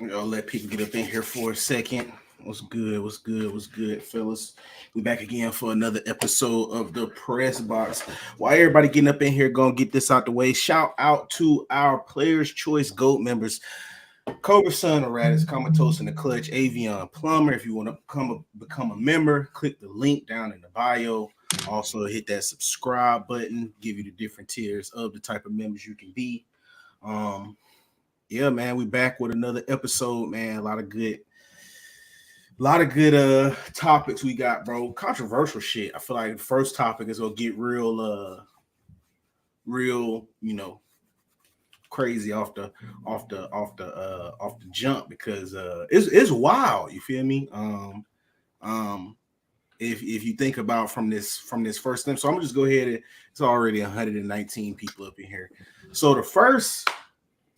Let people get up in here for a second. What's good? What's good? What's good, fellas? We back again for another episode of the Press Box. While everybody getting up in here, gonna get this out the way. Shout out to our Players Choice Gold members: Cobra Sun, Radis, Comatose in the Clutch, Avion Plumber. If you want to become a member, click the link down in the bio. Also, hit that subscribe button. Give you the different tiers of the type of members you can be. Um, yeah, man, we back with another episode, man. A lot of good topics we got, bro. Controversial shit. I feel like the first topic is gonna get real, crazy off the jump because it's wild, you feel me? Um if you think about from this first thing, so I'm gonna just go ahead and it's already 119 people up in here. So the first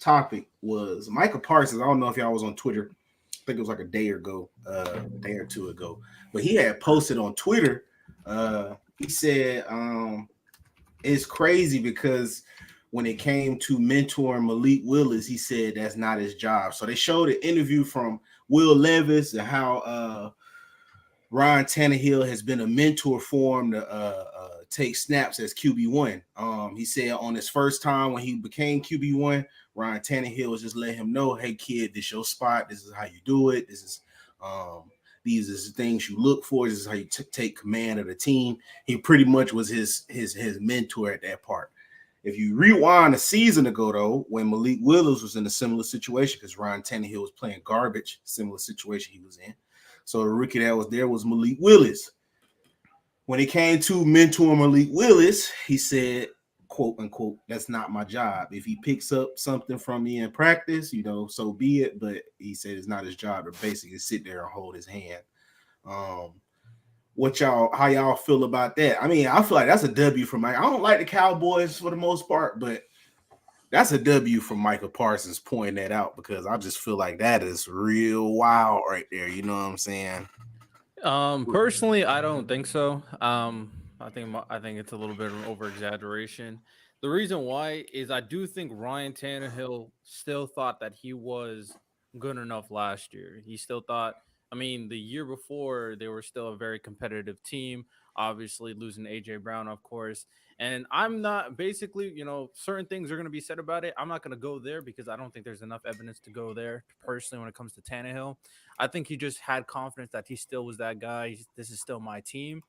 topic was Michael Parsons. I don't know if y'all was on Twitter. I think it was like a day or two ago. But he had posted on Twitter. He said it's crazy because when it came to mentoring Malik Willis, he said that's not his job. So they showed an interview from Will Levis and how Ryan Tannehill has been a mentor for him to take snaps as QB1. He said on his first time when he became QB1, Ryan Tannehill was just letting him know, hey, kid, this is your spot. This is how you do it. These are the things you look for. This is how you take command of the team. He pretty much was his mentor at that part. If you rewind a season ago, though, when Malik Willis was in a similar situation, because Ryan Tannehill was playing garbage, similar situation he was in. So the rookie that was there was Malik Willis. When it came to mentoring Malik Willis, he said, quote unquote, that's not my job. If he picks up something from me in practice, so be it. But he said it's not his job to basically sit there and hold his hand. How y'all feel about that? I mean, I feel like that's a W for Mike. I don't like the Cowboys for the most part, but that's a W from Michael Parsons pointing that out because I just feel like that is real wild right there. You know what I'm saying? Personally, I don't think so. I think it's a little bit of an over exaggeration. The reason why is I do think Ryan Tannehill still thought that he was good enough last year. He still thought. I mean, the year before they were still a very competitive team. Obviously, losing AJ Brown, of course. And I'm not basically, certain things are going to be said about it. I'm not going to go there because I don't think there's enough evidence to go there personally when it comes to Tannehill. I think he just had confidence that he still was that guy. This is still my team.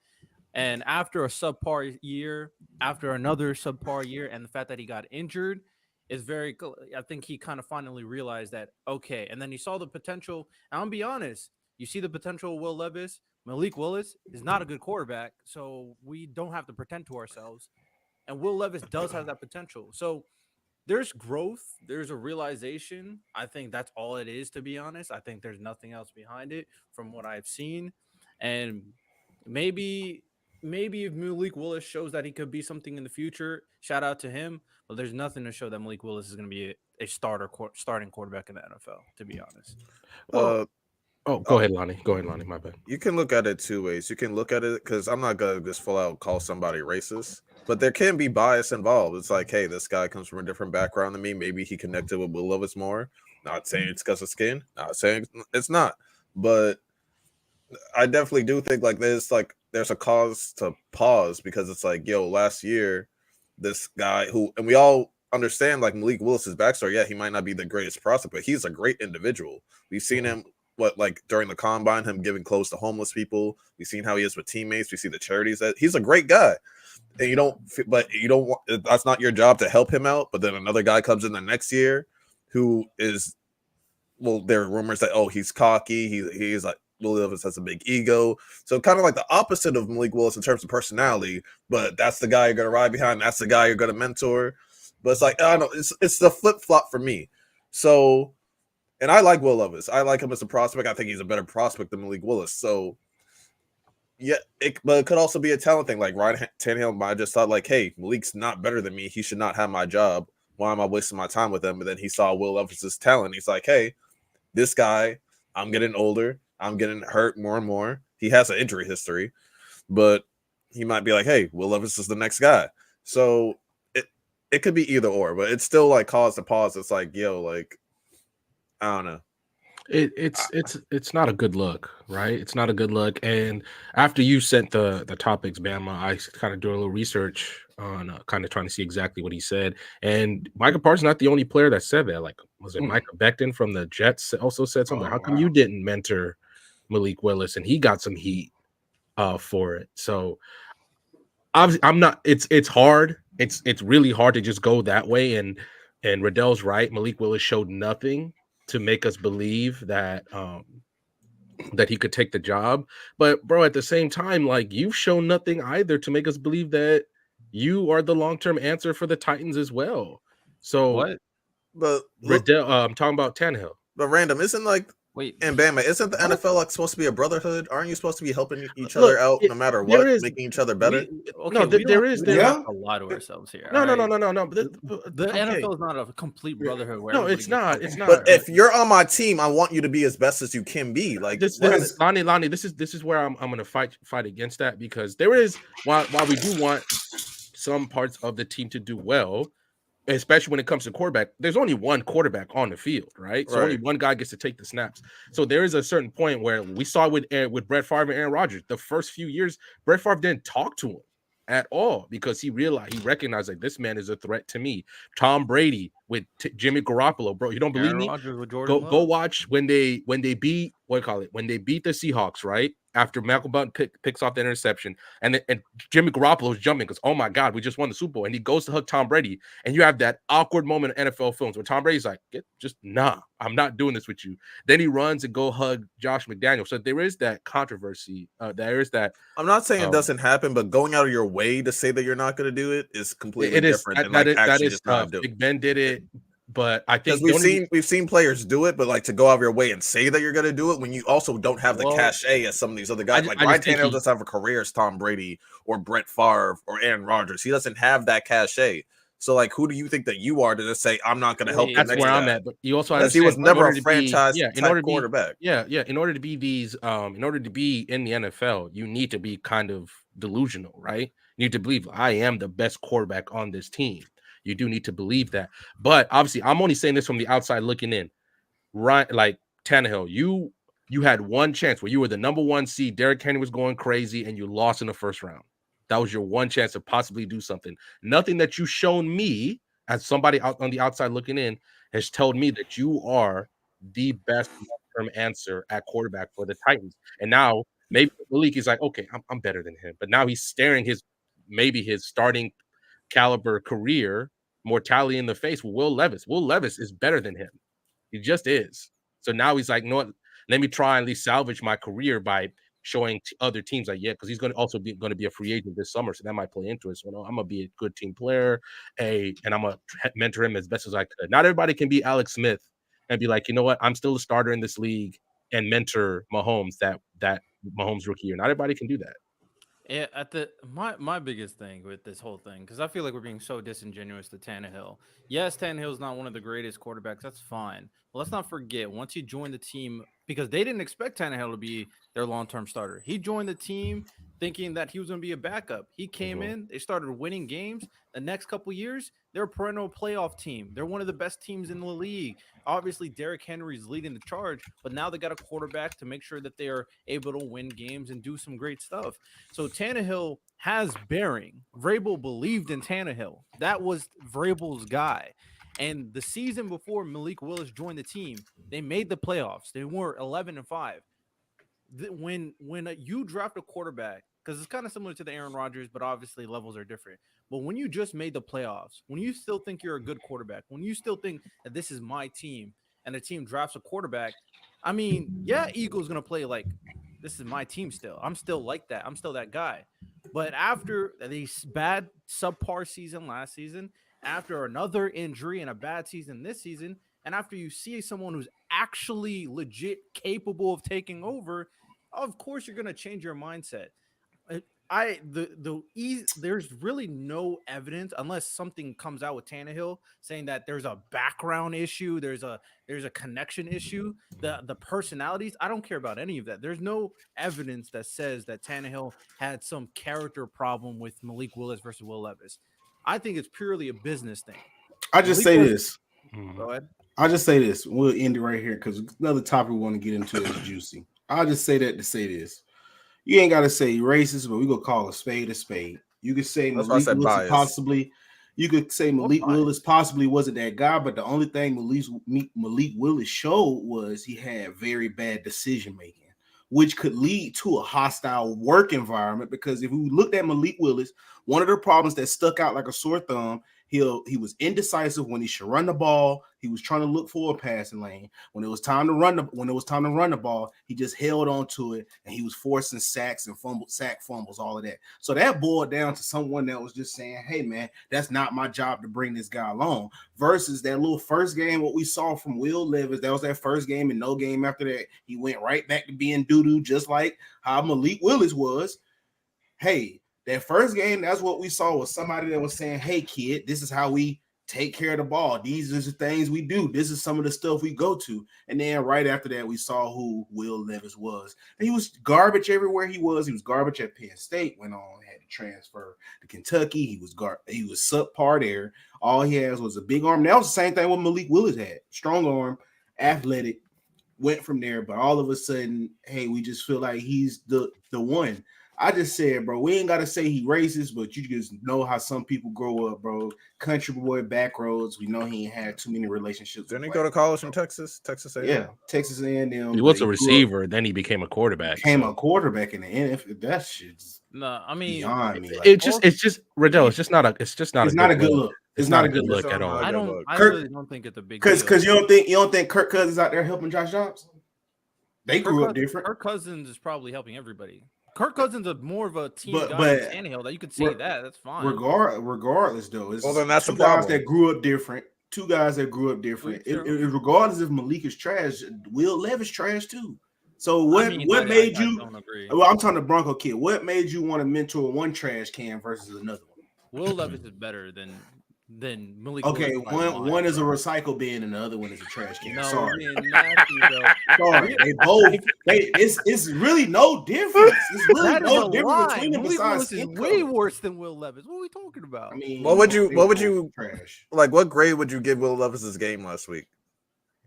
And after a subpar year, after another subpar year, and the fact that he got injured is very. I think he kind of finally realized that okay, and then he saw the potential. And I'm gonna be honest, you see the potential of Will Levis. Malik Willis is not a good quarterback, so we don't have to pretend to ourselves. And Will Levis does have that potential. So there's growth, there's a realization. I think that's all it is, to be honest. I think there's nothing else behind it from what I've seen. And maybe maybe if Malik Willis shows that he could be something in the future, shout out to him. But there's nothing to show that Malik Willis is going to be a starting quarterback in the NFL, to be honest. Well, Uh, Oh, go oh, ahead, Lonnie. Go ahead, Lonnie. My bad. you can look at it two ways. You can look at it because I'm not gonna just full out call somebody racist, but there can be bias involved. It's like, hey, this guy comes from a different background than me. Maybe he connected with Will Levis more. Not saying it's because of skin. Not saying it's not, but I definitely do think like there's a cause to pause because it's like, yo, last year, this guy who and we all understand like Malik Willis's backstory. Yeah, he might not be the greatest prospect, but he's a great individual. We've seen him like during the combine, him giving clothes to homeless people. We've seen how he is with teammates. We see the charities that he's a great guy. And you don't want that's not your job to help him out. But then another guy comes in the next year who is there are rumors that he's cocky. He's like Will Levis has a big ego, so kind of like the opposite of Malik Willis in terms of personality. But that's the guy you're gonna ride behind. That's the guy you're gonna mentor. But it's like I don't know. It's the flip flop for me. So, and I like Will Levis. I like him as a prospect. I think he's a better prospect than Malik Willis. So, yeah, but it could also be a talent thing. Like Ryan Tannehill might have just thought like, hey, Malik's not better than me. He should not have my job. Why am I wasting my time with him? And then he saw Will Levis's talent. He's like, hey, this guy, I'm getting older. I'm getting hurt more and more. He has an injury history, but he might be like, hey, Will Levis is the next guy. So it could be either or, but it's still like cause to pause. It's like, yo, like, I don't know. It's not a good look, right? It's not a good look. And after you sent the topics, Bama, I kind of do a little research on kind of trying to see exactly what he said. And Micah Parsons not the only player that said that. Like, was it Micah Becton from the Jets also said something? How come you didn't mentor Malik Willis? And he got some heat for it. So obviously, I'm not. It's hard. It's really hard to just go that way. And Riddell's right. Malik Willis showed nothing to make us believe that that he could take the job. But bro, at the same time, like you've shown nothing either to make us believe that you are the long-term answer for the Titans as well. So What? But Riddell, I'm talking about Tannehill. But random isn't like Wait, and Bama, isn't the what? NFL like supposed to be a brotherhood? Aren't you supposed to be helping each other out no matter what, making each other better? No, there is. We don't have to lie to ourselves here. No. The Okay. NFL is not a complete brotherhood. Where No, it's everybody not. gets It's along. not. But if you're on my team, I want you to be as best as you can be. Like Lonnie, this is where I'm gonna fight against that, because there is while we do want some parts of the team to do well, especially when it comes to quarterback, there's only one quarterback on the field, right? So only one guy gets to take the snaps. So there is a certain point where we saw with Brett Favre and Aaron Rodgers, the first few years, Brett Favre didn't talk to him at all because he recognized like this man is a threat to me. Tom Brady with Jimmy Garoppolo, bro. You don't believe me? Go watch when they beat when they beat the Seahawks, right? After Malcolm Button picks off the interception, and Jimmy Garoppolo is jumping because, oh my God, we just won the Super Bowl, and he goes to hug Tom Brady, and you have that awkward moment in NFL films where Tom Brady's like, nah, I'm not doing this with you. Then he runs and go hug Josh McDaniels. So there is that controversy. There is that. I'm not saying it doesn't happen, but going out of your way to say that you're not going to do it is completely different than actually just not doing it. Big Ben did it. But I think we've seen players do it, but like to go out of your way and say that you're going to do it when you also don't have the cachet as some of these other guys. Ryan Tannehill doesn't have a career as Tom Brady or Brett Favre or Aaron Rodgers. He doesn't have that cachet. So like, who do you think that you are to just say I'm not going to help? That's where I'm at. But you also he was never a franchise type quarterback. In order to be in order to be in the NFL, you need to be kind of delusional, right? You need to believe I am the best quarterback on this team. You do need to believe that. But obviously, I'm only saying this from the outside looking in. Right, like Tannehill, you had one chance where you were the number one seed. Derrick Henry was going crazy, and you lost in the first round. That was your one chance to possibly do something. Nothing that you've shown me as somebody out on the outside looking in has told me that you are the best long-term answer at quarterback for the Titans. And now maybe Malik is like, okay, I'm better than him. But now he's staring his starting caliber career mortality in the face with Will Levis. Will Levis is better than him. He just is. So now he's like, no, let me try and at least salvage my career by showing other teams like, because he's going to be a free agent this summer. So that might play into it. So I'm going to be a good team player, and I'm going to mentor him as best as I could. Not everybody can be Alex Smith and be like, you know what, I'm still a starter in this league and mentor Mahomes that Mahomes rookie year. Not everybody can do that. Yeah, my biggest thing with this whole thing, because I feel like we're being so disingenuous to Tannehill. Yes, Tannehill's not one of the greatest quarterbacks. That's fine. But let's not forget, once he joined the team, because they didn't expect Tannehill to be their long-term starter. He joined the team thinking that he was going to be a backup. He came in, they started winning games. The next couple years, they're a perennial playoff team. They're one of the best teams in the league. Obviously, Derrick Henry's leading the charge, but now they got a quarterback to make sure that they are able to win games and do some great stuff. So Tannehill has bearing. Vrabel believed in Tannehill. That was Vrabel's guy. And the season before Malik Willis joined the team, they made the playoffs. They were 11-5. When you draft a quarterback, because it's kind of similar to the Aaron Rodgers, but obviously levels are different. But when you just made the playoffs, when you still think you're a good quarterback, when you still think that this is my team and the team drafts a quarterback, I mean, Eagles going to play like, this is my team still. I'm still like that. I'm still that guy. But after the bad subpar season last season, after another injury and a bad season this season, and after you see someone who's actually legit capable of taking over, of course you're going to change your mindset. There's really no evidence unless something comes out with Tannehill saying that there's a background issue, there's a connection issue, the personalities. I don't care about any of that. There's no evidence that says that Tannehill had some character problem with Malik Willis versus Will Levis. I think it's purely a business thing. I just say this. Go ahead. I'll just say this. We'll end it right here because another topic we want to get into is juicy. I'll just say that to say this. You ain't got to say racist, but we gonna call a spade a spade. You could say That's why I Malik said Willis bias. possibly. You could say Malik Willis possibly wasn't that guy, but the only thing Malik Willis showed was he had very bad decision making, which could lead to a hostile work environment. Because if we looked at Malik Willis, one of the problems that stuck out like a sore thumb, he was indecisive when he should run the ball. He was trying to look for a passing lane. When it was time to run the ball, he just held on to it, and he was forcing sacks and fumbles, all of that. So that boiled down to someone that was just saying, "Hey, man, that's not my job to bring this guy along." Versus that little first game, what we saw from Will Levis, that was that first game, and no game after that, he went right back to being doo-doo, just like how Malik Willis was. Hey, that first game, that's what we saw, was somebody that was saying, "Hey, kid, this is how we take care of the ball. These are the things we do. This is some of the stuff we go to." And then right after that, we saw who Will Levis was. And he was garbage everywhere he was. He was garbage at Penn State, went on, had to transfer to Kentucky. He was subpar there. All he has was a big arm. That was the same thing what Malik Willis had. Strong arm, athletic, went from there. But all of a sudden, hey, we just feel like he's the one. I just said, bro, we ain't got to say he racist, but you just know how some people grow up, bro. Country boy, back roads. We know he ain't had too many relationships. Didn't he go to college in Texas? Texas A&M? Yeah, Texas A&M. He was a receiver, then he became a quarterback. Became a quarterback in the NFL. That shit's I mean, beyond me. Like, it's just Riddell. It's just not a good look. It's not a good look at all. I Kirk, really don't think it's a big deal. Because you don't think Kirk Cousins out there helping Josh Jacobs? They grew up different. Kirk Cousins is probably helping everybody. Kirk Cousins is more of a team guy than Tannehill. That you could say that. That's fine. Regardless, though, it's then that's two the guys problem. that grew up different. Two guys that grew up different. Regardless if Malik is trash, Will Levis trash too. So what made you? I don't agree. Well, I'm talking to Bronco kid. What made you want to mentor one trash can versus another one? Will Levis is better than Malik. Okay, Willis one is a recycle bin and the other one is a trash can. No, Sorry. Sorry. They both. It's really no difference. It's really no difference between them. Malik Besides Willis is way worse than Will Levis. What are we talking about? I mean, What would you trash? like? What grade would you give Will Levis's game last week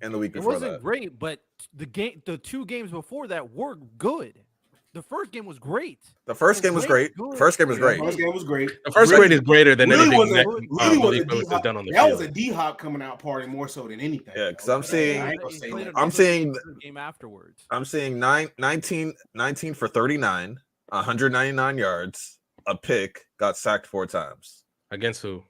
and the week It before wasn't that? great, but the 2 games before that were good. The first game was great. The first game was great. First game was great. The first game was great. The first grade is greater than anything Malik was Willis has done on the that field. was a D-Hop coming out party more so than anything. Yeah, because I'm seeing the game afterwards. I'm seeing 19 for 39, 199 yards, a pick, got sacked 4 times. Against who?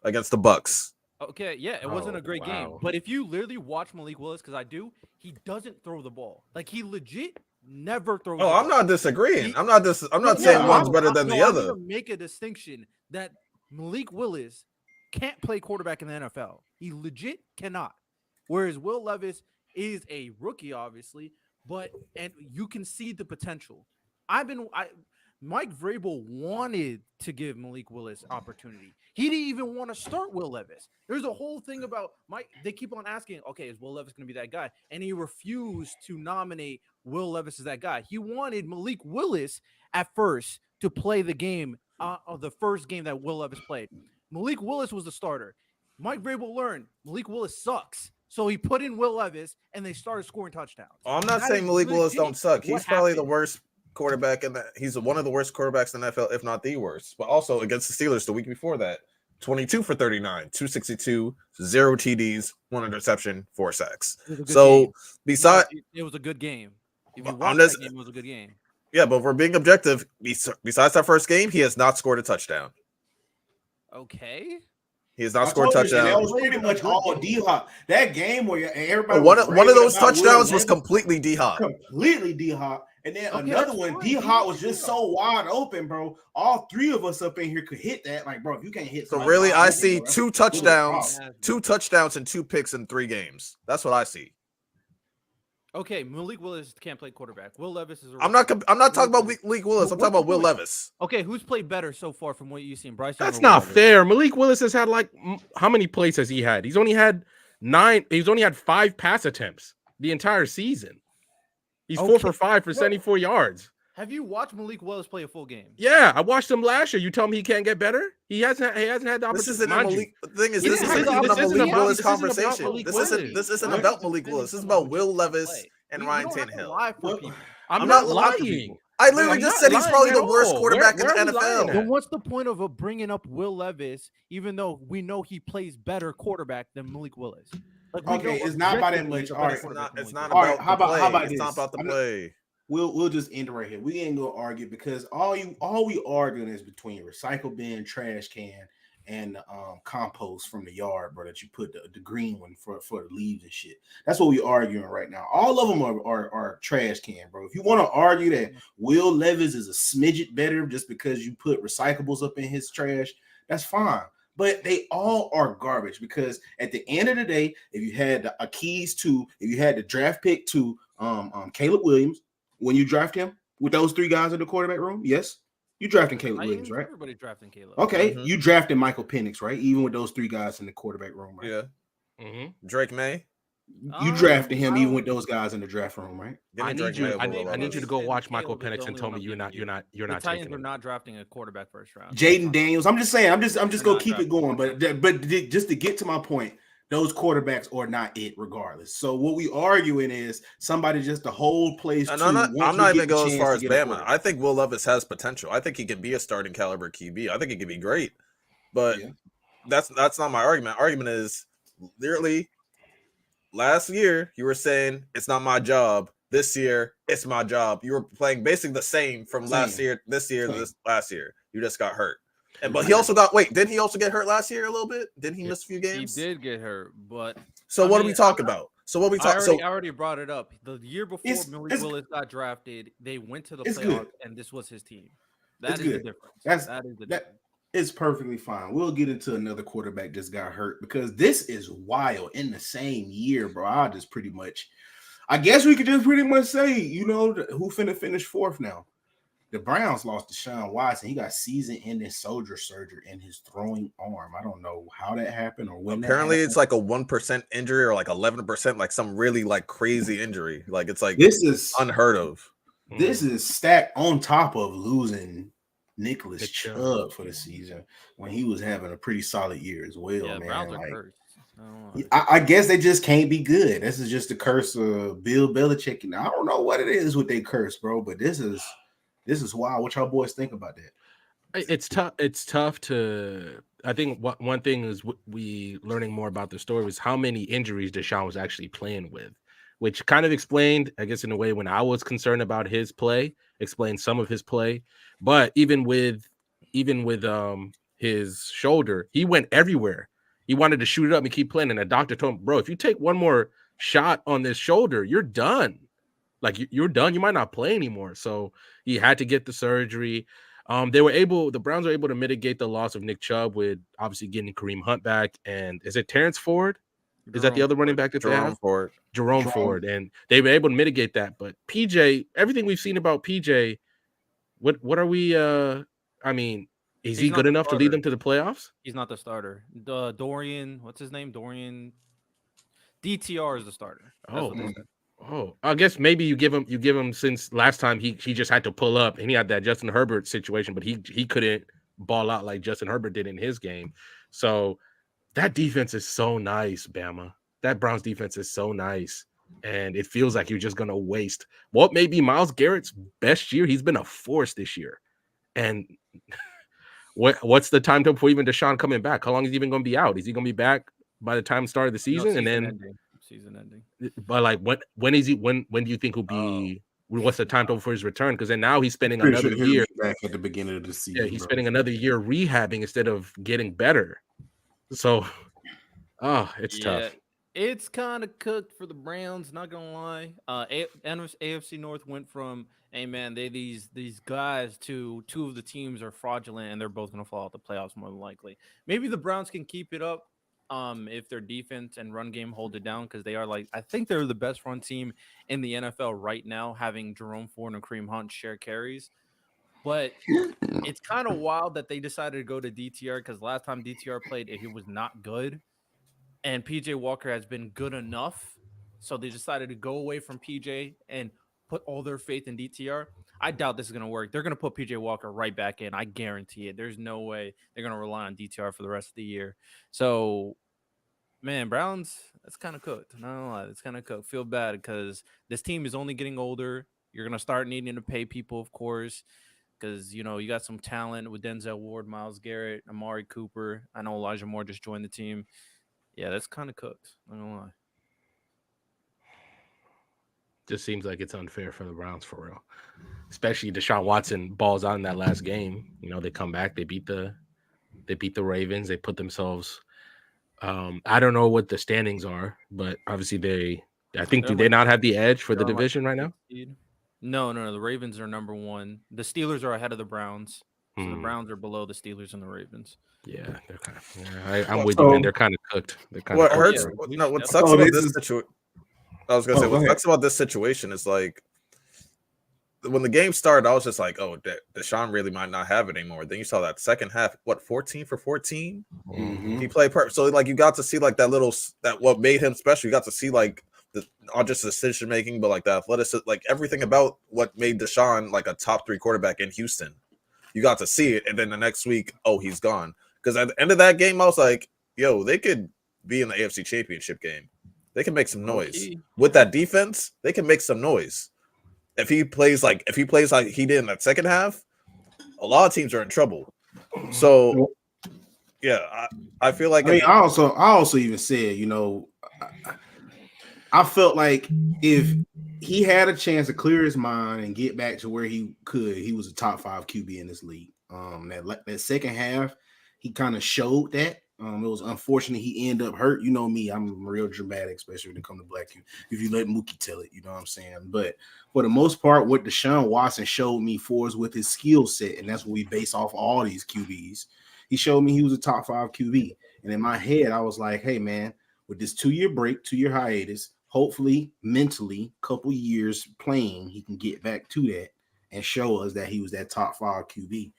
Against the Bucks. Okay, yeah, it wasn't a great game. But if you literally watch Malik Willis, because I do, he doesn't throw the ball. Like, he legit never throws the ball. I'm not disagreeing. I'm not saying one's better than the other. I'm gonna make a distinction that Malik Willis can't play quarterback in the NFL. He legit cannot. Whereas Will Levis is a rookie, obviously, and you can see the potential. Mike Vrabel wanted to give Malik Willis opportunity. He didn't even want to start Will Levis. There's a whole thing about Mike. They keep on asking, okay, is Will Levis going to be that guy? And he refused to nominate Will Levis as that guy. He wanted Malik Willis at first to play the game of the first game that Will Levis played. Malik Willis was the starter. Mike Vrabel learned Malik Willis sucks. So he put in Will Levis, and they started scoring touchdowns. I'm not saying Malik Willis don't suck. He's probably the worst quarterback he's one of the worst quarterbacks in the NFL, if not the worst. But also against the Steelers the week before that, 22 for 39, 262, 0 TDs, 1 interception, 4 sacks. So besides, it was a good game. If you watch that game, it was a good game. Yeah, but if we're being objective, besides that first game, he has not scored a touchdown. Okay. He has not scored a touchdown. That was pretty much all D-Hop. That game where everybody one of those touchdowns was completely D-Hop. Completely D-Hop. And then another one, D-Hop was just so wide open, bro. All 3 of us up in here could hit that. Like, bro, if you can't hit. So really, I see 2 touchdowns, 2 touchdowns and 2 picks in 3 games. That's what I see. Okay, Malik Willis can't play quarterback. Will Levis is. I'm not talking about Malik Willis. I'm talking about Will Levis. Okay, who's played better so far from what you've seen? Bryce. That's not fair. Malik Willis has had how many plays has he had? He's only had 9. He's only had 5 pass attempts the entire season. He's 4 for 5 for 74 yards. Have you watched Malik Willis play a full game? Yeah, I watched him last year. You tell me he can't get better? He hasn't had the opportunity. This isn't a Mind you, Malik. The thing is, This this isn't isn't even a about- Malik Willis this isn't about conversation. Malik This Willis. isn't We're about just Malik defending Willis. This is someone about who Will just Levis play. and We Ryan don't have to Tannehill. lie for Well, people. I'm not not lying to lying. I literally I'm just not said he's probably lying the at worst all. quarterback Where in the are we lying NFL. at? Then what's the point of bringing up Will Levis, even though we know he plays better quarterback than Malik Willis? Like, we Okay, know it's not by that objectively much. he's a All better right. quarterback than It's Malik not Willis. All right, about how the about- how play. about It's not this? about the I'm not- play. We'll just end it right here. We ain't gonna argue because all we arguing is between recycle bin, trash can, and compost from the yard, bro. That you put the green one for the leaves and shit. That's what we arguing right now. All of them are trash can, bro. If you want to argue that Will Levis is a smidget better just because you put recyclables up in his trash, that's fine. But they all are garbage because at the end of the day, if you had if you had the draft pick to Caleb Williams. When you draft him with those three guys in the quarterback room, yes, you drafting Caleb Williams, right? Everybody drafting Caleb. Okay, you drafted Michael Penix, right? Even with those three guys in the quarterback room, right? Yeah. Drake May. You drafted him even with those guys in the draft room, right? Give me I Drake need you. May I over need, Will I need you to Levis. go watch Caleb Michael is the Penix and only tell one me I'm you're not giving you're The not Titans taking are him. not drafting a quarterback first round. Jaden Daniels. I'm just saying. I'm just They're gonna not keep it drafting. going. But just to get to my point, those quarterbacks are not it, regardless. So what we arguing is somebody just to hold plays. And too, I'm once not we even get the go as chance far to as get a Bama. quarterback. I think Will Levis has potential. I think he can be a starting caliber QB. I think he could be great. But Yeah. that's not my argument. Argument is literally last year you were saying it's not my job. This year it's my job. You were playing basically the same from last Same. year, this year, Same. this last year. You just got hurt. But he also got didn't he also get hurt last year a little bit? Didn't he miss a few He games? did get hurt, but So I what are mean, we talking about? So what we I talk? already brought it up. The year before It's- Malik it's- Willis got drafted, they went to the It's playoffs, good. and this was his team. That It's is the good. difference. That's- that is the that- difference. It's perfectly fine. We'll get into another quarterback just got hurt because this is wild in the same year, bro. I guess we could just pretty much say, who finna finish fourth now. The Browns lost Deshaun Watson. He got season-ending soldier surgery in his throwing arm. I don't know how that happened or when. Apparently, it's like a 1% injury or like 11%, like some really like crazy injury. Like it's like this is unheard of. This is stacked on top of losing Nicholas Chubb. Chubb for the season when he was having a pretty solid year as well, Yeah, man. Browns are Like, cursed. I don't know. I guess they just can't be good. This is just the curse of Bill Belichick. And I don't know what it is with they curse, bro, but this is wild. What y'all boys think about that? It's tough. It's tough to. I think one thing is we learning more about the story was how many injuries Deshaun was actually playing with, which kind of explained, I guess, in a way when I was concerned about his play, explained some of his play. But even with his shoulder, he went everywhere. He wanted to shoot it up and keep playing, and the doctor told him, "Bro, if you take one more shot on this shoulder, you're done. Like you're done. You might not play anymore." So he had to get the surgery. The Browns were able to mitigate the loss of Nick Chubb with obviously getting Kareem Hunt back. And is it Terrence Ford? Is that the other running back that they have? Jerome Ford. And they were able to mitigate that. But PJ, everything we've seen about PJ, what are we is he good enough to lead them to the playoffs? He's not the starter. Dorian, what's his name? Dorian DTR is the starter. That's what they said. Oh, I guess maybe you give him since last time he just had to pull up and he had that Justin Herbert situation, but he couldn't ball out like Justin Herbert did in his game. So that defense is so nice, Bama. That Browns defense is so nice. And it feels like you're just gonna waste what may be Myles Garrett's best year. He's been a force this year. And what's the time for even Deshaun coming back? How long is he even gonna be out? Is he gonna be back by the time start of the season? Season ending. But like when is he? When do you think he'll be? What's the timetable for his return? Because then now he's spending another year back at the beginning of the season. Yeah, he's spending another year rehabbing instead of getting better. So, it's tough. It's kind of cooked for the Browns. Not gonna lie. AFC North went from, hey man, these guys to two of the teams are fraudulent and they're both gonna fall out the playoffs more than likely. Maybe the Browns can keep it up. If their defense and run game hold it down, because they are I think they're the best run team in the NFL right now, having Jerome Ford and Kareem Hunt share carries. But it's kind of wild that they decided to go to DTR because last time DTR played, he was not good, and PJ Walker has been good enough, so they decided to go away from PJ and put all their faith in DTR. I doubt this is gonna work. They're gonna put PJ Walker right back in. I guarantee it. There's no way they're gonna rely on DTR for the rest of the year. So, man, Browns, that's kind of cooked. Not gonna lie, it's kind of cooked. Feel bad because this team is only getting older. You're gonna start needing to pay people, of course, because you got some talent with Denzel Ward, Myles Garrett, Amari Cooper. I know Elijah Moore just joined the team. Yeah, that's kind of cooked. Not gonna lie. Just seems like it's unfair for the Browns for real. Especially Deshaun Watson balls out in that last game. They come back, they beat the Ravens, they put themselves. I don't know what the standings are, but obviously I think do they not have the edge for the division right now? No. The Ravens are number 1. The Steelers are ahead of the Browns. So the Browns are below the Steelers and the Ravens. Yeah, they're kind of. I'm with you, man. They're kind of cooked. What hurts? No, what sucks about this situation? I was gonna say what sucks about this situation is like when the game started, I was just like, "Oh, Deshaun really might not have it anymore." Then you saw that second half, 14 for 14. Mm-hmm. He played perfect. So like you got to see like that what made him special. You got to see like not just decision making, but like the athleticism, like everything about what made Deshaun like a top 3 quarterback in Houston. You got to see it, and then the next week, he's gone. Because at the end of that game, I was like, "Yo, they could be in the AFC Championship game. They can make some noise with that defense. They can make some noise. If he plays like he did in that second half, a lot of teams are in trouble. So, yeah, I feel like. I also even said, I felt like if he had a chance to clear his mind and get back to where he could, he was a top 5 QB in this league. That second half, he kind of showed that. It was unfortunate he ended up hurt. You know me, I'm real dramatic, especially when it comes to black QB. If you let Mookie tell it, you know what I'm saying? But for the most part, what Deshaun Watson showed me is with his skill set, and that's what we base off all these QBs. He showed me he was a top 5 QB. And in my head, I was like, hey, man, with this 2-year break, 2-year hiatus, hopefully mentally, couple years playing, he can get back to that and show us that he was that top 5 QB.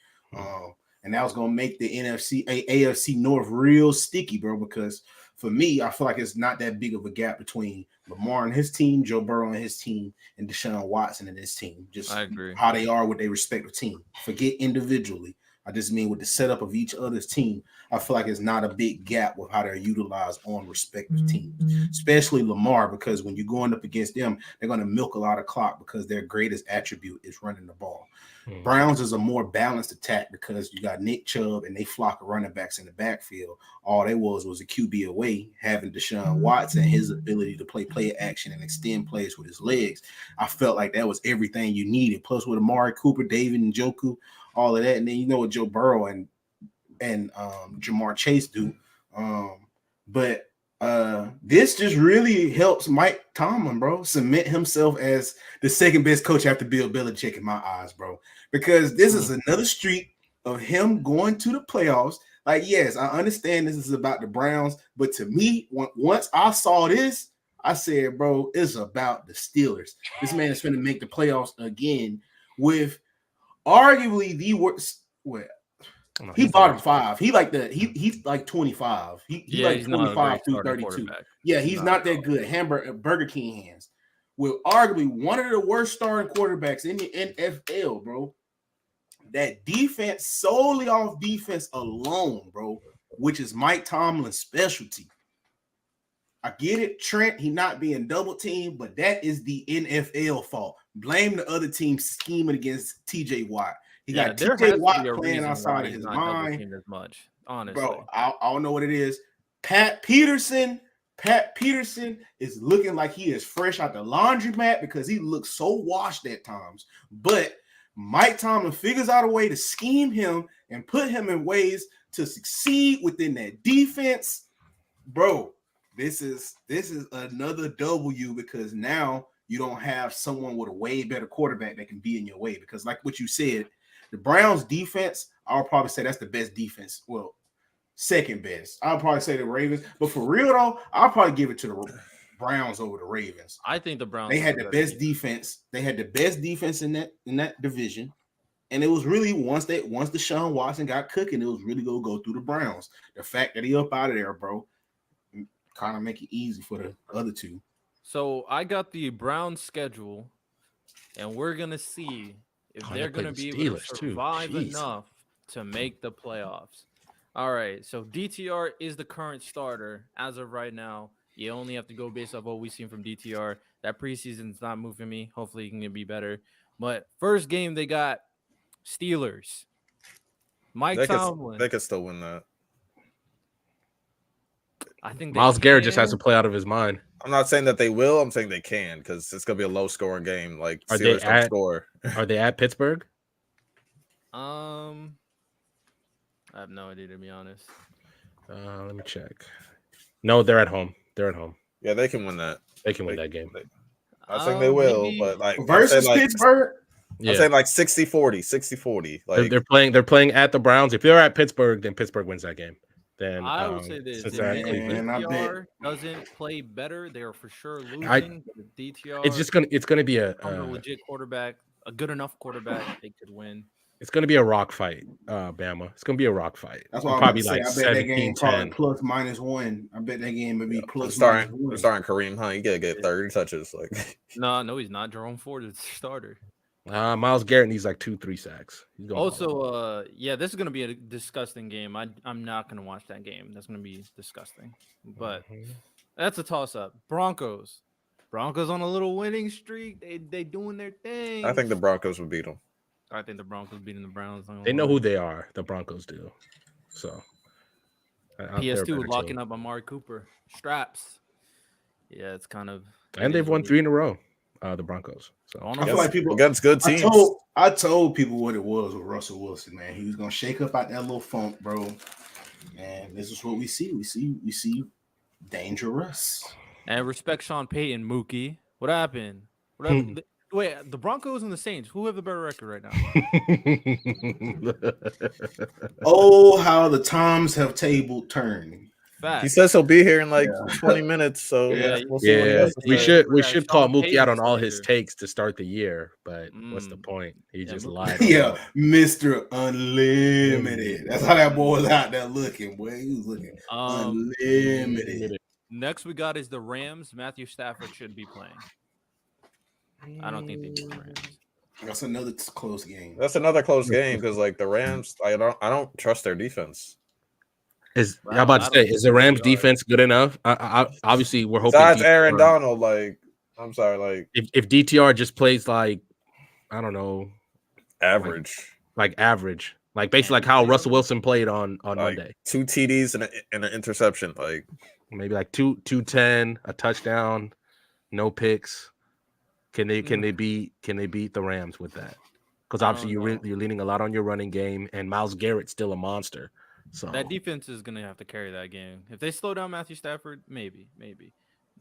And that was going to make the AFC North real sticky, bro, because for me, I feel like it's not that big of a gap between Lamar and his team, Joe Burrow and his team, and Deshaun Watson and his team. Just I agree. How they are with their respective team. Forget individually. I just mean with the setup of each other's team, I feel like it's not a big gap with how they're utilized on respective teams, especially Lamar, because when you're going up against them, they're going to milk a lot of clock because their greatest attribute is running the ball. Browns is a more balanced attack because you got Nick Chubb and they flock of running backs in the backfield. All they was a QB away, having Deshaun Watson, his ability to play action and extend plays with his legs. I felt like that was everything you needed. Plus with Amari Cooper, David Njoku, all of that. And then you know what Joe Burrow and Jamar Chase do. But this just really helps Mike Tomlin, bro, cement himself as the second best coach after Bill Belichick in my eyes, bro. Because this is another streak of him going to the playoffs. Like, yes, I understand this is about the Browns, but to me, once I saw this, I said, bro, it's about the Steelers. This man is going to make the playoffs again with arguably the worst. Well, he bottom 5. He's like 25. He's like 25 through 32. Yeah, he's not that good. Burger King hands. With arguably one of the worst starting quarterbacks in the NFL, bro. That defense, solely off defense alone, bro, which is Mike Tomlin's specialty. I get it, Trent, he not being double teamed, but that is the NFL fault. Blame the other team scheming against TJ Watt. He got TJ Watt playing outside of his mind. As much, honestly. Bro, I don't know what it is. Pat Peterson is looking like he is fresh out the laundromat because he looks so washed at times. But Mike Tomlin figures out a way to scheme him and put him in ways to succeed within that defense. Bro, this is another W because now you don't have someone with a way better quarterback that can be in your way. Because like what you said, the Browns defense, I'll probably say that's the best defense. Well, second best. I'll probably say the Ravens. But for real though, I'll probably give it to the Browns over the Ravens. I think the Browns. They had the best defense. They had the best defense in that division. And it was really once Deshaun Watson got cooking, it was really gonna go through the Browns. The fact that he up out of there, bro, kind of make it easy for the other two. So I got the Browns schedule, and we're gonna see if Oh, they're they play going to the be able to Steelers, too. survive Jeez. enough to make the playoffs. All right, so DTR is the current starter as of right now. You only have to go based off what we've seen from DTR. That preseason's not moving me. Hopefully, he can be better. But first game, they got Steelers. Mike Tomlin. They could still win that. I think Myles Garrett just has to can. play out of his mind. I'm not saying that they will. I'm saying they can because it's gonna be a low scoring game. Like Are they Steelers don't score. Are they at Pittsburgh? I have no idea, to be honest. Let me check. No, they're at home. They're at home. Yeah, they can win that. They can win that game. I think they will, Maybe. but like Versus Pittsburgh. I'm saying like 60-40, 60-40. Like they're playing at the Browns. If they're at Pittsburgh, then Pittsburgh wins that game. Then I would say this: if Cleveland. DTR doesn't play better, they are for sure losing. But if DTR, it's gonna be a legit quarterback, a good enough quarterback, they could win. It's gonna be a rock fight, Bama. It's gonna be a rock fight. That's why I'm probably about to say, like I bet that game probably 17-10. plus -1. I bet that game would be plus starting -1. Kareem Hunt. You gotta get 30 touches. Like No, he's not. Jerome Ford is the starter. Myles Garrett needs like 2-3 sacks. Also, this is gonna be a disgusting game. I'm not gonna watch that game. That's gonna be disgusting. But that's a toss up. Broncos on a little winning streak. They doing their thing. I think the Broncos would beat them. I think the Broncos beating the Browns. They know who they are. The Broncos do. So PS2 locking up Amari Cooper. Straps. Yeah, it's kind of. And they've won 3 in a row. The Broncos. So I feel like people against good teams. I told people what it was with Russell Wilson, man. He was gonna shake up out that little funk, bro. And this is what we see. We see dangerous. And respect Sean Payton, Mookie. What happened? Wait, the Broncos and the Saints. Who have the better record right now? Oh, how the times have table turned. Fact. He says he'll be here in like 20 minutes. So we'll see what he has to we say. should call Mookie out on all his takes to start the year, but what's the point? He just lied. Yeah, Mr. Unlimited. That's how that boy was out there looking, boy. He was looking unlimited. Next we got is the Rams. Matthew Stafford should be playing. I don't think they beat the Rams. That's another close game. That's another close game because like the Rams, I don't trust their defense. I'm about to say, is the Rams defense good enough? Obviously, we're hoping. Besides Aaron Donald, like I'm sorry, like if DTR just plays like I don't know, average, like basically like how Russell Wilson played on like Monday, 2 TDs and an interception, like maybe like 210, a touchdown, no picks. Can they beat the Rams with that? Because obviously you're leaning a lot on your running game, and Myles Garrett's still a monster. So that defense is gonna have to carry that game. If they slow down Matthew Stafford, maybe.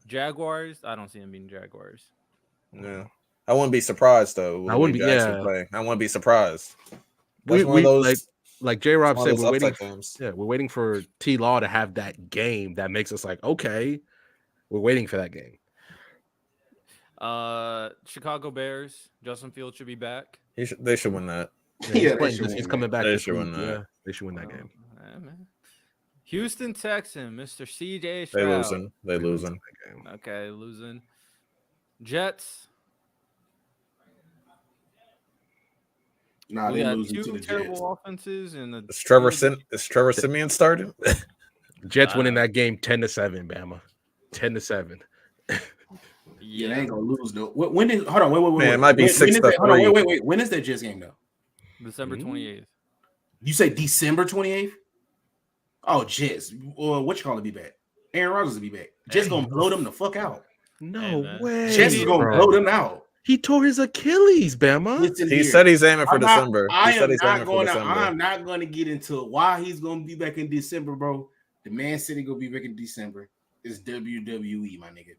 Jaguars, I don't see them beating Jaguars. Yeah, I wouldn't be surprised though. I wouldn't be. I wouldn't be surprised. We those, like J. Rob said, we're waiting. Games. Yeah, we're waiting for T. Law to have that game that makes us like, okay, we're waiting for that game. Chicago Bears, Justin Fields should be back. They should win that. Yeah, he's coming back. They should win that. Yeah, they should win that game. Man. Houston Texan, Mr. CJ Stroud. They losing. Okay, losing. Jets. Nah, we they got losing to two the Jets. terrible offenses and Is Trevor Simeon starting? Jets winning that game 10-7, Bama. 10-7 Yeah, they ain't gonna lose though. When is? Hold on, wait. Man, it might be 6-3. Wait. When is that Jets game though? December 28th. You say December 28th? Oh, Jets. What you call it? Be back? Aaron Rodgers will be back. Jets gonna blow them the fuck out. No way. Jets is gonna blow them out. He tore his Achilles, Bama. He said he's aiming for December. I'm not going to get into why he's going to be back in December, bro. The Man City going to be back in December. It's WWE, my nigga.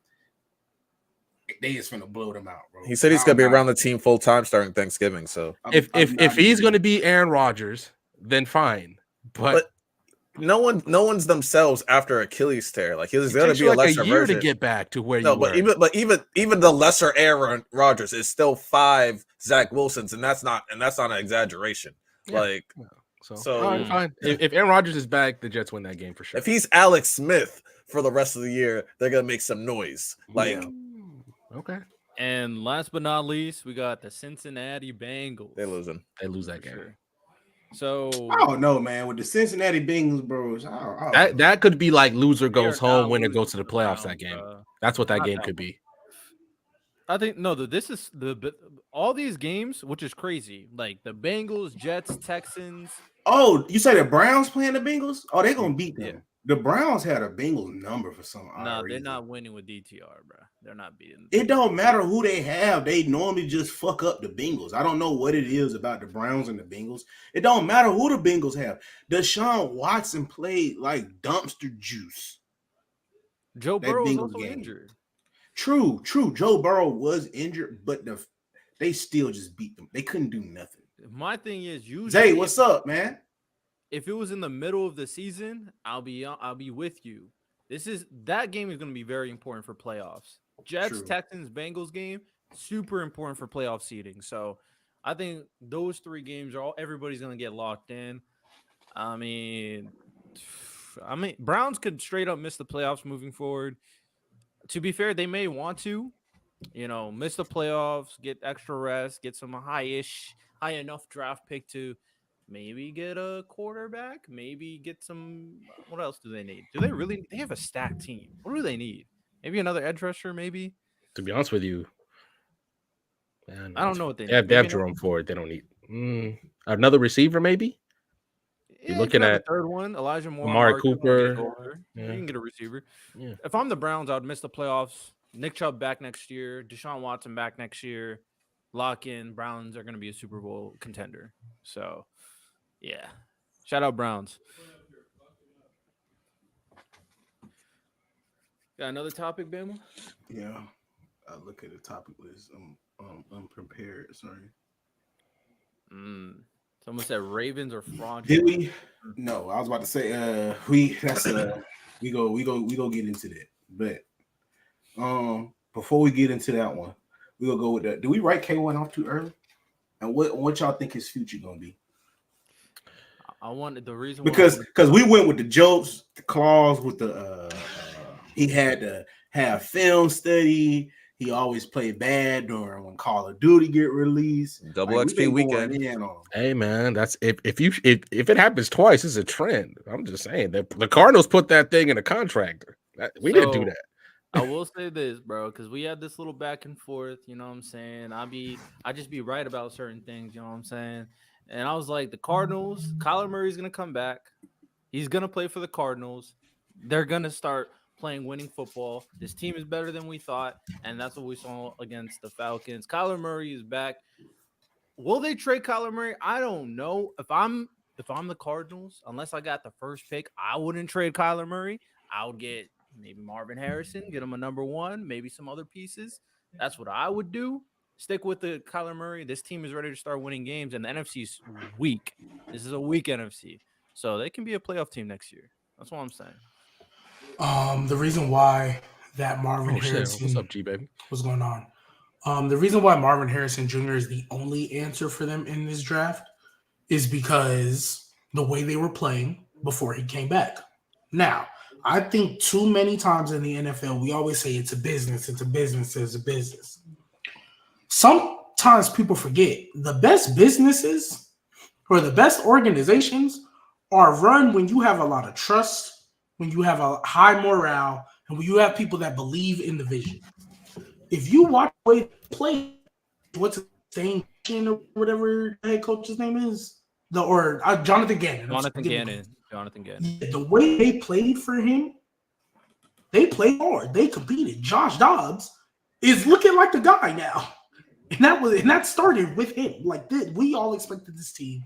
They just finna blow them out, bro. He said he's going to be around the team full time starting Thanksgiving. So if he's going to be Aaron Rodgers, then fine. But no one's themselves after Achilles tear. Like he's going to be a lesser year version to get back to where you were. But even the lesser Aaron Rodgers is still 5 Zach Wilsons, and that's not an exaggeration. Yeah. Like so all right, fine. If Aaron Rodgers is back, the Jets win that game for sure. If he's Alex Smith for the rest of the year, they're gonna make some noise. Like okay. And last but not least, we got the Cincinnati Bengals. They're losing. They lose that For game. sure. So I don't know, man. With the Cincinnati Bengals, bros, I don't know. That could be like loser they goes are home, not winner losing goes to the playoffs. That Browns, game. bro. That's what that Not game that could one. be. I think no, this is all these games, which is crazy. Like the Bengals, Jets, Texans. Oh, you say the Browns playing the Bengals? Oh, they're gonna beat them. Yeah. The Browns had a Bengals number for some odd No, they're reason. not winning with DTR, bro. They're not beating. It don't matter who they have. They normally just fuck up the Bengals. I don't know what it is about the Browns and the Bengals. It don't matter who the Bengals have. Deshaun Watson played like dumpster juice. Joe that Burrow was Bengals also game. injured. True. Joe Burrow was injured, but they still just beat them. They couldn't do nothing. My thing is, usually, Zay, what's up, man? if it was in the middle of the season, I'll be with you. That game is going to be very important for playoffs. Jets, True. Texans, Bengals game, super important for playoff seeding. So I think those three games everybody's going to get locked in. I mean, Browns could straight up miss the playoffs moving forward. To be fair, they may want to, miss the playoffs, get extra rest, get some high enough draft pick to maybe get a quarterback, maybe get some. What else do they need? They have a stacked team. What do they need? Maybe another edge rusher, maybe. To be honest with you, man, I don't know what they have. need. They have Jerome Ford. They don't need another receiver, maybe. You're looking at a third one, Elijah Moore, Amari Cooper. You can get a receiver. Yeah. If I'm the Browns, I'd miss the playoffs. Nick Chubb back next year. Deshaun Watson back next year. Lock in. Browns are going to be a Super Bowl contender. So, yeah. Shout out Browns. Got another topic, Bama? Yeah. I look at the topic list. I'm unprepared. Sorry. Someone said Ravens or fraudulent. Did we? No, I was about to say we go get into that. But before we get into that one, we gonna go with that. Do we write K1 off too early? And what y'all think his future gonna be? I wanted the reason because we went with the jokes, the clause with the he had to have film study. He always played bad during when Call of Duty get released. Double XP weekend. Hey man, that's if it happens twice, it's a trend. I'm just saying that the Cardinals put that thing in a contract. We didn't do that. I will say this, bro, because we had this little back and forth. You know what I'm saying? I just be right about certain things. You know what I'm saying? And I was like, the Cardinals, Kyler Murray's gonna come back. He's gonna play for the Cardinals. They're gonna start playing winning football. This team is better than we thought, and that's what we saw against the Falcons. Kyler Murray is back. Will they trade Kyler Murray? I don't know. If I'm the Cardinals, unless I got the first pick, I wouldn't trade Kyler Murray. I would get maybe Marvin Harrison, get him a number one, maybe some other pieces. That's what I would do. Stick with the Kyler Murray. This team is ready to start winning games, and the NFC's weak. This is a weak NFC, so they can be a playoff team next year. That's what I'm saying. The reason why that Marvin Harrison, what's up, G baby? What's going on? The reason why Marvin Harrison Jr. is the only answer for them in this draft is because the way they were playing before he came back. Now, I think too many times in the NFL, we always say it's a business, it's a business, it's a business. Sometimes people forget the best businesses or the best organizations are run when you have a lot of trust, when you have a high morale, and when you have people that believe in the vision. If you watch the way they play, what's his name or whatever the head coach's name is, Jonathan Gannon. Jonathan Gannon. Yeah, the way they played for him, they played hard. They competed. Josh Dobbs is looking like the guy now, and that started with him. Like we all expected this team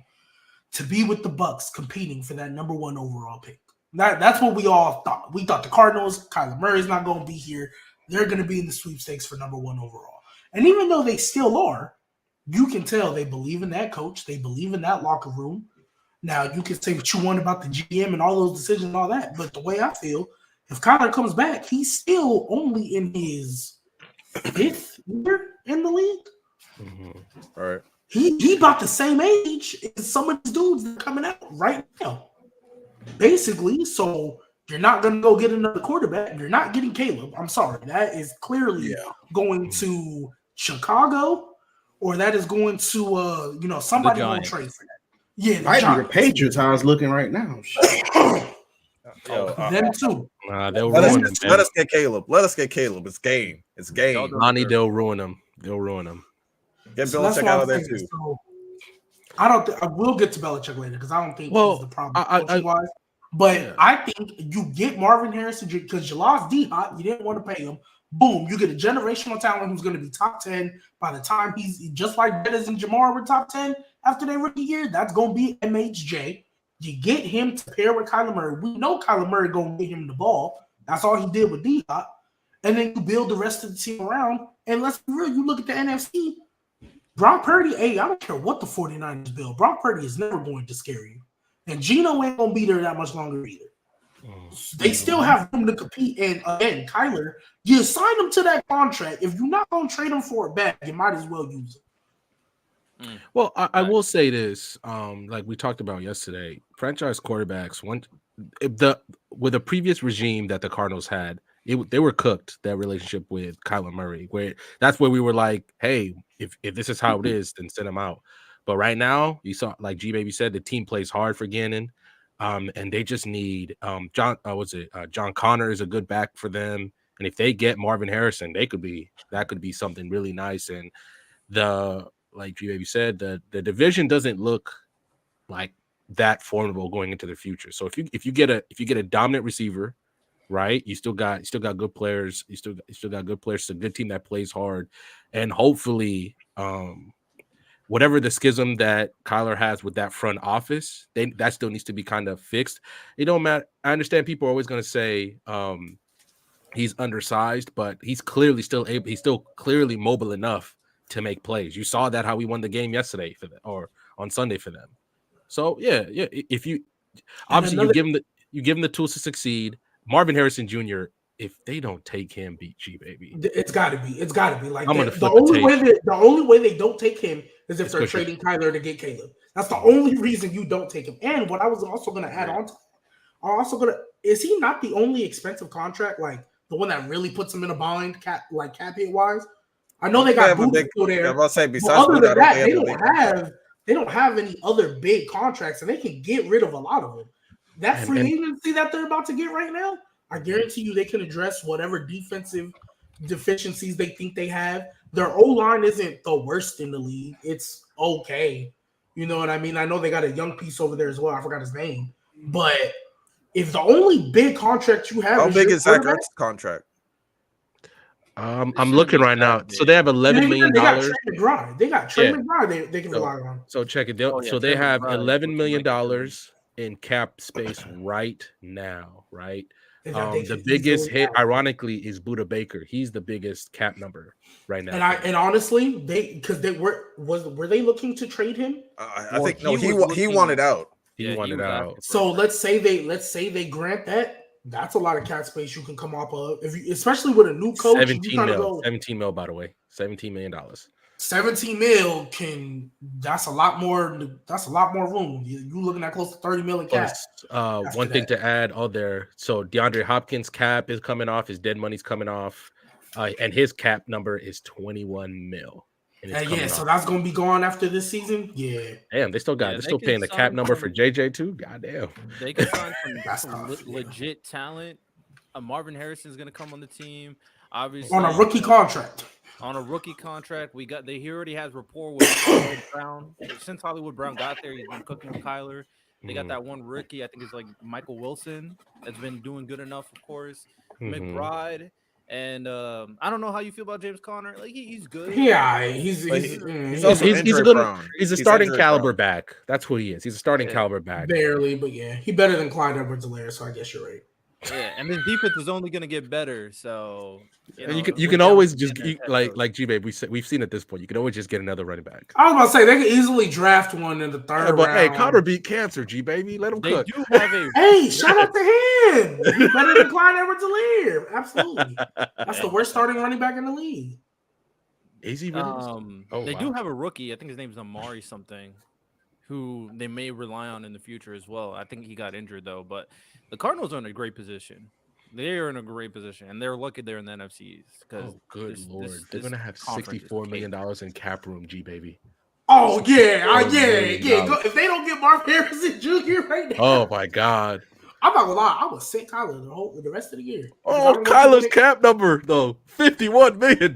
to be with the Bucs competing for that number one overall pick. That's what we all thought. We thought the Cardinals, Kyler Murray's not going to be here. They're going to be in the sweepstakes for number one overall. And even though they still are, you can tell they believe in that coach. They believe in that locker room. Now, you can say what you want about the GM and all those decisions and all that, but the way I feel, if Kyler comes back, he's still only in his 5th year in the league. Mm-hmm. All right. He about the same age as some of these dudes that are coming out right now. Basically, so you're not going to go get another quarterback. You're not getting Caleb. I'm sorry. That is clearly going to Chicago, or that is going to somebody won't Giants. trade for that. Yeah, Might be the Giants. Patriots. How it's looking right now. Yo, Them too. They'll let ruin them. us get Caleb. Let us get Caleb. It's game. It's game. Lonnie, they'll ruin them. They'll ruin them. Get So that's Belichick why out I'm of there thinking. too. So I don't. I will get to Belichick later because I don't think he's the problem coaching-wise. But I think you get Marvin Harrison because you lost D-Hop. You didn't want to pay him. Boom, you get a generational talent who's going to be top 10 by the time he's just like Bettis and Jamar were top 10 after their rookie year. That's going to be MHJ. You get him to pair with Kyler Murray. We know Kyler Murray going to get him the ball. That's all he did with D-Hop. And then you build the rest of the team around. And let's be real, you look at the NFC, Brock Purdy, I don't care what the 49ers build. Brock Purdy is never going to scare you. And Geno ain't going to be there that much longer either. They still have room to compete. And again, Kyler, you sign him to that contract. If you're not going to trade him for it back, you might as well use it. Well, I will say this, like we talked about yesterday, franchise quarterbacks, with the previous regime that the Cardinals had, they were cooked, that relationship with Kyler Murray, where that's where we were like, hey, if this is how it is, then send him out. But right now, you saw, like G Baby said, the team plays hard for Gannon, and they just need John Connor is a good back for them, and if they get Marvin Harrison, that could be something really nice. And like G Baby said, the division doesn't look like that formidable going into the future. So if you get a dominant receiver, right, you still got good players. You still got good players. It's a good team that plays hard, and hopefully, whatever the schism that Kyler has with that front office, that still needs to be kind of fixed. It don't matter. I understand people are always going to say he's undersized, but he's clearly he's still clearly mobile enough to make plays. You saw that how we won the game yesterday or on Sunday for them. So yeah. If you obviously you give him the tools to succeed. Marvin Harrison Jr., if they don't take him, beat G Baby. It's got to be. Like the only way they don't take him is if they're trading Kyler to get Caleb. That's the only reason you don't take him. And what I was also going to add on to, is he not the only expensive contract, like the one that really puts him in a bind, cap hit wise? I know they got Boots still there. I was about to say, besides other than that, they don't have any other big contracts, and they can get rid of a lot of them. That free agency that they're about to get right now, I guarantee you they can address whatever defensive deficiencies they think they have. Their O-line isn't the worst in the league. It's okay. You know what I mean? I know they got a young piece over there as well. I forgot his name. But if the only big contract you have how big is Zach Ertz's contract? I'm looking right now. So they have $11 million. They got Trey McBride. They can rely on. So check it. They have $11 million in cap space right now, right? The biggest hit, ironically, is Budda Baker. He's the biggest cap number right now. And honestly, were they looking to trade him? I think no. He wanted out. He wanted out. So let's say they grant that. That's a lot of cap space you can come up of, especially with a new coach. 17 mil, by the way, $17 million. 17 mil that's a lot more room. You looking at close to 30 million cap. One thing to add there. So DeAndre Hopkins' cap is coming off, his dead money's coming off, and his cap number is 21 mil. So that's gonna be gone after this season. Yeah. Damn, they're still paying the cap number for JJ too. Goddamn. They can find some legit talent. Marvin Harrison is gonna come on the team, obviously on a rookie contract. He already has rapport with Hollywood Brown. Since Hollywood Brown got there, he's been cooking with Kyler. They got that one rookie, I think it's like Michael Wilson, that's been doing good enough, of course. McBride. And I don't know how you feel about James Conner. Like he's good. Yeah, he's a starting caliber back. That's what he is. He's a starting caliber back. Barely, but yeah, he's better than Clyde Edwards-Helaire, so I guess you're right. Yeah, and his defense is only going to get better. So you can always just like G-Babe. We've seen at this point. You can always just get another running back. I was about to say they could easily draft one in the third round. Hey, Conner beat cancer, G-Baby. Let him cook. Hey, shout out to him. He's better than Clyde Edwards-Helaire. Absolutely. That's the worst starting running back in the league. Is he really? They do have a rookie. I think his name's Amari something, who they may rely on in the future as well. I think he got injured though, but the Cardinals are in a great position. They are in a great position, and they're lucky they're in the NFC because Oh, good lord, they're gonna have conference is $64 million cake. in cap room, G baby. Oh yeah, $64 yeah. million. Go, if they don't get Marvin Harrison Jr. right now, Oh my god. I'm not gonna lie, I would sit Kyler the rest of the year. Oh, Kyler's cap number though, $51 million.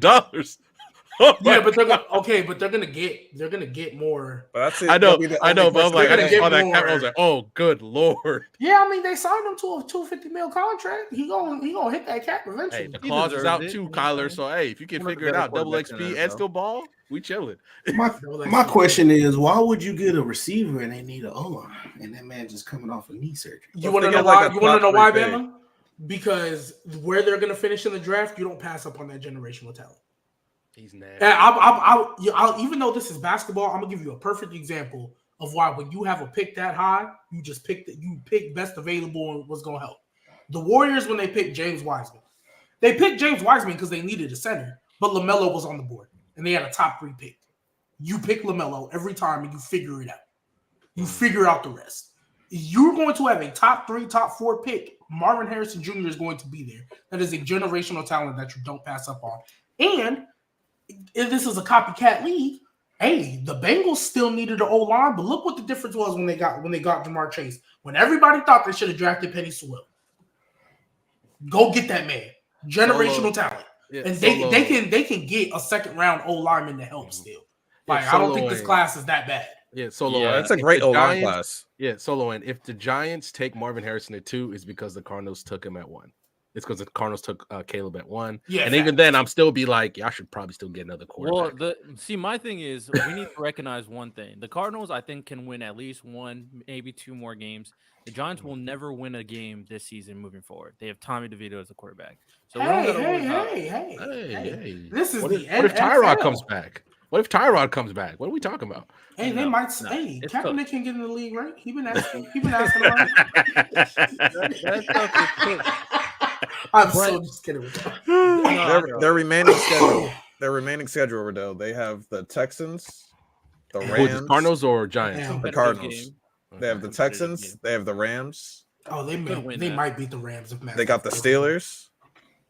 Oh Yeah, my but they're God. but they're gonna get more. But that's it. I know, That'll be the only but I'm person like, I they're just gonna saw get that cap. I was more. like, oh, good lord. Yeah, I mean they signed him to a $250 million contract. He gonna hit that cap eventually. Hey, the He clause is deserves out it, too, you know what Kyler. I'm So hey, if you can One of the figure it better out, double quarterbacks in the XP and NFL. still ball, we chilling. My question is, why would you get a receiver and they need an O-line, and that man just coming off a knee surgery? You Well, want to if they know get, like, why? a You want to know top why, three pick. Bama? Because where they're gonna finish in the draft, you don't pass up on that generational talent. He's nasty. And I'll even though this is basketball, I'm gonna give you a perfect example of why when you have a pick that high, you just pick best available and what's gonna help. The Warriors, when they picked James Wiseman, they picked James Wiseman because they needed a center, but LaMelo was on the board and they had a top 3 pick. You pick LaMelo every time and you figure it out. You figure out the rest. You're going to have a top 3, top 4 pick. Marvin Harrison Jr. is going to be there. That is a generational talent that you don't pass up on. And if this is a copycat league, hey, the Bengals still needed an O-line, but look what the difference was when they got Jamar Chase. When everybody thought they should have drafted Penny Sewell. Go get that man. Generational talent. Yeah, And they can get a second round O-lineman to help still. Like, I don't think this class is that bad. Yeah, Solo. Yeah, That's a if great the O-line Giants- class. Yeah, Solo. And if the Giants take Marvin Harrison at 2, it's because the Cardinals took him at 1. It's because the Cardinals took Caleb at 1. Yeah, and facts. even then, I'm still be like, y'all should probably still get another quarterback. Well, my thing is we need to recognize one thing. The Cardinals, I think, can win at least 1, maybe 2 more games. The Giants will never win a game this season moving forward. They have Tommy DeVito as a quarterback. So we don't gotta worry about Hey. This is What the if NFL. Tyrod comes back? What if Tyrod comes back? What are we talking about? Hey, they No, might. no, Hey, it's Kaepernick tough. can get in the league, right? He been asking about it. That stuff is tough. I'm so just kidding with you. Their remaining schedule. Their remaining schedule, Riddell. They have the Texans, the Who, Rams, the Cardinals or Giants? Yeah. the Competitive Cardinals. game. They have the Texans. They have the Rams. Oh, they win they that. might beat the Rams if Matt They got the Stafford goes.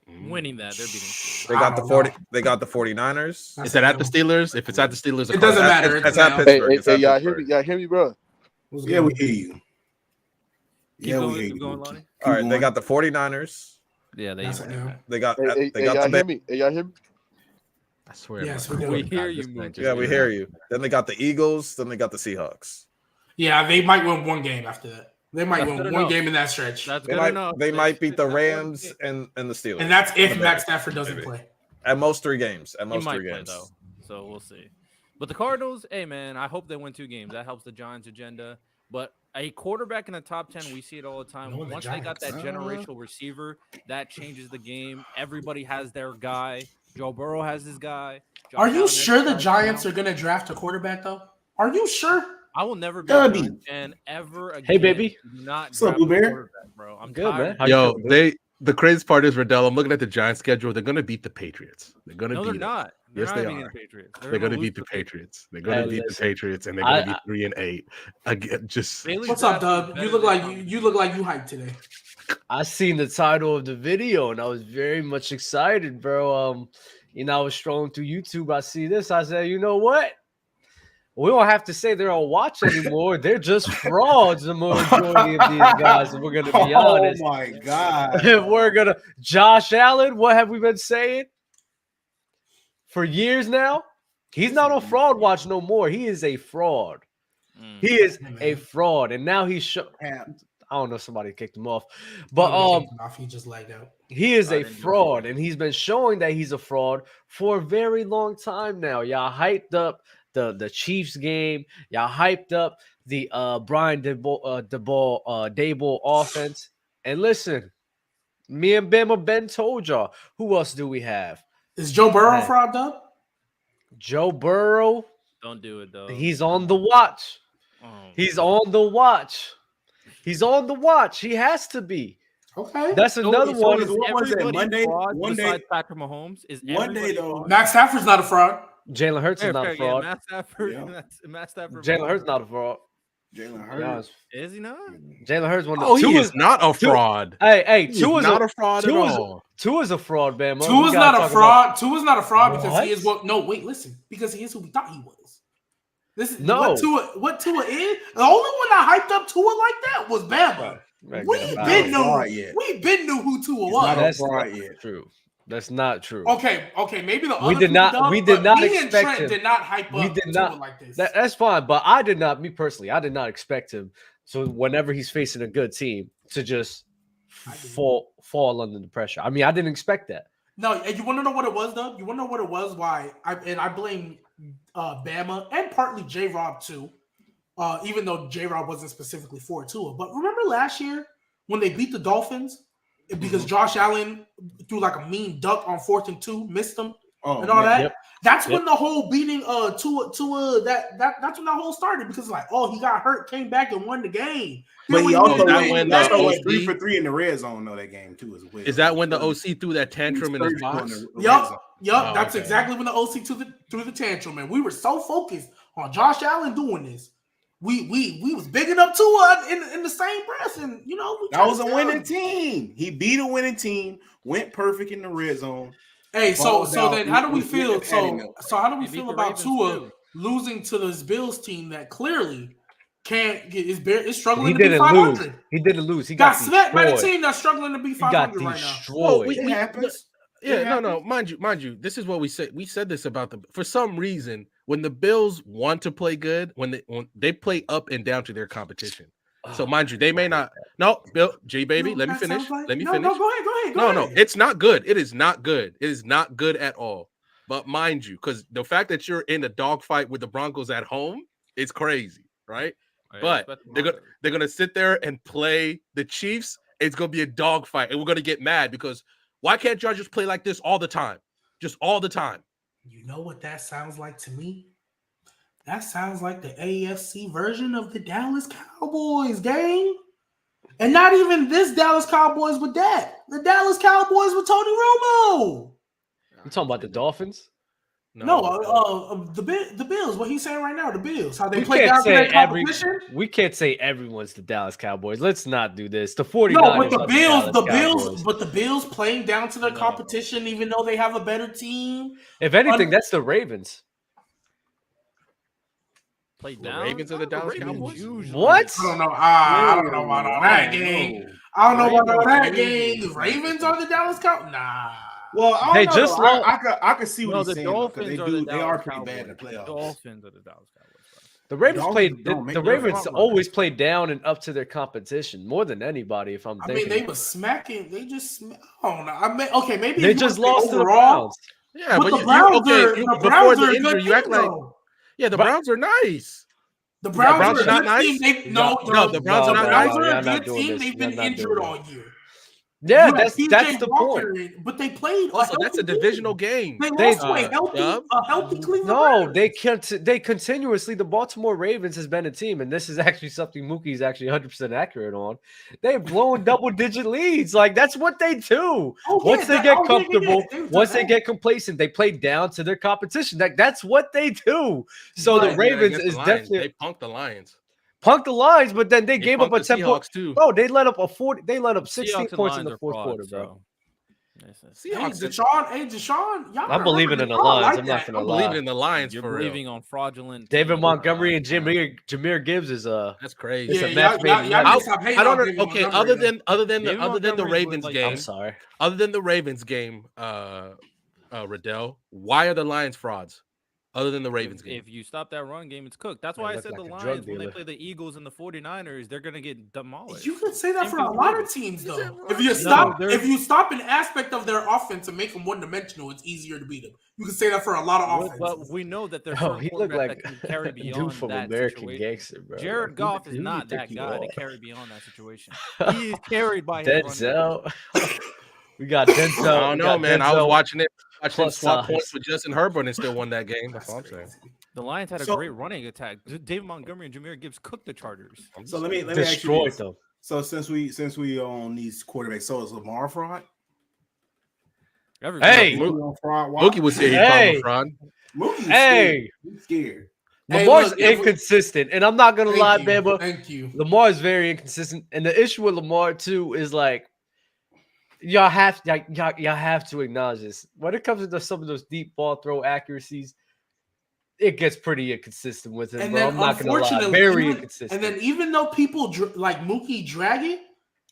Steelers. Winning that, they're beating Steelers. They I got the don't 40. know. They got the 49ers. Is that at the Steelers? If it's at the Steelers, It doesn't matter. It's at now. Pittsburgh. Hey, It's at y'all hear me? Pittsburgh. Y'all hear me, bro? What's Yeah, good? we hear you. Yeah, we hear keep you. going, Lonnie. Keep All right, they going. got the 49ers. Yeah, they That's it now. They got Hey, they y'all got hear the me? Hey, y'all hear me? I swear. Yes, bro. we do. We hear you, This man Moon. just yeah, we went hear out. you. Then they got the Eagles. Then they got the Seahawks. Yeah, they might win 1 game after that. They might That's win good 1 enough. game in that stretch. That's They good might enough. they That's might beat the not one Rams game. and the Steelers. And that's if Maybe. Matt Stafford doesn't Maybe. play. At most 3 games. At He most might 3 play games. though, so we'll see. But the Cardinals, hey man, I hope they win 2 games. That helps the Giants' agenda. But a quarterback in the top 10, we see it all the time. No, the Once they got that Giants. generational receiver, that changes the game. Everybody has their guy. Joe Burrow has his guy. Josh Are you Allen sure has the his guy Giants now. are going to draft a quarterback, though? Are you sure? I will never be Gotta a be. Giants fan ever again. Hey, baby. Do not What's up, draft a Blueberry? quarterback, bro. I'm Good, tired. man. How you Yo, feeling, dude? the crazy part is, Riddell, I'm looking at the Giants schedule. They're gonna beat the Patriots. They're gonna No, beat they're them. not. They're Yes, not they beating are. the Patriots. They're gonna beat the Patriots. They're gonna Hey, beat the listen, Patriots, and they're gonna be I- 3-8. Again, just Bailey's What's up, draft is Dub? better You look than like Tommy you DeVito. look like you hyped today. I seen the title of the video and I was very much excited, bro. I was strolling through YouTube. I see this. I said, you know what? We don't have to say they're on watch anymore. They're just frauds, the majority of these guys. If we're gonna be honest. Oh my god! If we're gonna Josh Allen, what have we been saying for years now? He's not on fraud watch no more. He is a fraud. He is a fraud, and now he's I don't know. Somebody kicked him off, but He just lagged out. he is I a didn't know fraud, and he's been showing that he's a fraud for a very long time now. Y'all hyped up the Chiefs game. Y'all hyped up the Brian Daboll offense. And listen, me and Ben told y'all. Who else do we have? Is Joe Burrow Man. fraud, Dub? Joe Burrow. Don't do it though. He's on the watch. Oh, He's on the watch. He's on the watch. He has to be. Okay. That's another one. is what was it, everybody Monday? fraud One day- besides Patrick Mahomes is One day, everybody though, fraud? Matt Stafford's not a fraud. Jalen Hurts Fair, is not fair, a fraud. Yeah, Matt Stafford. Yeah. Matt Stafford. Jalen Hurts not a fraud. Jalen To be honest. Hurts. Is he not? Jalen Hurts one. Oh, he Tua is not a fraud. Hey, He is Tua's not a fraud at all. Tua's a fraud, man. Tua's not a fraud. Tua's not a fraud because he is What? what? No, wait, listen. Because he is who we thought he was. This is No. what Tua is. The only one that hyped up Tua like that was Bama. Right, We've yet. been knew who Tua He's was. not a That's fraud not yet. true. That's not true. Okay, maybe the We other did people not- done, we did but not me and expect Trent him. did not hype We up did Tua not- like this. That's fine, but I did not. Me personally, I did not expect him. So whenever he's facing a good team, to just fall under the pressure. I mean, I didn't expect that. No, and you want to know what it was, though? You want to know what it was? Why? I blame Bama and partly J-Rob too. Even though J-Rob wasn't specifically for Tua. But remember last year when they beat the Dolphins because Josh Allen threw like a mean duck on 4th and 2, missed them and all that? Yep. That's when the whole beating Tua that's when that whole started because like, oh, he got hurt, came back and won the game. But Then he when also that went, when the went OC 3 for 3 in the red zone, though, that game, too, as well. Is that when the OC threw that tantrum in his box? Yup, Oh, that's okay. exactly when the OC threw the tantrum, man. We were so focused on Josh Allen doing this. We was bigging up Tua in the same breath, and you know That was a winning team. He beat a winning team, went perfect in the red zone. Hey, so then how do we with feel? the padding up. So how do we He beat feel the about Ravens, Tua too. losing to this Bills team that clearly can't get is struggling He to be didn't 500? lose. He didn't lose. He Got got smacked by the destroyed. team that's struggling to be He got 500 right now. destroyed. It happens. Yeah, no. Mind you, this is what we said. We said this about for some reason, when the Bills want to play good, when they play up and down to their competition. So mind you, they may not. No, Bill, J baby, No, let me that finish. sounds like- Let me no, finish. No, go ahead. No, it's not good. It is not good. It is not good at all. But mind you, because the fact that you're in a dogfight with the Broncos at home is crazy, right? But they're gonna sit there and play the Chiefs. It's gonna be a dogfight, and we're gonna get mad because why can't y'all just play like this all the time? Just all the time. You know what that sounds like to me? That sounds like the AFC version of the Dallas Cowboys, gang. And not even this Dallas Cowboys with that. The Dallas Cowboys with Tony Romo. You talking about the Dolphins? No, the Bills. What he's saying right now, the Bills. How they We play can't down to say that competition. we can't say everyone's the Dallas Cowboys. Let's not do this. The 49ers. No, but the are Bills, Dallas Cowboys. but the Bills playing down to their competition, even though they have a better team. If anything, that's the Ravens. Play The down. Ravens are the Dallas Ravens Cowboys? usually- What? I don't know. I don't know about all that, gang. I don't know about all that, gang. Ravens. Ravens are the Dallas Cowboys. Nah. Well, I They don't know. just though. I can see what No, he's the saying. Though, 'cause Dolphins are they the are Dallas pretty Cowboys. bad in the playoffs. Dolphins are the Dallas Cowboys. The Ravens Dolphins don't make the no Ravens front always play down and up to their competition more than anybody. If I'm I thinking, mean, they were smacking. They just. I don't know. I mean, okay, maybe they if you just wanna say lost to the overall, Browns. Yeah, but but the you Browns okay? are You, the before Browns the are a injury, good you act team, like though. the Browns are nice. The Browns Browns are are not a good nice? team. No, the Browns are not Browns nice? are Y'all a not good doing team. this. They've been Y'all not injured doing all this. year. Yeah, You had that's PJ the Walker point. in, but they played. Also, that's a divisional game. They They- lost to a healthy Cleveland. No, Browns. they continuously. The Baltimore Ravens has been a team, and this is actually something Mookie's actually 100% accurate on. They're blowing double-digit leads. Like that's what they do. Oh, Once yeah, they get yeah, comfortable, they've done once they that. get complacent, they play down to their competition. That's what they do. So Right. the Ravens Against is the Lions, definitely they punked the Lions. punked the lines, but then they gave up punked a the 10 point. Seahawks too. Bro, they let up a 40. They let up 16 Seahawks and points in Lions the are fourth frauds, quarter, bro. so- Hey, Seahawks. Deshaun, y'all I'm believing in the I Lions. like I'm not that. gonna I'm lie. believing in the Lions You're for believing real. on fraudulent. David teams. Montgomery and Jameer Gibbs is That's crazy. It's Yeah, a match made in y'all heaven. need to stop hating I don't on know. David Okay, Montgomery, other though. than David the Montgomery Ravens was like- game, I'm sorry. other than the Ravens game, Riddell, why are the Lions frauds? Other than the Ravens game, If you stop that run game, it's cooked. That's Man, why I look said like the a drug Lions, when they dealer. play the Eagles and the 49ers, they're going to get demolished. You could say that Same for thing a with lot of Ravens. teams, You though. said If you no, stop, there's- if you stop an aspect of their offense and make them one-dimensional, it's easier to beat them. You can say that for a lot of offenses. But we know that there's Oh, certain he looked quarterbacks like that can carry a beyond dude from that American situation. Gangster, bro. Jared Like, Goff who is you not think that you guy to are? carry beyond that situation. He is carried by his run game. Denzel. We got Denzel. I don't know, man. I was watching him plus swap size. points with Justin Herbert and still won that game. That's all I'm saying. The Lions had a So- great running attack. David Montgomery and Jameer Gibbs cooked the Chargers. So let me ask you Destroyed this. them. So since we on these quarterbacks, so is Lamar fraud? Everybody- Hey! Mookie on fraud? Why? Mookie was here. He Hey! called him fraud. Mookie's Hey! scared. He's scared. Lamar's look, inconsistent, and I'm not gonna lie, Bama. Thank you. Lamar is very inconsistent, and the issue with Lamar too is like y'all have to acknowledge this. When it comes to some of those deep ball throw accuracies, it gets pretty inconsistent with him. And bro. then I'm not gonna lie, unfortunately, very inconsistent. And then even though people like Mookie drag it,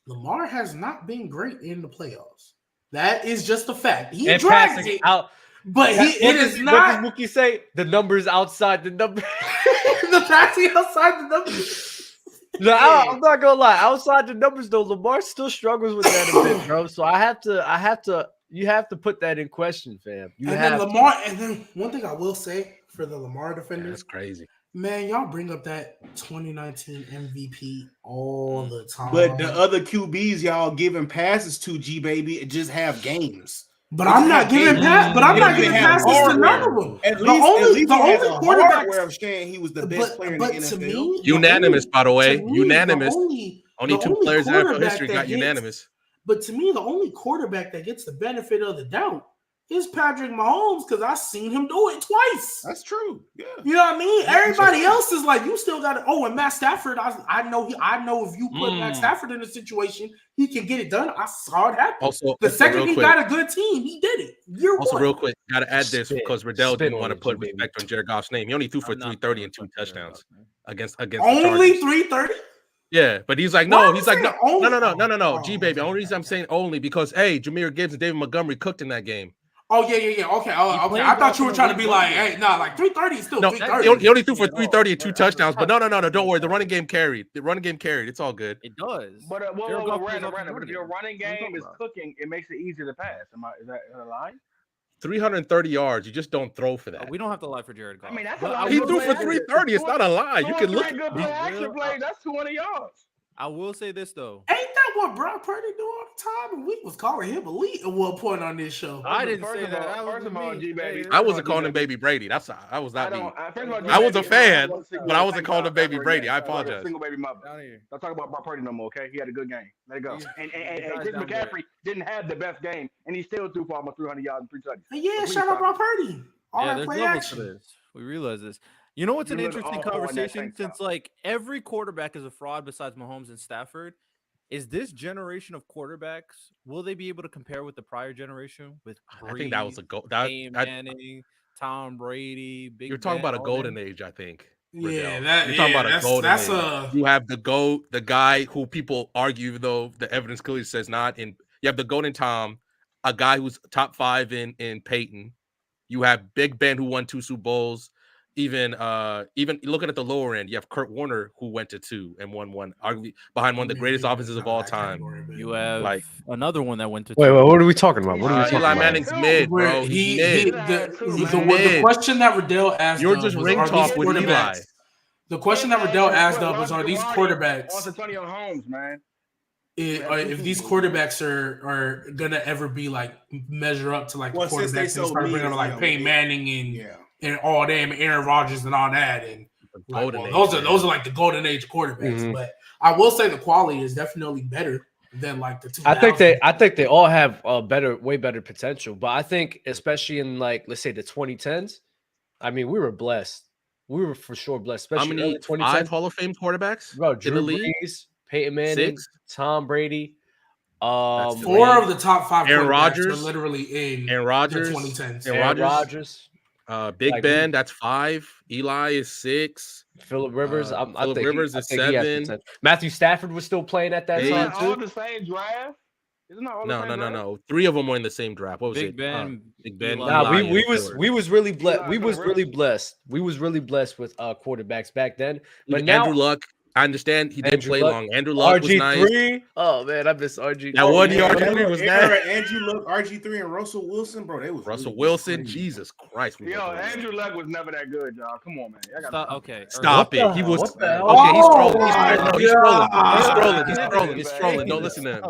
Lamar has not been great in the playoffs. That is just a fact. He drags it out. But it is not. What does Mookie say? The numbers outside the number. The passing outside the numbers. No, I'm not gonna lie. Outside the numbers, though, Lamar still struggles with that a bit, bro. So you have to put that in question, fam. And then one thing I will say for the Lamar defenders, that's crazy. Man, y'all bring up that 2019 MVP all the time. But the other QBs y'all giving passes to, G baby, just have games. But I'm not giving passes to none of them. At least the only quarterback of saying he was the best player in the NFL. To me, Unanimous, by the way. Unanimous. Only two players in NFL history got unanimous. But to me, the only quarterback that gets the benefit of the doubt is Patrick Mahomes, because I've seen him do it twice. That's true. Yeah. You know what I mean? Everybody else is like, you still got to. Oh, and Matt Stafford, I know if you put Matt Stafford in a situation, he can get it done. I saw it happen. Also, the second he got a good team, he did it. Real quick, got to add this because Riddell didn't want to put respect on Jared Goff's name. He only threw for 330 and 2 touchdowns against only 330. Yeah, but he's like, no. G baby. The only reason I'm saying only because Jahmyr Gibbs and David Montgomery cooked in that game. Oh, yeah. Okay. Okay. I thought you were trying to be like, hey, like 330 is still 330. He only threw for 330 and 2 touchdowns. But no. Don't worry. The running game carried. It's all good. It does. But if your running game is cooking, it makes it easier to pass. Is that a lie? 330 yards. You just don't throw for that. We don't have to lie for Jared Goff. I mean, that's a lot. He threw for 330. It's not a lie. You can look. Good play action play. That's 200 yards. I will say this though. Ain't that what Brock Purdy do all the time? And we was calling him elite at one point on this show. I didn't say that. First of all, G baby. I wasn't calling him Baby Brady. I was not me. I was a fan, but I wasn't calling him Baby Brady. I apologize. Single baby mother. Don't talk about Brock Purdy no more. Okay, he had a good game. Let it go. And Chris McCaffrey didn't have the best game, and he still threw for almost 300 yards and 3 touchdowns. Yeah, shout out Brock Purdy. All that play action. To this. We realize this. You know what's an interesting conversation? Since like every quarterback is a fraud besides Mahomes and Stafford, is this generation of quarterbacks, will they be able to compare with the prior generation? With I think that was a goal. Manning, Tom Brady. You're talking about a golden age, I think. Yeah, you're talking about a golden age. You have the GOAT, the guy who people argue, though the evidence clearly says not. And you have the golden Tom, a guy who's top 5 in Peyton. You have Big Ben, who won 2 Super Bowls. Even looking at the lower end, you have Kurt Warner, who went to 2 and won 1, arguably behind one of the greatest offenses of all time. You have another one that went to 2. Wait, what are we talking about? What are we talking Eli about? Manning's mid, bro. The question that Riddell asked, you're just ring talk with Eli. The question that Riddell asked was, are these quarterbacks? Antonio Holmes, man. If these quarterbacks are gonna ever be like measure up to like the quarterbacks that start bringing up like Peyton Manning and all them, Aaron Rodgers and all that, and like, those are like the golden age quarterbacks. Mm-hmm. But I will say the quality is definitely better than like the 2000s. I think they all have way better potential. But I think especially in like let's say the 2010s, I mean we were blessed. We were for sure blessed. Especially how many 5 Hall of Fame quarterbacks? Bro, Drew Brees, Peyton Manning, 6? Tom Brady. 4 of the top 5 Aaron Rodgers Rodgers are literally in Aaron Rodgers, the 2010s. Aaron Rodgers. Big Ben, that's 5. Eli is 6. Phillip Rivers, I think Rivers is 7. Matthew Stafford was still playing at that time too. All the same draft. No. 3 of them were in the same draft. What was Big Ben. Nah, we was really blessed. We was really blessed. We was really blessed with quarterbacks back then. But now Andrew Luck. I understand he didn't play long. Andrew Luck was nice. Oh man, I miss RG3. That 1 year RG3 was nice. Andrew Luck, RG3, and Russell Wilson, bro. They was Russell Wilson. Jesus Christ. Andrew Luck was never that good, y'all. Come on, man. Stop it. He was okay. He's trolling. Don't listen to him.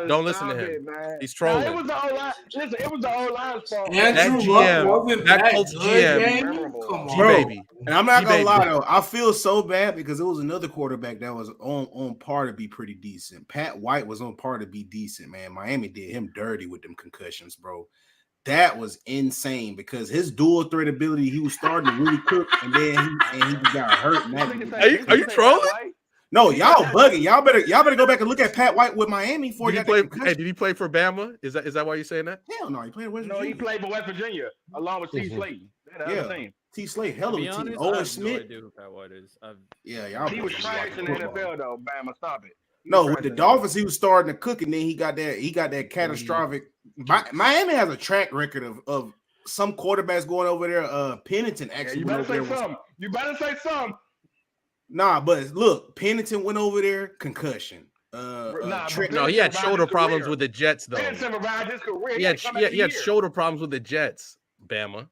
Don't listen to him. He's trolling. It was the O-line. Listen, it was the O-line's fault. That Colts GM, G-Baby. And I'm not gonna lie though, I feel so bad because it was another quarterback that was on par to be pretty decent. Pat White was on par to be decent, man. Miami did him dirty with them concussions, bro. that was insane because his dual threat ability, he was starting to really cook, and then he got hurt. Are you trolling? No, y'all bugging. Y'all better go back and look at Pat White with Miami before Did he play for Bama? Is that why you're saying that? Hell no, he played West Virginia. No, he played for West Virginia along with T. Slade. Yeah, T. Slade, hell of a team. Owen Smith. Who Pat White is. Y'all. He was trash in the NFL though. Bama, stop it. No, with the Dolphins, he was starting to cook, and then he got that catastrophic. Miami has a track record of some quarterbacks going over there. Pennington actually. You better say something. You better say something. Nah, but look, Pennington went over there, concussion. No, he had shoulder problems with the Jets, though. Pennington revived his career. He had shoulder problems with the Jets, Bama.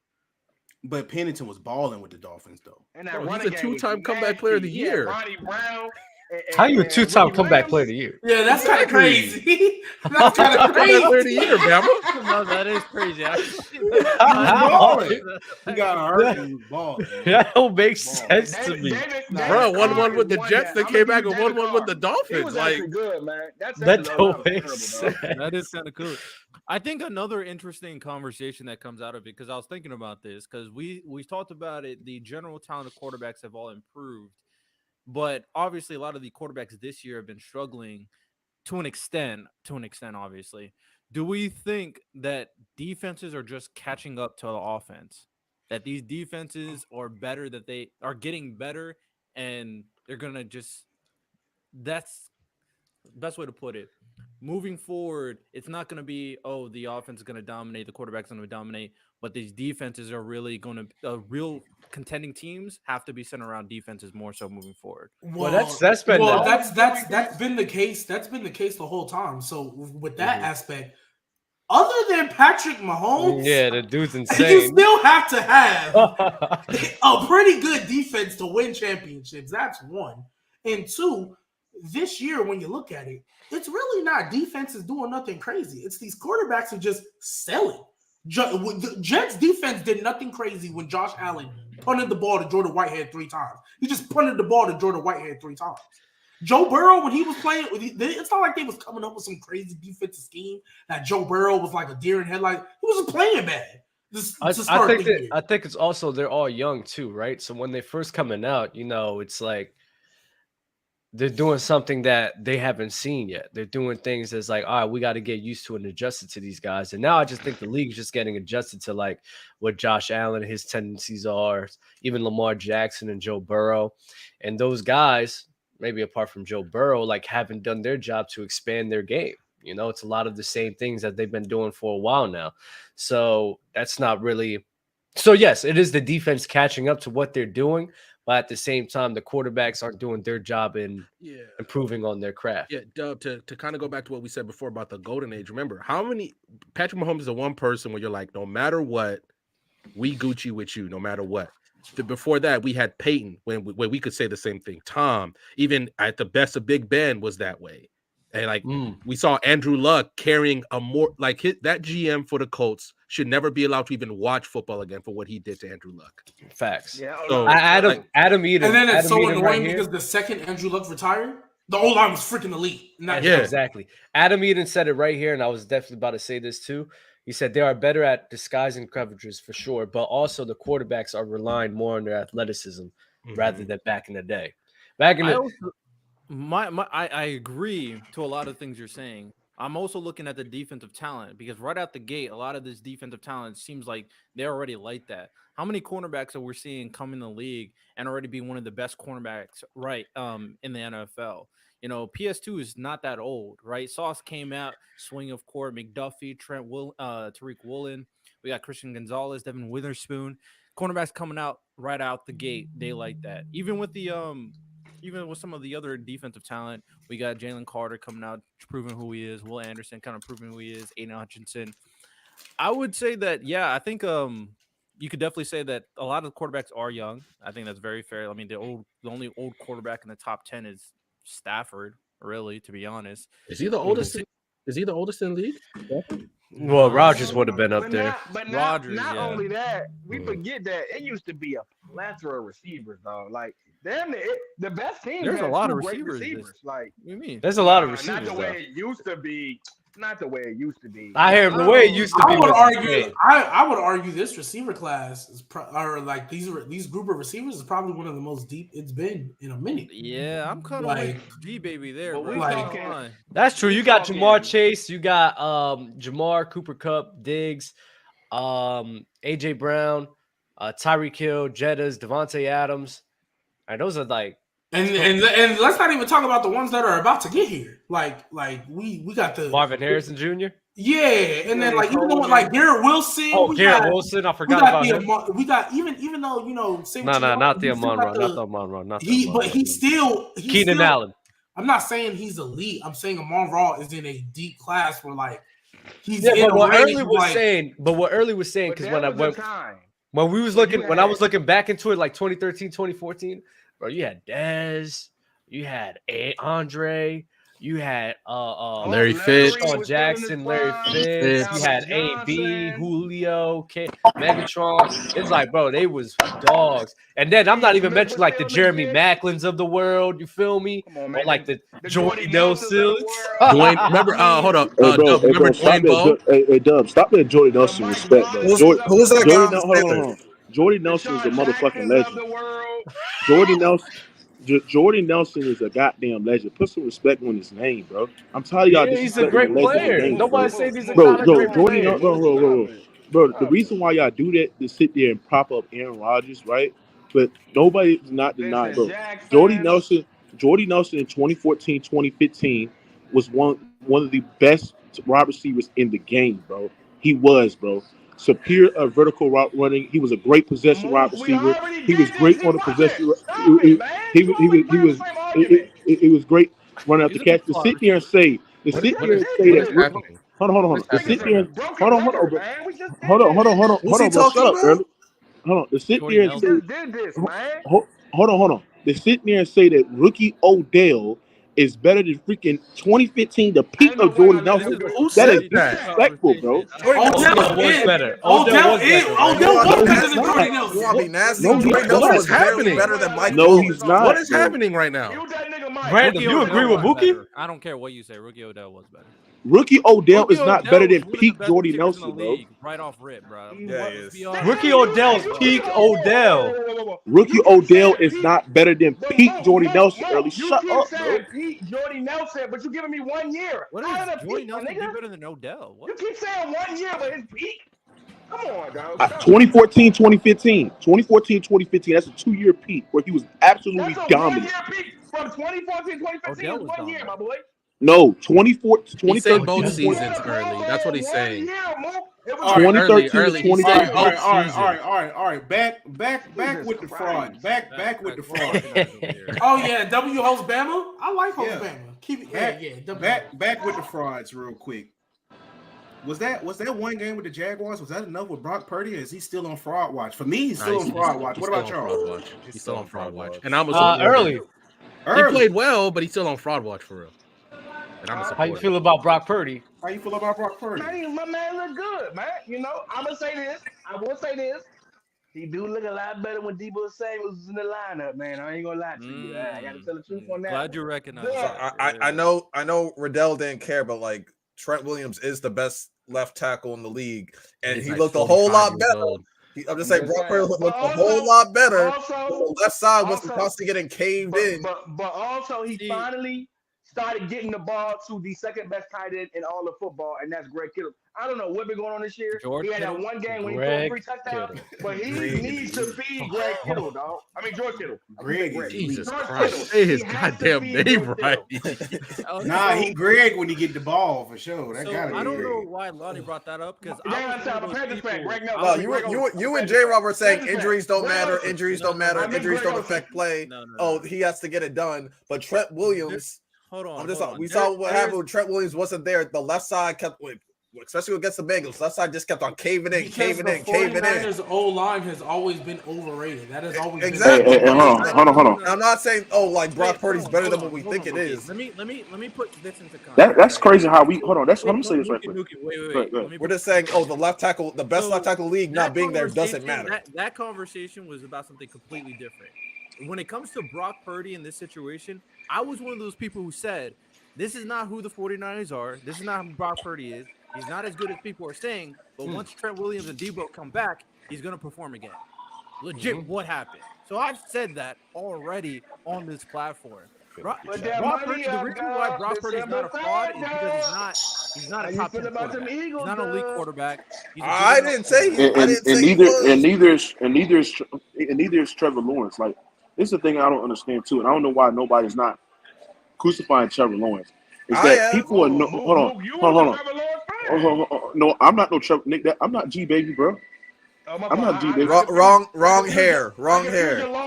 But Pennington was balling with the Dolphins, though. And he's a two-time comeback player of the year. Ronnie Brown. How you a two-time comeback player of the year? Yeah, that's kind of crazy. That's kind of crazy. Player of the year, Bama. No, that is crazy. He got hurt and he was balling. That don't make sense to me. Bro, 1-1 with the Jets, they came back and 1-1 with the Dolphins. Like good, man. That don't make sense. That is kind of cool. I think another interesting conversation that comes out of it, because I was thinking about this, because we talked about it, the general talent of quarterbacks have all improved, but obviously a lot of the quarterbacks this year have been struggling to an extent, obviously. Do we think that defenses are just catching up to the offense? That these defenses are better, that they are getting better, and they're going to just – that's the best way to put it. Moving forward, it's not going to be, the offense is going to dominate, the quarterback's going to dominate, but these defenses are really going to real contending teams have to be centered around defenses more so moving forward. Well, that's been that's been the case. That's been the case the whole time. So with that aspect, other than Patrick Mahomes, the dude's insane. You still have to have a pretty good defense to win championships. That's one. And two, this year when you look at it, it's really not defenses doing nothing crazy. It's these quarterbacks are just selling. The Jets defense did nothing crazy when Josh Allen punted the ball to Jordan Whitehead 3 times. He just punted the ball to Jordan Whitehead 3 times. Joe Burrow, when he was playing, it's not like they was coming up with some crazy defensive scheme that Joe Burrow was like a deer in headlight. He wasn't playing bad. I think it's also they're all young too, right? So when they first coming out, it's like they're doing something that they haven't seen yet. They're doing things that's like, all right, we got to get used to and adjusted to these guys. And now I just think the league is just getting adjusted to like what Josh Allen, his tendencies are, even Lamar Jackson and Joe Burrow. And those guys, maybe apart from Joe Burrow, like haven't done their job to expand their game. It's a lot of the same things that they've been doing for a while now. So that's not really. So yes, it is the defense catching up to what they're doing. But at the same time, the quarterbacks aren't doing their job in improving on their craft. Yeah, Dub, to kind of go back to what we said before about the golden age, remember, Patrick Mahomes is the one person where you're like, no matter what, we Gucci with you, no matter what. Before that, we had Peyton, when we could say the same thing. Tom, even at the best of Big Ben, was that way. And we saw Andrew Luck carrying a more like that GM for the Colts should never be allowed to even watch football again for what he did to Andrew Luck. Facts. Yeah. So Adam Eden. And then it's so annoying right because the second Andrew Luck retired, the O-line was freaking elite. Exactly. Adam Eden said it right here, and I was definitely about to say this too. He said they are better at disguising coverages for sure, but also the quarterbacks are relying more on their athleticism rather than back in the day. I agree to a lot of things you're saying. I'm also looking at the defensive talent because right out the gate, a lot of this defensive talent seems like they're already like that. How many cornerbacks are we seeing come in the league and already be one of the best cornerbacks, right, in the NFL? PS2 is not that old, right? Sauce came out, swing of court, McDuffie, Tariq Woolen. We got Christian Gonzalez, Devin Witherspoon. Cornerbacks coming out right out the gate, they like that. Even with some of the other defensive talent, we got Jalen Carter coming out, proving who he is. Will Anderson kind of proving who he is. Aiden Hutchinson. I would say that, I think you could definitely say that a lot of the quarterbacks are young. I think that's very fair. I mean, the only old quarterback in the top 10 is Stafford, really, to be honest. Is he the oldest? Is he the oldest in the league? Well, Rodgers would have been up there. Not only that, we forget that it used to be a plethora of receivers, dog. Like, damn, the best team. There's a lot of receivers. Like, what do you mean? There's a lot of receivers. Not the way it used to be. not the way it used to be. I hear the way it used to be. I would was argue. insane. I would argue this receiver class is or like these group of receivers is probably one of the most deep it's been in a minute. Yeah, I'm kind of like G baby there, But bro. we Like- talking- That's true. You got talking- Jamar Chase, you got Jamar, Cooper Kupp, Diggs, AJ Brown, Tyreek Hill, Jettas, Devontae Adams. And those are like And let's not even talk about the ones that are about to get here. Like we got the Marvin Harrison Jr. Yeah, and then like even though like Garrett Wilson. Oh, we Garrett got- Wilson. I We forgot got about the him. we got even though you know same No, with you, not the we still Amon got Ra, not the Amon Ra, not the he, Amon but Ra. he's still Keenan still, Allen. I'm not saying he's elite. I'm saying Amon Ra is in a deep class where like he's Yeah, in but a what range Early of, was like, saying, But because that when I was the went time. when we was When looking you when I had- was looking back into it like 2013, 2014, bro, you had Dez, you had Andre, you had Larry Fitz. Sean was still in his Jackson, Larry prime. Fitz, Calvin you had AB, Johnson. Julio, Megatron. It's like, bro, they was dogs. And then I'm not even Smith mentioning was like the still in Jeremy the Macklins of the world. You feel me? Come on, Or man. like the The Jordy Nelsons of the Nelsons. world. Dwayne, remember? Hold up. Hey, bro, Dub, remember stop Dwayne Bowe? that. Hey, Dub, stop that Jordy Nelson Mike respect, bro. Wallace Jordy, of the that Jordy, guy? world. hold on. Jordy Nelson is a Deshaun motherfucking Jacksons legend. of the world. Jordy Nelson. Jordy Nelson is a goddamn legend. Put some respect on his name, bro. I'm tired of y'all Yeah, he's a disrespecting great the legendary player. name, Nobody's bro. saying he's a Bro, not a bro, great Jordy, player. bro. The reason why y'all do that is sit there and prop up Aaron Rodgers, right? But nobody does not deny, Vincent bro. Jackson. Jordy Nelson in 2014, 2015 was one of the best wide receivers in the game, bro. He was, bro. Superior vertical route running. He was a great possession wide We receiver. already He did was this. great He on the wasn't. possession. Stop it, man. He You always bring the same argument. It was great running out He's the a catch. good To slot sit there and say, What that. is happening? Hold on. What's To happening sit right there, now? Broken hold on, record, bro. man. We just did Hold on, What's he bro. Shut talking up, about? early. Hold on. To sit Jordy there and We say, just did this, man. hold on. To sit there and say that rookie Odell is better than freaking 2015, the peak no of Jordy way I Nelson. know Who That said is that? disrespectful, bro. Odell was better. Odell was better. Odell was No, better he's than not. Jordy You want to Nelson. be nasty? No, Jordy he's Nelson not. was barely happening? better than Mike No, Wallace. he's not. What is bro. happening right now? You that nigga Mike. Brandon, you agree with was Mookie? better. I don't care what you say. Rookie Odell was better. Rookie Odell is not Odell better was than one of the peak best Jordy receivers in Nelson, the bro. league, right off rip, bro. Yeah, he is. Rookie Odell's peak Odell. Rookie You keep Odell saying is peak. not better than But peak Mo, Jordy Mo, Nelson. Mo, Early, you shut keep up, bro. saying Pete Jordy Nelson, but you giving me 1 year. What How is did a Jordy peak, my Nelson be nigga? better than Odell? You What? keep saying 1 year, but his peak. Come on, dog. 2014, 2015. 2014, 2015. That's a 2-year peak where he was absolutely That's a dominant. 1 year peak from 2014, 2015 Odell is was 1 year, my dominant. boy. No, 24, He said 2013, both 2014. seasons early. That's what he's 1 saying. year, Mo. It was All right, 2013 early. to He said 2015. both seasons. All right. Back Jesus with the fraud. Christ. Back with the fraud. Oh yeah, W host Bama. I like host Yeah. Bama. Keep it. Back, Yeah. W back with the frauds real quick. Was that one game with the Jaguars? Was that enough with Brock Purdy? Or is he still on fraud watch? For me, he's still on fraud watch. What about y'all? He's still on fraud watch. And I'm a Early. He Early. played well, but he's still on fraud watch for real. And I'm a How supporter. you feel about Brock Purdy? How you feel about Brock Purdy? Man, my man look good, man. You know, I'm gonna say this. I will say this. He do look a lot better when Debo Samuel was in the lineup, man. I ain't gonna lie to you. I gotta tell the truth on that. Glad you recognize Yeah. that. I know Riddell didn't care, but like Trent Williams is the best left tackle in the league, and He's he like looked a whole 45 lot years better. old. I'm just saying, just Brock saying. Purdy looked But a whole lot better. also- The left side was also- constantly getting caved in. But also he See- finally started getting the ball to the second best tight end in all of football, and that's Greg Kittle. I don't know what been going on this year. George he had that Kittle? one game when he Greg threw 3 touchdowns, Kittle. but he Greg. needs to feed Greg Kittle, dog. I mean George Kittle. Greg. Jesus George Christ. Kittle. Say his He has to goddamn feed name George right. Kittle. Nah, he Greg when he get the ball for sure. That So gotta be I don't know Greg. why Lonnie brought that up because They on top of Panthers fan, Greg Nelson. No, Greg you Olsen. and J. Rob were saying Panthers fan. injuries don't Greg matter, Olsen. injuries No, don't no, matter, I meant injuries Greg don't Olsen. affect play. No. Oh, he has to get it done. But Trent Williams, Hold on. we saw what happened when Trent Williams wasn't there. The left side kept, especially against the Bengals, left side just kept on caving in. Because the 49ers O-line has always been overrated. That has always Exactly. Hey, hold on. I'm not saying like Brock Wait, Purdy's hold better on, than hold what we on, think hold it on. is. Let me put this into context. That's right? crazy how we hold on. Let me say this right quick. Wait. Go ahead. Let me We're put- just saying, the left tackle, the best So, left tackle in the league not that being there doesn't conversation- matter. That conversation was about something completely different. When it comes to Brock Purdy in this situation, I was one of those people who said This is not who the 49ers are. This is not who Brock Purdy is. He's not as good as people are saying. But once Trent Williams and Debo come back, he's going to perform again. Legit, what happened? So I've said that already on this platform. Brock Purdy, the reason why Brock Purdy is not a fraud is because he's not a top 10 quarterback. He's not an elite quarterback. I didn't say he and neither is Trevor Lawrence. Like, this is the thing I don't understand too, and I don't know why nobody's not crucifying Trevor Lawrence. Is that people are hold on. No, I'm not no Trevor. Nick, I'm not G baby, bro. I'm not G baby. Wrong hair.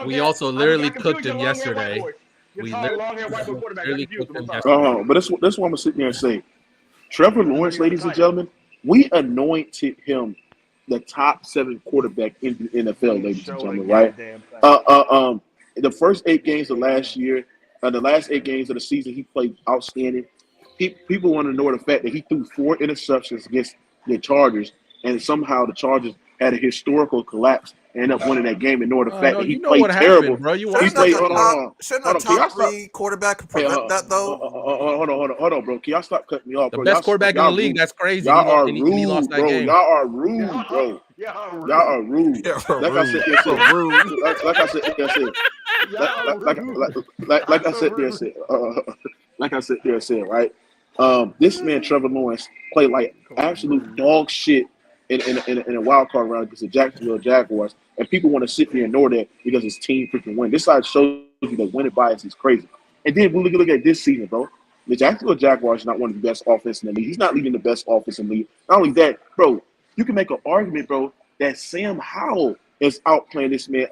We also literally cooked him yesterday. We literally cooked him yesterday. But that's what I'm gonna sit there and say. Trevor Lawrence, ladies and gentlemen, we anointed him the top 7 quarterback in the NFL, ladies and gentlemen, right? The first 8 games of last year, the last 8 games of the season, he played outstanding. People want to know the fact that he threw 4 interceptions against the Chargers, and somehow the Chargers had a historical collapse and ended up winning that game. Ignore the fact that he played terrible. Bro. Shouldn't a top 3 quarterback prevent that, though? Hold on, bro. Can y'all stop cutting me off, bro? The best quarterback in the league. That's crazy. Y'all are rude, bro. Y'all are rude, bro. Y'all are rude. Like I said, like I said there said, right? This man Trevor Lawrence played like absolute dog shit in a wild card round against the Jacksonville Jaguars, and people want to sit there and ignore that because his team freaking win. This side shows you that winning bias is crazy. And then we look at this season, bro. The Jacksonville Jaguars are not one of the best offense in the league. He's not leading the best offense in the league. Not only that, bro, you can make an argument, bro, that Sam Howell is outplaying this man,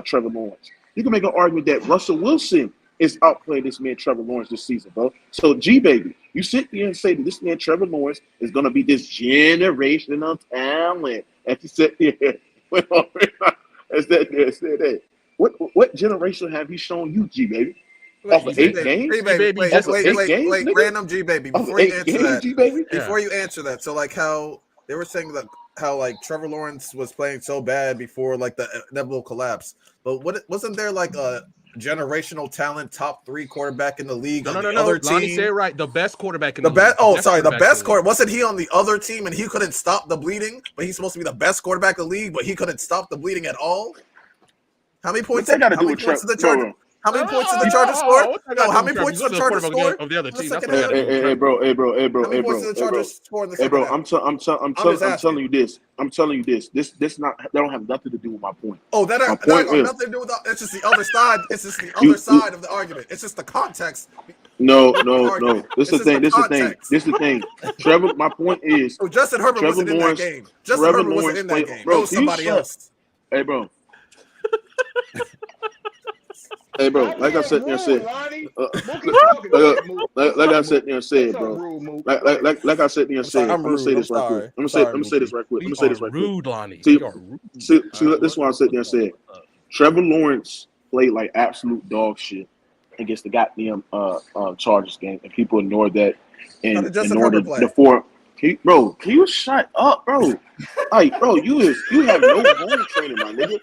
Trevor Lawrence. You can make an argument that Russell Wilson is outplaying this man, Trevor Lawrence, this season, bro. So, G-Baby, you sit there and say that this man, Trevor Lawrence, is going to be this generational talent. And you sit there, what generation have he shown you, G-Baby? Off of 8 games? Wait, random G-Baby. Before you answer that, so like how they were saying that how like Trevor Lawrence was playing so bad before like the inevitable collapse, but wasn't there like a generational talent top 3 quarterback in the league on the other team? Lonnie said right, the best quarterback in the league. The best quarterback. Wasn't he on the other team and he couldn't stop the bleeding? But he's supposed to be the best quarterback in the league, but he couldn't stop the bleeding at all? How many points did the Chargers? How many points did the Chargers score? No, how many points did the Chargers score? Of the other team. Hey, bro. I'm telling you this. This not. That don't have nothing to do with my point. Oh, that got nothing to do with that. It's just the other side. It's just the other side of the argument. It's just the context. No. This is the thing. Trevor, my point is. So Justin Herbert wasn't in that game. Justin Herbert wasn't in that game. Bro, somebody else. Hey, bro. Hey, bro, like I said there and said, like I said there and said, bro, like I said there and said, I'm gonna say this right quick. I'm gonna say this right quick. Rude, Lonnie. See, this is why I said there and said, Trevor Lawrence played like absolute dog shit against the goddamn Chargers game, and people ignored that and ignored the 4. Bro, can you shut up, bro? Like, bro, you have no home training, my nigga.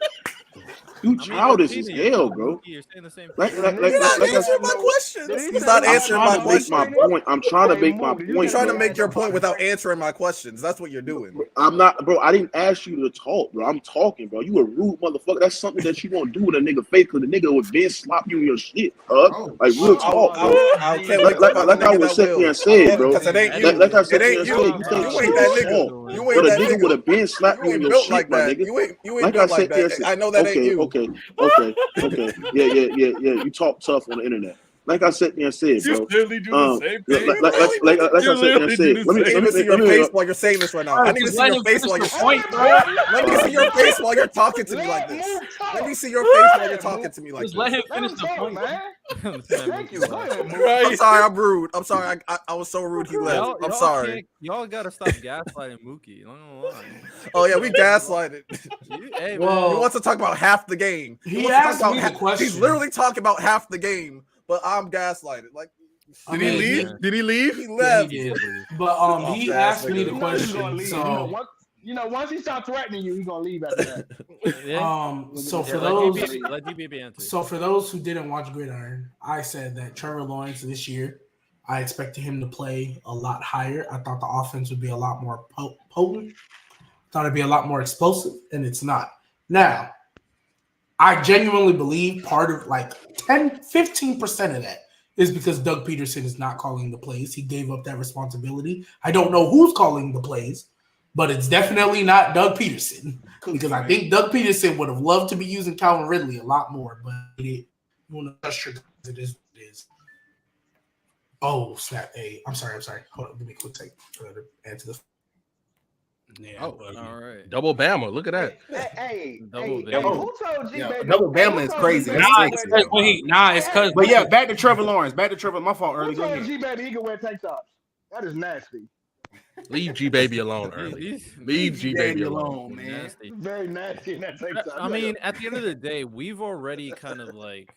You childish as hell, bro. Like answering my question. He's not answering my question. I'm trying to make my point. You're trying to make your point without answering my questions. That's what you're doing. I'm not, bro. I didn't ask you to talk, bro. I'm talking, bro. You a rude motherfucker. That's something that you won't do with a nigga face because the nigga would then slap you in your shit, like real talk, bro. Like I was sitting there and said, bro. Like I said there and said, you ain't that nigga. You ain't that nigga would have been slapped you in your shit, my nigga. You ain't built like that. I know that ain't you. Okay. Yeah. You talk tough on the internet. Like I said there and said, bro. You literally do the same thing. Like I said there and said. Let me see your face while you're saying this right now. I need to see your face while Let me see your face while you're talking to me like this. Let me see your face while you're talking to me like this. Let him finish the point, man. I'm sorry, I'm rude. I'm sorry. I was so rude he left. I'm sorry. Y'all gotta stop gaslighting Mookie. Oh yeah, we gaslighted. Hey, he wants to talk about half the game. He asked me the question. He's literally talking about half the game, but I'm gaslighted. Like, did he leave? Yeah. Did he leave? He left. He but he asked me the question. So once he starts threatening you, he's gonna leave after that. So for those who didn't watch Gridiron, I said that Trevor Lawrence this year I expected him to play a lot higher. I thought the offense would be a lot more potent. Thought it'd be a lot more explosive, and it's not. Now, I genuinely believe part of like 10-15% of that is because Doug Peterson is not calling the plays. He gave up that responsibility. I don't know who's calling the plays, but it's definitely not Doug Peterson because I think Doug Peterson would have loved to be using Calvin Ridley a lot more, but it is. Oh, snap. Hey, I'm sorry. Hold on. Give me a quick take to answer this. Yeah, all right. Double Bama. Look at that. Double Hey, who told G Baby? Double Bama is crazy. That's sexy. It's because. But yeah, back to Trevor Lawrence. My fault early. Who Go told ahead. G Baby he can wear tank tops? That is nasty. Leave G Baby alone early. Leave G Baby alone, man. Nasty. Very nasty in that tank top. I mean, at the end of the day, we've already kind of like,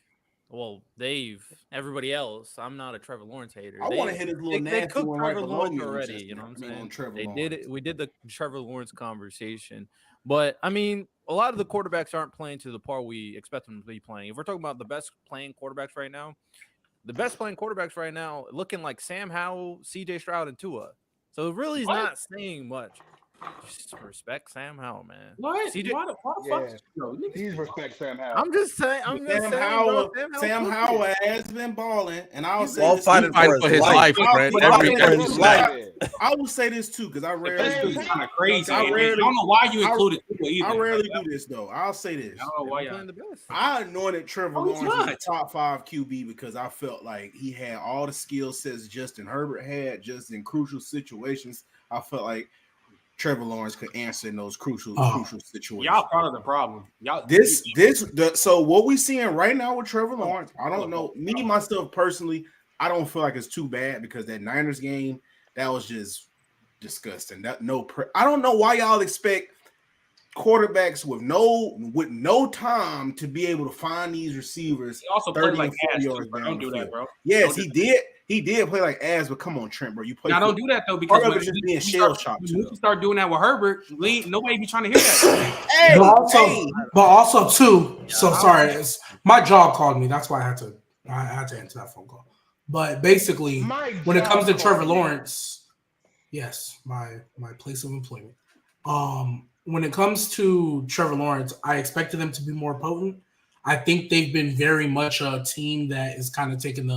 well, everybody else. I'm not a Trevor Lawrence hater. I want to hit his little They nasty cooked one right Trevor below Lawrence me already. You know what I'm saying? On Trevor They Lawrence. did it. We did the Trevor Lawrence conversation, but I mean, a lot of the quarterbacks aren't playing to the par we expect them to be playing. If we're talking about the best playing quarterbacks right now, looking like Sam Howell, C.J. Stroud, and Tua. So it really is not saying much. Just respect Sam Howell, man. What? CJ Why the fuck? No, He's respect Sam Howell. I'm just saying. Sam Howell has been balling, and I'll say All this fighting too. for his life, Brent. Every snap. I will say this too because I rarely It's kind of crazy. I I don't know why you included Tua either. I rarely do this though. I'll say this. I don't know why y'all. playing the best. I anointed Trevor Oh, he's Lawrence as not. a top 5 QB because I felt like he had all the skill sets Justin Herbert had, just in crucial situations. I felt like Trevor Lawrence could answer in those crucial situations. Y'all part of the problem. Y'all So what we seeing right now with Trevor Lawrence, I don't know. Me myself personally, I don't feel like it's too bad because that Niners game, that was just disgusting. I don't know why y'all expect quarterbacks with no time to be able to find these receivers. He also played like ass. yards Bro. down Don't do the that, field. bro. Yes, he did. He did play like ass, but come on, Trent, bro. You play. Now don't do that though because Part of when it just being you shell start- shocked. when you start doing that with Herbert, nobody be trying to hear that. But also too. So sorry, my job called me. That's why I had to answer that phone call. But basically, when it comes to Trevor Lawrence, yes, my place of employment. When it comes to Trevor Lawrence, I expected them to be more potent. I think they've been very much a team that is kind of taking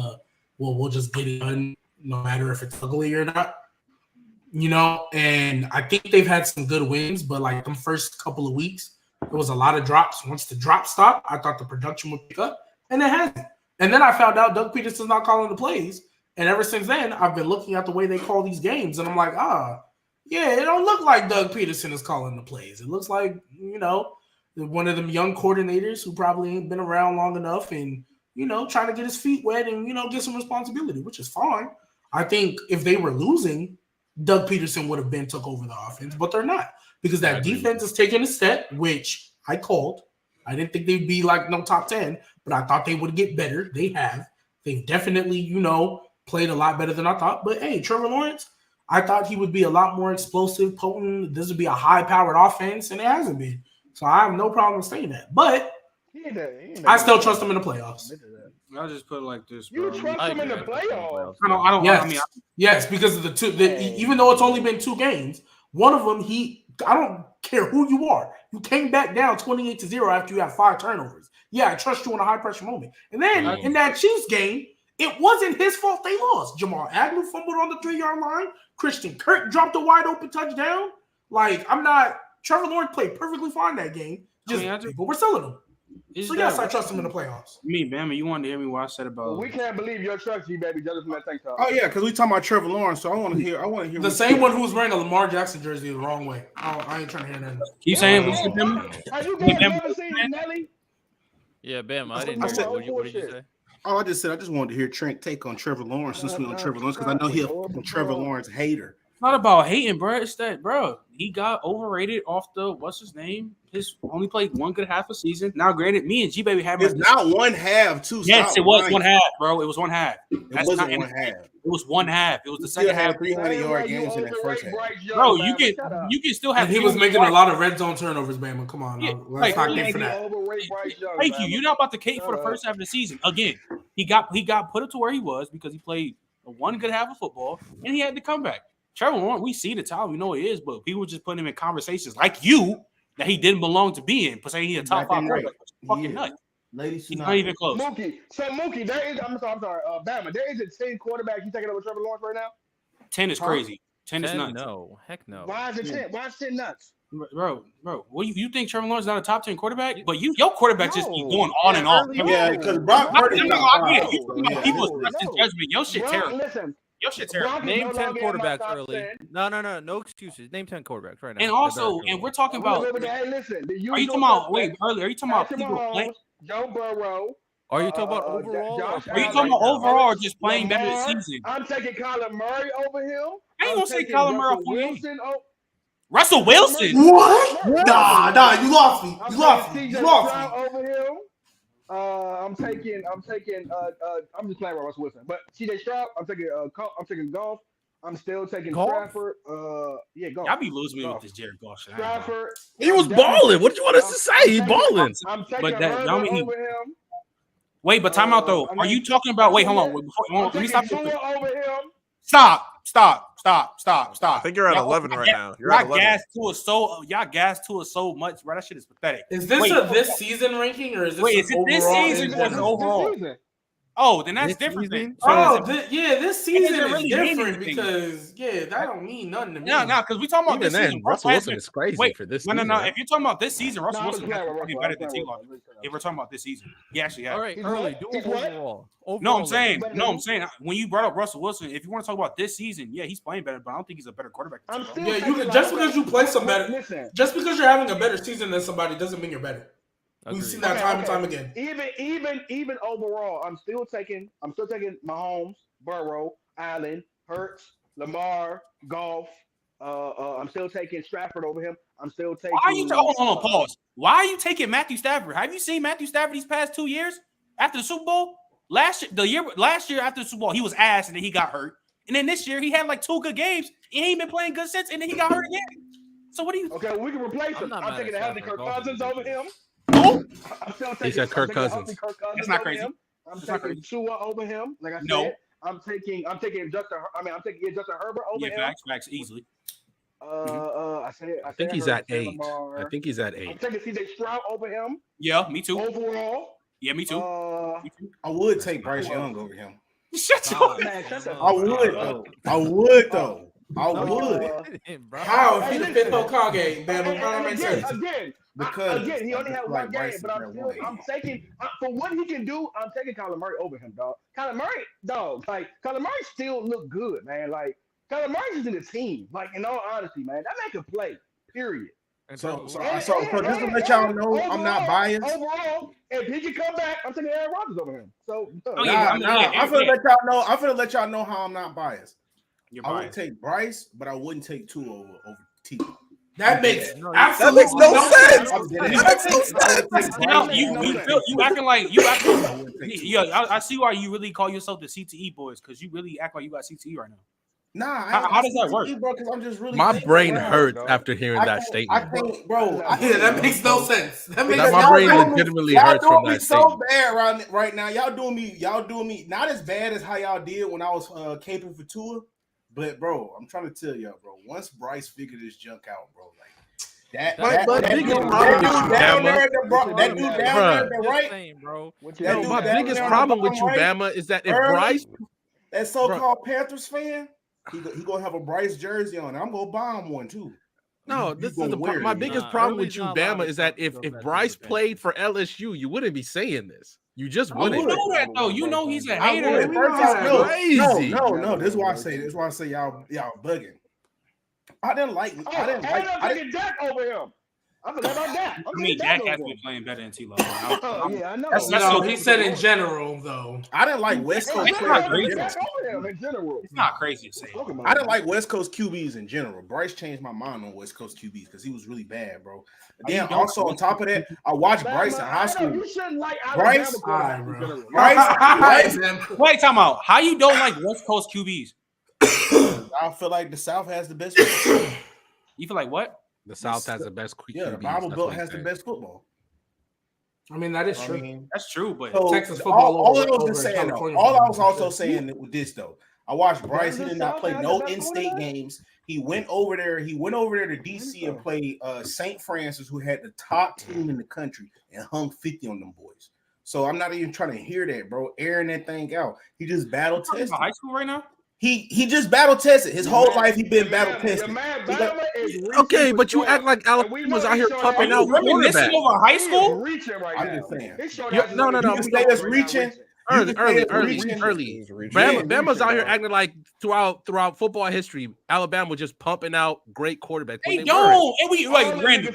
we'll just get it done no matter if it's ugly or not. And I think they've had some good wins, but like the first couple of weeks, there was a lot of drops. Once the drop stopped, I thought the production would pick up, and it hasn't. And then I found out Doug Peterson's not calling the plays. And ever since then, I've been looking at the way they call these games, and I'm like, yeah, it don't look like Doug Peterson is calling the plays. It looks like, one of them young coordinators who probably ain't been around long enough and, trying to get his feet wet and, get some responsibility, which is fine. I think if they were losing, Doug Peterson would have been took over the offense, but they're not because that defense is taking a step, which I called. I didn't think they'd be like no top 10, but I thought they would get better. They have. They've definitely, played a lot better than I thought. But hey, Trevor Lawrence, I thought he would be a lot more explosive, potent. This would be a high-powered offense, and it hasn't been. So I have no problem saying that. But I still trust him in the playoffs. I'll just put it like this. You Bro. trust him in the playoffs? I don't. Yes, yes, because of the two. Even though it's only been 2 games, one of them I don't care who you are. You came back down 28-0 after you had 5 turnovers. Yeah, I trust you in a high-pressure moment. And then in that Chiefs game, it wasn't his fault they lost. Jamal Agnew fumbled on the 3-yard line. Christian Kirk dropped a wide-open touchdown. Trevor Lawrence played perfectly fine that game. People were selling him. So, yes, I trust him in the playoffs. Me, Bama, you wanted to hear me what I said about... we can't believe your trust, G-Baby, just from that tank top. Oh, yeah, because we talking about Trevor Lawrence, so I want to hear the same one who's wearing a Lamar Jackson jersey the wrong way. I ain't trying to hear nothing. Keep saying... Have you guys ever seen Nelly? Yeah, Bam, I didn't know. What did you say? Oh, I just wanted to hear Trent take on Trevor Lawrence since we on Trevor Lawrence because I know he's a Trevor Lawrence hater. It's not about hating, bro. It's that, bro. He got overrated off the what's his name? His only played 1 good half a season. Now, granted, me and G Baby have it's not 1 half, too. Yes, it was 1 half, bro. It was 1 half. It wasn't 1 half. It was 1 half. It was the second half. 300-yard games in that first half. Bro, you can still have. And he was making a lot of red zone turnovers, Bama. Come on, let's not get for that. Thank you. You're not about to cape for the first half of the season. Again, he got put it to where he was because he played one good half of football, and he had to come back. Trevor Lawrence, we see the talent, we know he is, but people just put him in conversations like you that he didn't belong to be in, but saying he's a top 5 quarterback. Fucking nuts. Ladies, he's not even close. Mookie, there is. I'm sorry. Bama, there is a 10 quarterback you taking over Trevor Lawrence right now. 10 is crazy. 10 is nuts. No, heck no. Why is it 10? Why is 10 nuts? Bro, what you think Trevor Lawrence is not a top 10 quarterback? But your quarterback just be going on and on. Yeah, because Brock Purdy. People judgment. Your shit terrible. Listen. Your shit terrible. Name 10 quarterbacks early. No excuses. Name 10 quarterbacks right now. And also, and we're talking about. Hey, listen. Are you talking about earlier? Are you talking about people playing? Joe Burrow. Are you talking about overall? Are you talking about overall or just playing better this season? I'm taking Kyler Murray over him. I ain't gonna say Kyler Murray for you. Russell Wilson. What? Nah, you lost me. You lost me. Over him. I'm just playing with Russell Wilson. But CJ Stroud, I'm taking Goff. I'm still taking Stafford. Golf. Y'all be losing me with this Jared Goff shit. Stafford. He was balling. What did you want us to say? He balling. I'm taking Herbert over him. Wait, but time out though. Are you talking about? Wait, hold on. Let me stop. Over him. Stop. I think you're at 11 right now. You're at 11. Y'all gassed to us so much, bro. That shit is pathetic. Is this this season ranking or is this is it this season or is it overall? Oh, then that's different. This season is different because that don't mean nothing to me. No, because we talking about this season. Russell Wilson is crazy for this season. No. If you're talking about this season, Russell Wilson is probably better than T-Law. If we're talking about this season, he actually has. All right, early. Do it overall. No, I'm saying. When you brought up Russell Wilson, if you want to talk about this season, he's playing better, but I don't think he's a better quarterback. Just because you play some better, just because you're having a better season than somebody doesn't mean you're better. We've seen that time and time again. Even overall, I'm still taking Mahomes, Burrow, Allen, Hurts, Lamar, Goff. I'm still taking Stafford over him. I'm still taking. Why are you hold on, pause? Why are you taking Matthew Stafford? Have you seen Matthew Stafford these past 2 years after the Super Bowl? Last year after the Super Bowl, he was ass and then he got hurt. And then this year he had like 2 good games and he ain't been playing good since. And then he got hurt again. So what do you? Okay, well, we can replace him. I'm taking a healthy Kirk Cousins over him. He said Kirk Cousins. That's not crazy. I'm taking Tua over him. Like I said, I'm taking Justin Herbert over him. Yeah, facts, easily. I think he's at 8. I think he's at 8. I'm taking CJ Stroud over him. Yeah, me too. Overall. Yeah, me too. I would take Bryce Young over him. Shut up. I would though. How if he the fifth Hokage, man? Again, he only had one game, but I'm taking for what he can do. I'm taking Kyler Murray over him, dog. Kyler Murray still look good, man. Like Kyler Murray's in the team. Like in all honesty, man, that man can play. Period. So just to let y'all know, I'm not biased. Overall, if he can come back, I'm taking Aaron Rodgers over him. So I'm gonna let y'all know how I'm not biased. I would take Bryce, but I wouldn't take Tua over T. That makes no sense. You acting like I see why you really call yourself the CTE boys because you really act like you got CTE right now. Nah, how does that work, bro? Because I'm just really my brain hurts after hearing that statement. I think, bro. That makes no sense. My brain legitimately hurts from that statement. So bad right now. Y'all doing me not as bad as how y'all did when I was caping for Tua. But bro, I'm trying to tell y'all, bro. Once Bryce figured this junk out, bro, like that my biggest problem with you, Bama, is that if Bryce, that so-called Panthers fan, he gonna have a Bryce jersey on. I'm gonna buy him one too. No, this is my biggest problem with you, Bama, is that if Bryce played for LSU, you wouldn't be saying this. You just wouldn't. You know that though. You know he's a hater. Crazy. No. This is why I say y'all bugging. I didn't like Dak over him. I forgot about Dak. I mean, Dak has been playing better than T-Law. Yeah, I know. No, he said in general though. I didn't like West Coast. It's not crazy to say. I didn't like West Coast QBs in general. Bryce changed my mind on West Coast QBs because he was really bad, bro. Then also on top of that, I watched Bryce in high school. You shouldn't like Bryce. Wait, time out. How you don't like West Coast QBs? I feel like the South has the best. You feel like what? The South has the best QBs. Yeah, the Bible Belt has the best football. I mean, that is true. That's true, but so Texas football. All I was also saying with this though, I watched Bryce. He Denver did not South play had no the best in-state quarterback? games. He went over there. He went over there to DC and played St. Francis, who had the top team in the country, and hung 50 on them boys. So I'm not even trying to hear that, bro. Airing that thing out. He just battle tested. High school right now. He just battle tested. His whole life he been battle tested. Okay, but you act like Alabama's out here pumping out quarterbacks. Over high school? Reaching right I'm now. just saying. No. You can say that's reaching. Early. He's reaching. Bama's out here acting like throughout football history, Alabama was just pumping out great quarterbacks. They don't. And we like random.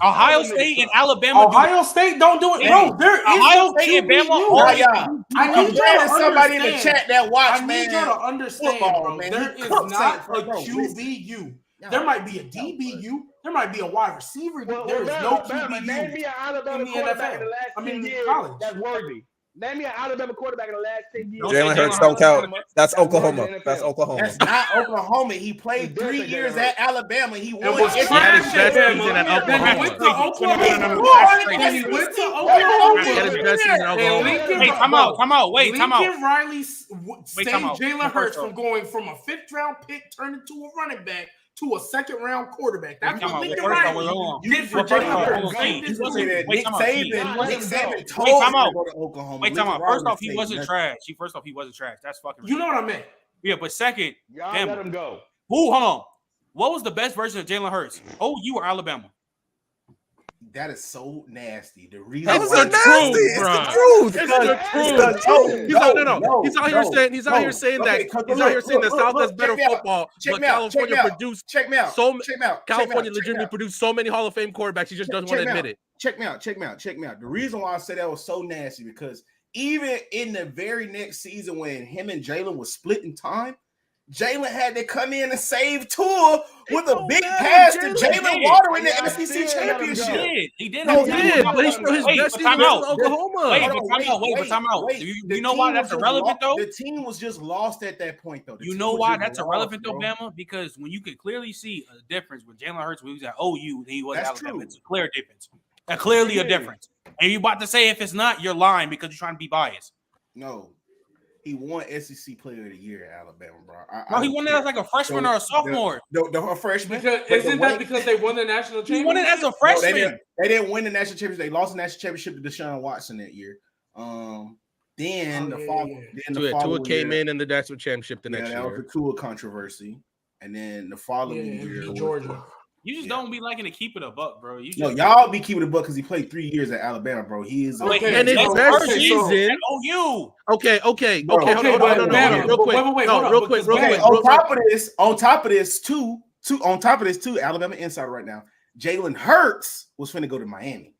Ohio State and Alabama. Ohio State don't do it, bro. There is Ohio no State and Bama. QB. I need y'all to somebody in the understand. chat that watch, I man. need y'all to understand, football, bro. man. There He is cooks not it, a bro. QBU. There might be a DBU. There might be a wide receiver. There is no QBU Name me an Alabama in the quarterback in NFL. the last I 10 mean, years college. that's worthy. Name me an Alabama quarterback in the last 10 years. Jalen Hurts don't count. That's Oklahoma. That's Oklahoma. That's not Oklahoma. He played 3 years at Alabama. He won. And was SEC. trash His best at season at Alabama. Oklahoma. He went to Oklahoma. He He went to He had his Oklahoma. best season in Oklahoma. Lincoln- Wait, come out. Wait, come out. Lincoln Riley saved time out. Jalen First Hurts off. from going from a 5th-round pick turned into a running back to a 2nd-round quarterback. That's what Lincoln Riley did for Jalen Hurts. Same You this say dude. that Wait, Nick time out. Saban told Wait, him time to out. go to Oklahoma. Wait, time out. Lincoln First off, he Riley wasn't said trash. First off, he wasn't trash. That's fucking. You know what I meant. Yeah, but second, Y'all damn. let him go. Hold on. What was the best version of Jalen Hurts? OU or Alabama? That is so nasty. The reason That's why the truth, It's bro. the truth. It's the truth. He's out here saying he's out here saying that South has better football, but California produced check me out. so Check me out. California legitimately produced so many Hall of Fame quarterbacks. He just doesn't want to admit it. Check me out. The reason why I said that was so nasty because even in the very next season when him and Jalen was splitting time, Jalen had to come in and save Tua with a big pass to Jalen Water in the SEC championship. He did. No, He did, but he's still his best season in Oklahoma. Wait, time out. You know why that's irrelevant though? The team was just lost at that point though. You know why that's irrelevant though, Bama? Because when you could clearly see a difference with Jalen Hurts when he was at OU than he was at Alabama. It's a clear difference. Clearly a difference. And you about to say if it's not, you're lying because you're trying to be biased. No. He won SEC Player of the Year at Alabama, bro. No, he won it as like a freshman or a sophomore. The freshman. Isn't that because they won the national championship? He won it as a freshman. They didn't win the national championship. They lost the national championship to Deshaun Watson that year. Then Tua came in the national championship the next year. That was year. the Tua controversy. And then the following year, Georgia. You just don't be liking to keep it a buck, bro. You just, no, y'all be keeping it buck because he played 3 years at Alabama, bro. He is okay. And his best season. OU. Okay. Hold on, real quick. On top of this, too. Alabama insider right now. Jalen Hurts was finna go to Miami.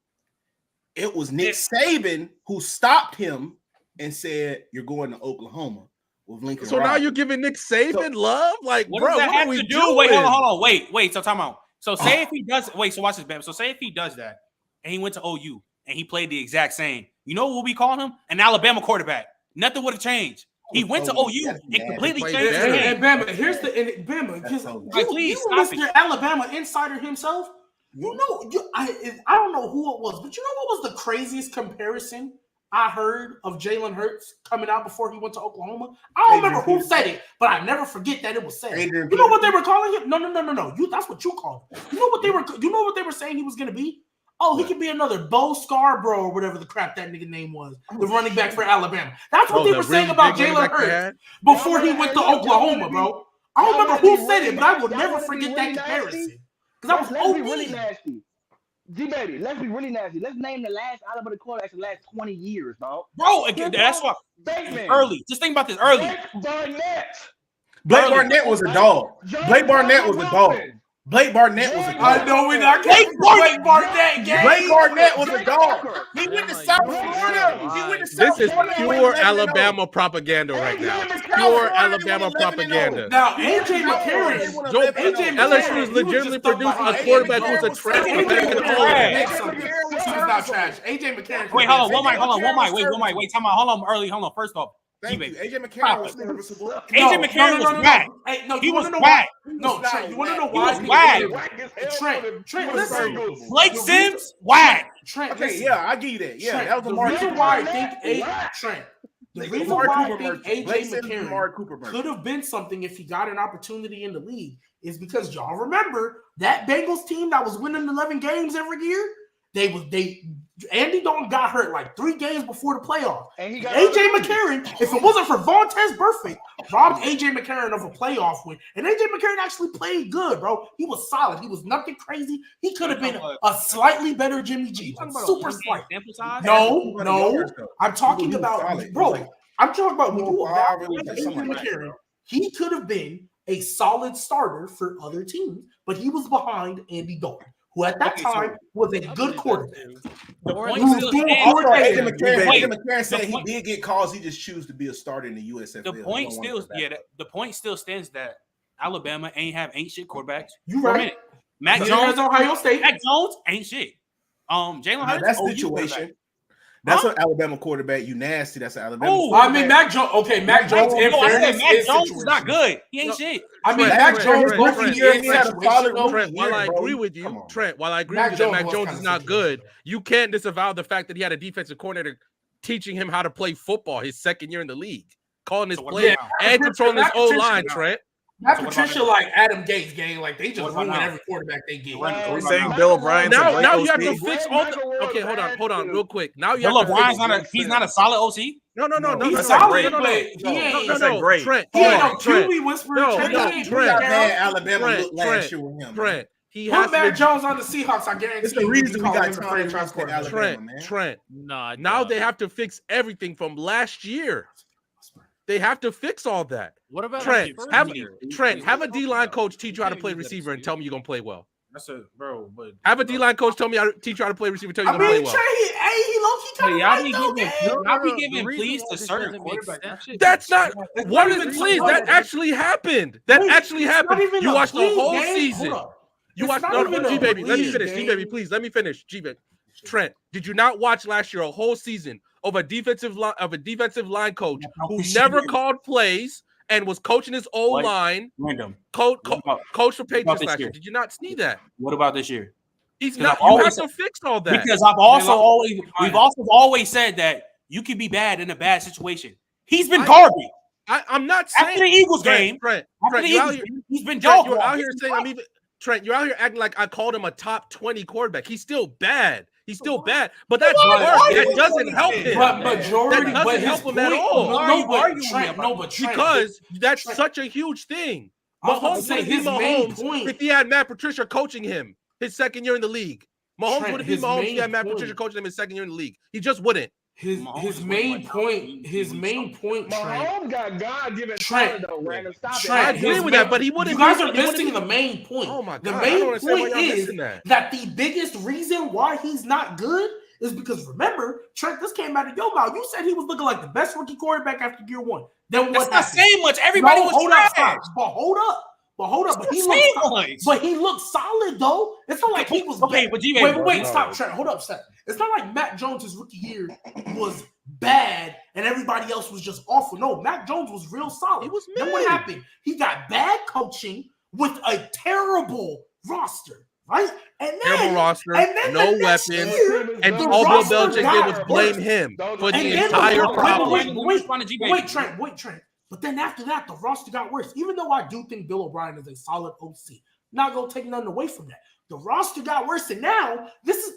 It was Nick Saban who stopped him and said, "You're going to Oklahoma." With Lincoln So Riley. now you're giving Nick Saban love? Like, What bro, does that what have are we to do? doing? Wait, hold on. Wait. So time out. So say if he does. Wait. So watch this, Bam. So say if he does that, and he went to OU and he played the exact same. You know what we'll be calling him? An Alabama quarterback. Nothing would have changed. He went to OU and completely changed the game. And Bama, here's the Bama. Because you Mr. Alabama insider himself. You know, I don't know who it was, but you know what was the craziest comparison I heard of Jalen Hurts coming out before he went to Oklahoma? I don't remember who said it, but I never forget that it was said. You know what they were calling him? No. That's what you called him. You know what they were saying he was going to be? Oh, he could be another Bo Scarborough or whatever the crap that nigga name was, the running back for Alabama. That's what they were saying about Jalen Hurts before he went to Oklahoma, bro. I don't remember who said it, but I will never forget that comparison. Because that was be really nasty. G-Baby, let's be really nasty. Let's name the last Alabama quarterbacks in the last 20 years, dog. Bro, again, that's why. Early. Just think about this early. Blake Barnett was a dog. Blake Barnett was a dog. I know we're not Blake Barnett was a dog. He went to South Florida. This is pure Alabama propaganda right now. Pure Alabama propaganda. Now, AJ McCarron. LSU is legitimately producing a quarterback who's a transfer back in the He's not trash. AJ McCarron. Wait, hold on. Wait, time out. Hold on. First off, thank you. AJ McCarron was serviceable. AJ McCarron was whack. He was whack. No, Trent, you want to know why? He was whack. Trent, listen. Blake Sims, whack. Trent, Okay, listen. yeah, I give you that. Yeah, Trent, that was a the mark. reason why I think The reason why I think AJ McCarron could have been something if he got an opportunity in the league is because y'all remember that Bengals team that was winning 11 games every year. Andy Dalton got hurt like 3 games before the playoffs. And he got AJ McCarron, if it wasn't for Vontaze Burfict, robbed AJ McCarron of a playoff win. And AJ McCarron actually played good, bro. He was solid. He was nothing crazy. He could have been a slightly better Jimmy G. Super slight. No. I'm talking about, bro. I'm talking about when you evaluate AJ McCarron. He could have been a solid starter for other teams, but he was behind Andy Dalton, who at that time was a good quarterback. AJ McCarron said he did get calls. He just chose to be a starter in the USFL. The point still stands that Alabama ain't shit quarterbacks. You right. Mac Jones, Ohio State. Mac Jones ain't shit. Jalen Hurts. That's situation. That's an Alabama quarterback. You nasty. That's an Alabama. I mean, Mac Jones. Okay, Mac Jones. Mac Jones is not good. He ain't shit. I mean, Mac Jones. While I agree with you, Trent, that Mac Jones is not good, you can't disavow the fact that he had a defensive coordinator teaching him how to play football his second year in the league, calling his plays and controlling his O-line, Trent. Matt Patricia like Adam Gates game, like they just ruin every quarterback they get. We're saying Bill O'Brien. Now you have to fix all the. Okay, hold on, real quick. Now you Bill O'Brien's he's not a solid OC. No. He's solid, no. Trent. He ain't no QB whisperer. Trent. Alabama looked last year with him. Trent. Put Mac Jones on the Seahawks. I guarantee. It's the reason we got franchise quarterback. Trent. Now they have to fix everything from last year. They have to fix all that. What about Trent? Have a D-line coach teach you how to play receiver and tell me you're gonna play well. That's a bro, but have a D-line coach teach you how to play receiver. Tell you you're gonna play well. Y'all be giving pleas to certain quarterbacks. That's not one of the pleas that actually happened. You watched the whole season. You watched G-Baby. Let me finish. G-Baby, please let me finish. G-Baby. Trent, did you not watch last year a whole season of a defensive line coach who never called plays and was coaching his O-line? Coach for Patriots last year. Did you not see that? What about this year? He's not. You have to fix all that. Because we've also always said that you can be bad in a bad situation. He's been garbage. I'm not saying after the Eagles game. Trent, he's been dog. You're out here saying Trent, you're out here acting like I called him a top 20 quarterback. He's still bad. But that's that doesn't help him. But majority, that doesn't help him at all. Because that's such a huge thing. Mahomes would be Mahomes if he had Matt Patricia coaching him his second year in the league. Mahomes would be Mahomes if he had Matt Patricia coaching him his second year in the league. He just wouldn't. His main point. Mahomes got God-given talent, though, Random. Stop it. I agree with that, but he wouldn't. You guys are missing the main point. Oh my God! The main point is that the biggest reason why he's not good is because remember, Trent, this came out of your mouth. You said he was looking like the best rookie quarterback after year one. Then what? That's not saying much. Everybody was trash. But hold up. But he looked solid though. It's not like he was okay. But wait, stop, Trent. Hold up, stop. It's not like Mac Jones' rookie year was bad and everybody else was just awful. No, Mac Jones was real solid. He was mid. Then what happened? He got bad coaching with a terrible roster, right? And then terrible roster, no weapons, and all Bill Belichick did was blame him for the entire problem. Wait, Trent. But then after that, the roster got worse. Even though I do think Bill O'Brien is a solid OC, not gonna take nothing away from that. The roster got worse, and now this is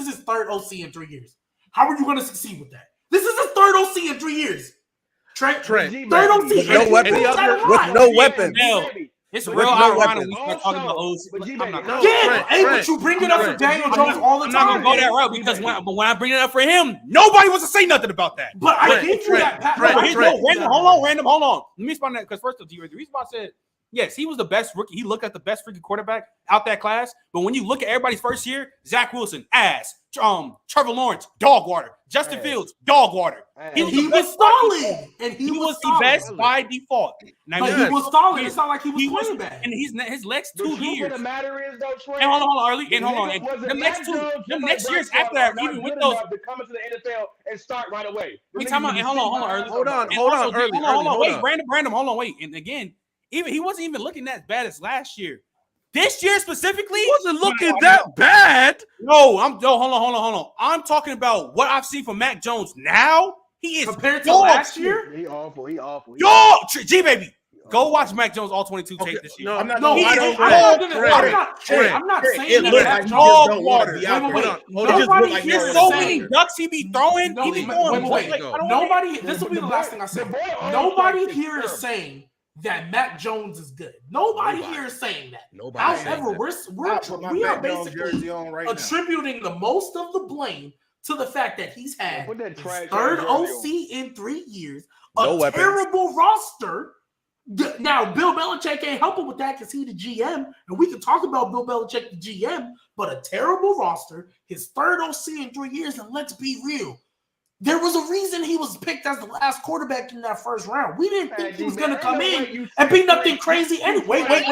his third OC in 3 years. How are you gonna succeed with that? This is his third OC in 3 years. Trent, third OC with no weapons. It's real ironic we start talking about OC. But you bring it up for Daniel Jones all the time. I'm not gonna go that route because when I bring it up for him, nobody wants to say nothing about that. But I give you that. Random, hold on. Let me respond to that because first of all, the reason why I said yes, he was the best rookie. He looked at the best rookie quarterback out that class. But when you look at everybody's first year, Zach Wilson, ass. Trevor Lawrence, dog water. Justin Fields, dog water. He was solid. And he was the best by default. Now, he was solid. It's not like he was playing bad. And his next 2 years. The matter is, though, Trey. And hold on, Early. And hold on. The next years after that, even with those. To come into the NFL and start right away. Wait, hold on, Early. Hold on, Early. Wait, Brandon, hold on, wait. And again, he wasn't even looking that bad as last year. This year specifically, He wasn't looking that bad. No, hold on. I'm talking about what I've seen from Mac Jones now. He is compared to last year. He awful. Yo, G baby, go watch Mac Jones all 22 tape this year. I'm not saying It looks like he just don't want to be out there. Nobody There's so many ducks he be throwing. He be throwing. Nobody. This will be the last thing I say. Nobody here is saying that Mac Jones is good. Nobody here is saying that. However, we are basically attributing the most of the blame to the fact that he's had his third OC in 3 years, a terrible roster. Now, Bill Belichick can't help it with that because he's the GM, and we can talk about Bill Belichick, the GM, but a terrible roster, his third OC in 3 years, and let's be real. There was a reason he was picked as the last quarterback in that first round. We didn't think he was going to come in and be nothing crazy anyway. Wait.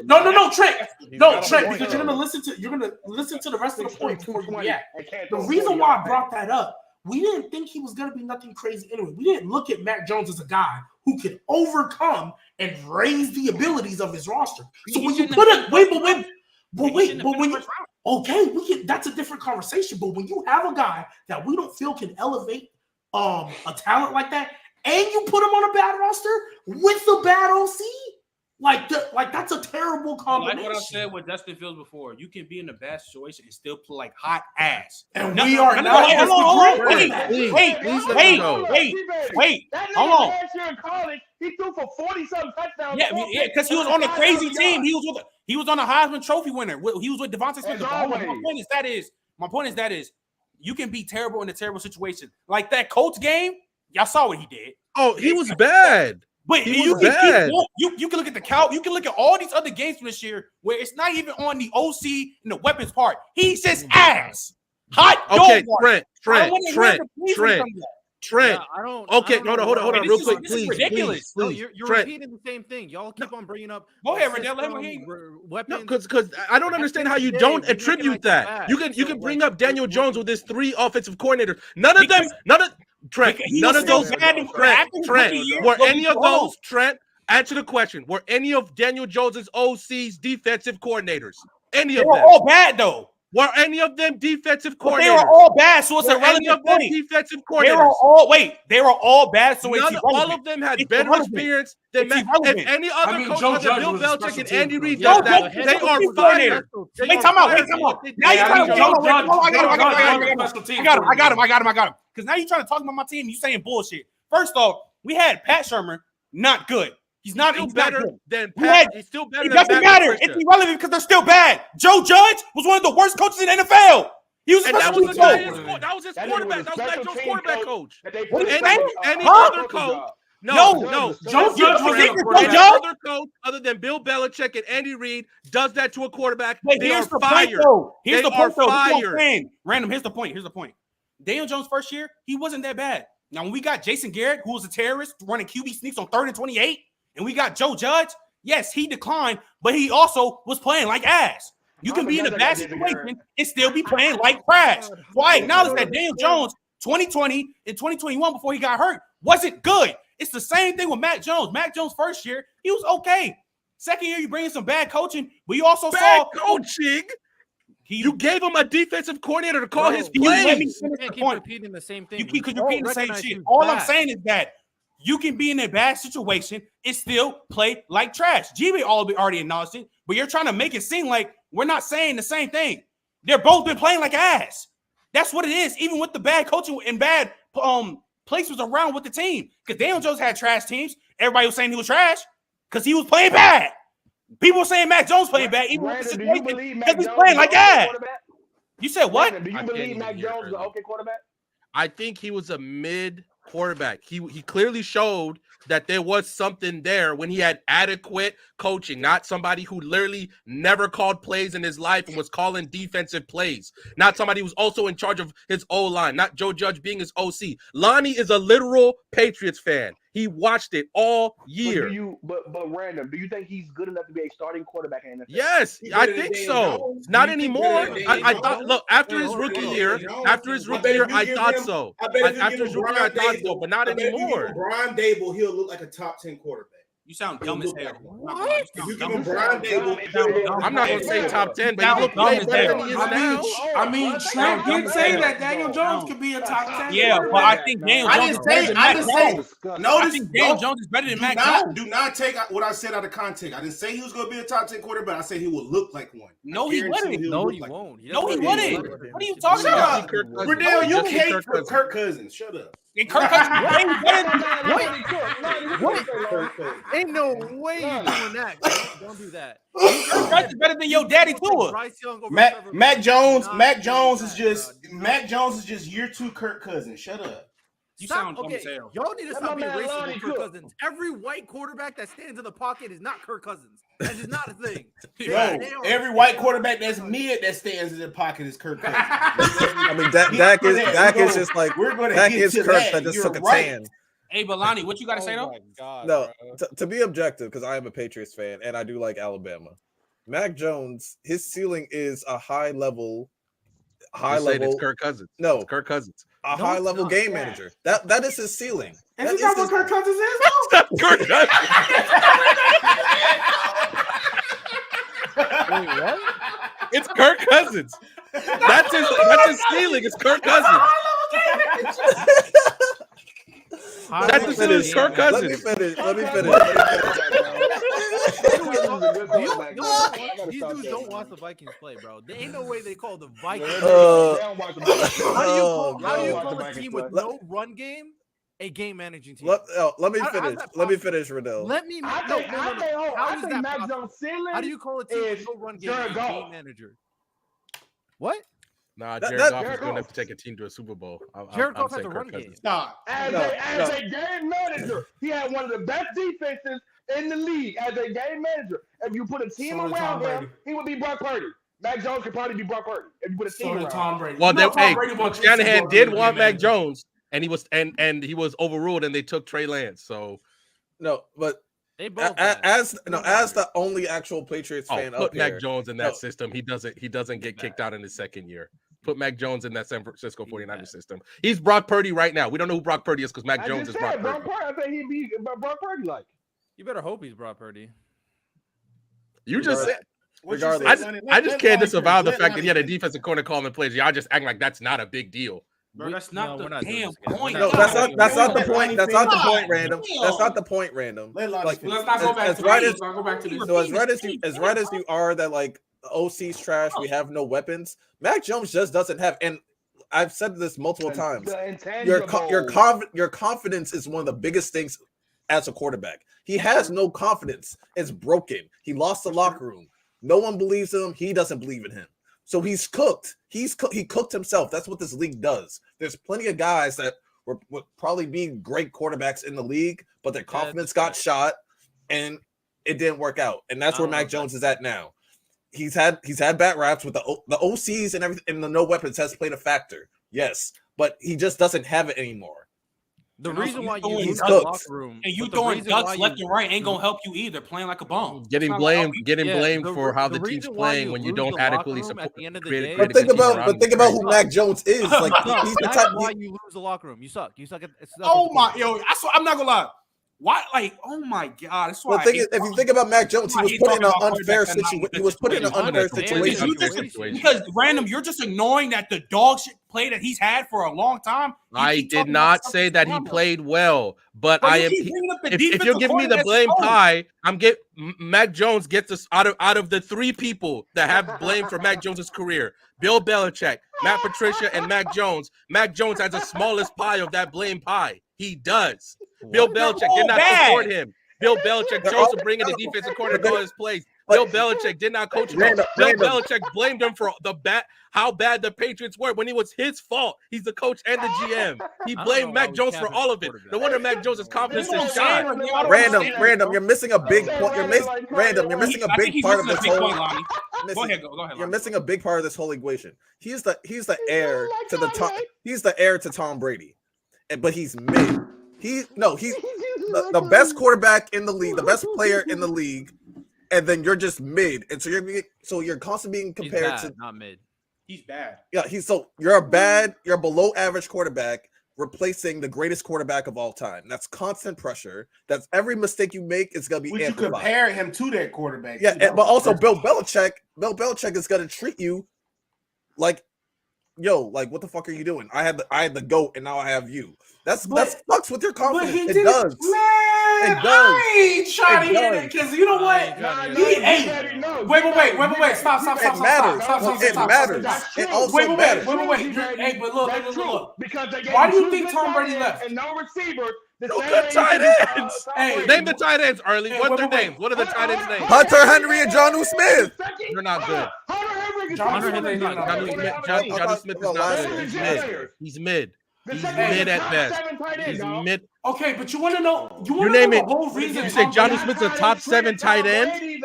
No, Trent. No, Trent, because you're going to listen to the rest of the point before you react. The reason why I brought that up, we didn't think he was going to be nothing crazy anyway. We didn't look at Mac Jones as a guy who could overcome and raise the abilities of his roster. So when you put it, wait, when you, okay, that's a different conversation. But when you have a guy that we don't feel can elevate a talent like that, and you put him on a bad roster with a bad OC, like that's a terrible combination. Like what I said with Justin Fields before, you can be in a bad situation and still play like hot ass. And we are not. Wait. Hold on. Last year in college, he threw for 40-something touchdowns. Yeah, because he was on a crazy team. He was on a Heisman Trophy winner. He was with Devontae Smith. My point is that you can be terrible in a terrible situation. Like that Colts game, y'all saw what he did. Oh, he was bad. But you can look at the Cow. You can look at all these other games from this year where it's not even on the OC and the weapons part. He's just ass. Hot. Okay, Trent. Okay, hold on, real quick, please. Ridiculous. Please. You're Trent. repeating the same thing. Y'all keep on bringing up. Go ahead, Rendell. Let him hear weapons. Because I don't understand how you don't attribute that. You can bring up Daniel Jones with his 3 offensive coordinators. None of those. Were any of those, Trent? Answer the question. Were any of Daniel Jones's OC's defensive coordinators? Any of them? They were all bad though. Were any of them defensive coordinators? They were all bad, so it's irrelevant. Defensive coordinators. They were all bad, so it's irrelevant. All of them had better experience than if any other coach other than Bill Belichick and Andy Reid does that. They are fired. Wait, time out. Now you're trying to I got him. Because now you're trying to talk about my team. You saying bullshit. First off, we had Pat Shermer, not good. He's better than Pat. He's still better. It doesn't matter. It's irrelevant because they're still bad. Joe Judge was one of the worst coaches in the NFL. He was that was his quarterback. That was Mac Jones' quarterback coach. Any other coach? No. Joe Judge was any other coach other than Bill Belichick and Andy Reid does that to a quarterback. They are fired. Here's the point. Random. Here's the point. Daniel Jones' first year, he wasn't that bad. Now, when we got Jason Garrett, who was a terrorist running QB sneaks on 3rd and 28, and we got Joe Judge, yes, he declined, but he also was playing like ass. You can be in a bad situation and still be playing like trash. So I acknowledge that Daniel Jones, 2020 and 2021, before he got hurt, wasn't good. It's the same thing with Mac Jones. Mac Jones' first year, he was okay. Second year, you bring in some bad coaching, but you also saw coaching. You gave him a defensive coordinator to call his plays. You can't keep repeating the same thing. You keep repeating the same shit. All I'm saying is that you can be in a bad situation and still play like trash. GB already acknowledged it, but you're trying to make it seem like we're not saying the same thing. They're both been playing like ass. That's what it is, even with the bad coaching and bad placements around with the team. Because Daniel Jones had trash teams. Everybody was saying he was trash because he was playing bad. People were saying Mac Jones playing bad, even with the situation, because he's playing like ass. You said what? Brandon, do you believe Mac Jones is an okay quarterback? I think he was a mid quarterback. He clearly showed that there was something there when he had adequate coaching, not somebody who literally never called plays in his life and was calling defensive plays, not somebody who's also in charge of his O-line, not Joe Judge being his OC. Lonnie is a literal Patriots fan. He watched it all year. But Random, do you think he's good enough to be a starting quarterback in the NFL? Yes, I think so. Not anymore. I thought. Look, after his rookie year, I thought so. After his rookie year, I thought so, but not anymore. Brian Dable, he'll look like a top 10 quarterback. You sound dumb as hell. What? You You sound give dumb him as Brian hell. Dable. I'm not gonna say top 10, but he Sound looked dumb way as better hell. than he is now. I mean, Trent did say that Daniel Jones could be a top 10. Yeah, but I think Daniel I Jones didn't is better say. than I Mac didn't say. Jones. I Notice, think Daniel Jones is better than Mac Jones. Do not take what I said out of context. I didn't say he was going to be a top 10 quarterback. I said he will look like one. No, he wouldn't. No, look he like won't. No, he wouldn't. What are you talking Shut about? up, Riddell. You hate for Kirk Cousins. Shut up. And Kirk Cousins is way better than Ain't no way you're doing that. Don't do that. Kirk Cousins is better than your daddy Tua. Mac Jones is just year 2 Kirk Cousins. Shut up. You sound dumb okay. as hell. Y'all need to stop being man racist Lonnie with Kirk Cook. Cousins. Every white quarterback that stands in the pocket is not Kirk Cousins. That is not a thing. No, every white quarterback that's mid that stands in the pocket is Kirk Cousins. I mean, Dak is just like we're gonna Dak get is to Kirk that. that just You're took a right. tan. Hey, but Lonnie, what you got to say though? No, to be objective, because I am a Patriots fan and I do like Alabama. Mac Jones, his ceiling is a high level. It's Kirk Cousins. No, It's Kirk Cousins. a high level game manager. That is his ceiling. Isn't that what Kirk Cousins is? Kirk Cousins. Wait, what? It's Kirk Cousins. That's his ceiling. It's Kirk Cousins. That's the ceiling. It's Kirk Let me Cousins. finish. These dudes don't watch the Vikings play, bro. There ain't no way they call the Vikings. Uh, How do you no. call a team with no run game a game managing team? Let me How's finish. that Let me possible? finish, Riddell. Let me. I No, think no, no, no. How is that Mac possible? Jones ceiling. How do you call a team with is no run game Jared a Goff. game manager? What? Nah, That- Jared that- Goff is Jared going to Goff. take a team to a Super Bowl. Jared I'm Goff has saying a Kirk run game. Cousins. Stop. As a game manager, he had one of the best defenses in the league as a game manager. If you put a team So did Tom around him, Brady. he would be Brock Purdy. Mac Jones could probably be Brock Purdy if you put a team So did around Tom him. Brady. Well, No, Tom hey, Brady wants Shanahan to did be a want game Mac manager. Jones, and he was overruled, and they took Trey Lance. So No, but They both. as the only actual Patriots fan put up here, Mac Jones in that No. system. He doesn't get kicked out in his second year. Put Mac Jones in that San Francisco 49ers system. He's Brock Purdy right now. We don't know who Brock Purdy is because Mac I Jones just is Brock said Brock Purdy. Purdy. I think he'd be Brock Purdy like. You better hope he's Brock Purdy. You just said. regardless. I just can't disavow the fact that he had a defensive corner calling plays. Y'all just acting like that's not a big deal. Bro, that's not we're the not doing damn this again. point. No, that's not the point. That's not the point, random. That's not the point, random. Let Lonnie Like, finish. Let's not go back as to right this. as- Let's not go back to this. So as right as you are that like the OC's trash, we have no weapons. Mac Jones just doesn't have, and I've said this multiple times. The Your confidence is one of the biggest things as a quarterback. He has no confidence. It's broken. He lost the locker room. No one believes in him. He doesn't believe in him. So he's cooked. He cooked himself. That's what this league does. There's plenty of guys that would probably be great quarterbacks in the league, but their confidence got shot and it didn't work out. And that's where Mac Jones is at now. He's had bad raps with the OCs and everything, and the no weapons has played a factor. Yes, but he just doesn't have it anymore. The reason why you throwing lose the ducks. locker room And you but the throwing reason why ducks you- left and right ain't gonna help you either. Playing like a bum. Getting It's not gonna help blamed you. for how the team's reason why playing when you lose don't the locker adequately room support. at the end of the create- day- create But a think good team about around him. who Mac Jones is. Like he's the That's type. why you lose the locker room. You suck. You suck at. Oh my, I'm not gonna lie. Why? Like, oh my god, that's why. Well, if you think about Mac Jones, he was put in an unfair situation. He was put in an unfair situation. Because random, you're just ignoring that the dog shit play that he's had for a long time. I did not say that he played well, but I am. If you're giving me the blame pie, Mac Jones gets us out of the three people that have blame for Mac Jones's career: Bill Belichick, Matt Patricia, and Mac Jones. Mac Jones has the smallest pie of that blame pie. He does. Bill Belichick did not support him. Bill Belichick chose to bring in the defensive coordinator to call his plays. Bill Belichick did not coach him. Bill Belichick blamed him for how bad the Patriots were when it was his fault. He's the coach and the GM. He blamed Mac Jones for all of it. No wonder Mac Jones' confidence is shot. Random, you're missing a big point. You're missing a big part of this whole. Go ahead, Lonnie. You're missing a big part of this whole equation. He's the heir to the heir to Tom Brady, but he's mid. He's the best quarterback in the league, the best player in the league, and then you're just mid, and so you're constantly being compared to not mid. He's bad. Yeah, you're below average quarterback replacing the greatest quarterback of all time. That's constant pressure. That's every mistake you make is going to be Would you amplified. compare him to that quarterback? Yeah, but also Bill Belichick. Bill Belichick is going to treat you like, yo, like what the fuck are you doing? I had the GOAT and now I have you. That fucks with your confidence. It does. Man, It does. I ain't trying to hear does. that because you know what? Wait. Stop. It matters. It matters. It also matters. Wait. Hey, but look. Because they Why do you think Tom Brady left? And no receiver. No good tight ends. Hey, name the tight ends early. What's their names? What are the tight ends' names? Hunter Henry and Jonnu Smith. They're not good. Jonnu Smith is not good. He's mid. He's mid at best. He's mid. Okay, but you want to know? You name it. You say Jonnu Smith's a top 7 tight end?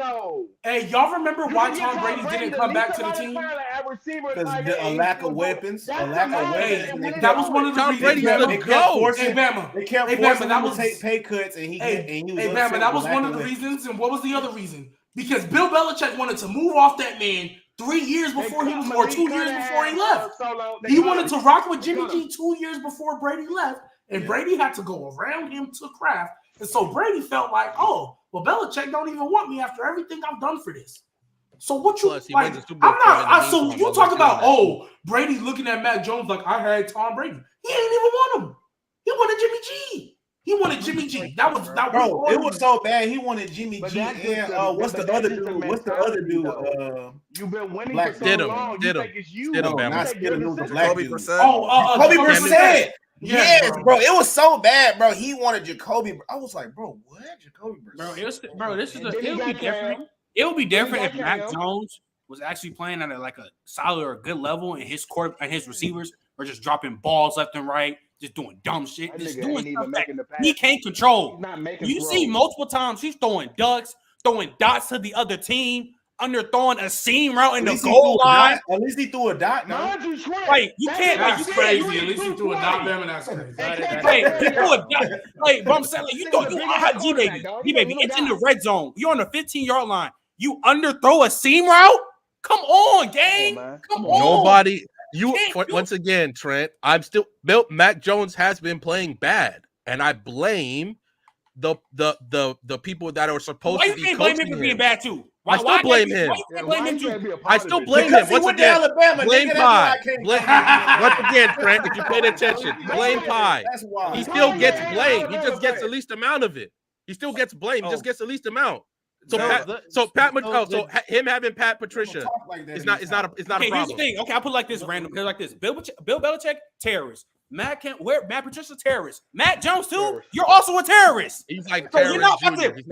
Hey, y'all remember why Tom Brady didn't come back to the team? Because a lack of weapons. That was one of the Tom Brady's reasons. the GOAT. Hey, Bama. They kept forcing him to take pay cuts, and he was Bama, that was one of the reasons. And what was the other reason? Because Bill Belichick wanted to move off that man 3 years before he was, or 2 years before he left. He wanted to rock with Jimmy G 2 years before Brady left, and Brady had to go around him to Kraft. And so Brady felt like, oh, well, Belichick don't even want me after everything I've done for this. So what you like? I'm not. So you talk about, oh, Brady looking at Mac Jones like I had Tom Brady. He ain't even want him. He wanted Jimmy G. He wanted Jimmy G. That was bro. It was so bad. He wanted Jimmy G. And what's the other dude? What's the other dude? You've been winning Black for so long. You think it's you? No, not Stidham. It was the black dude. Kobe Brissett. Yes, bro. It was so bad, bro. He wanted Jacoby. I was like, bro, what? Jacoby Brissett. Bro, this is it would be different. It would be different if Mac Jones was actually playing at like a solid or a good level, and his court and his receivers were just dropping balls left and right, just doing dumb shit, just doing stuff that he can't control. You see multiple times he's throwing ducks, throwing dots to the other team, underthrowing a seam route in the goal line. At least he threw a dot. No, like you can't. That's crazy. At least he threw a dot, man, and that's crazy. Hey, he threw a dot. Like, but I'm saying, like, you throw G-Baby. G-Baby, it's in the red zone. You're on the 15-yard line. You underthrow a seam route? Come on, gang. Come on. Nobody. Once again, Trent. I'm still built. Mac Jones has been playing bad, and I blame the people that are supposed to be coaching him. Why you can't blame him for being bad too? I still blame him. I still blame him. Once again, blame Pie. Once again, Trent, if you paid attention, blame Pie. He still gets blamed. He just gets the least amount of it. He still gets blamed. He just gets the least amount. So him having Pat Patricia is not a problem. Here's the thing. Okay, I'll put it like this random. Like this. Bill Belichick, terrorist. Matt Patricia, terrorist. Matt Jones too. You're also a terrorist. He's like so you're not about to.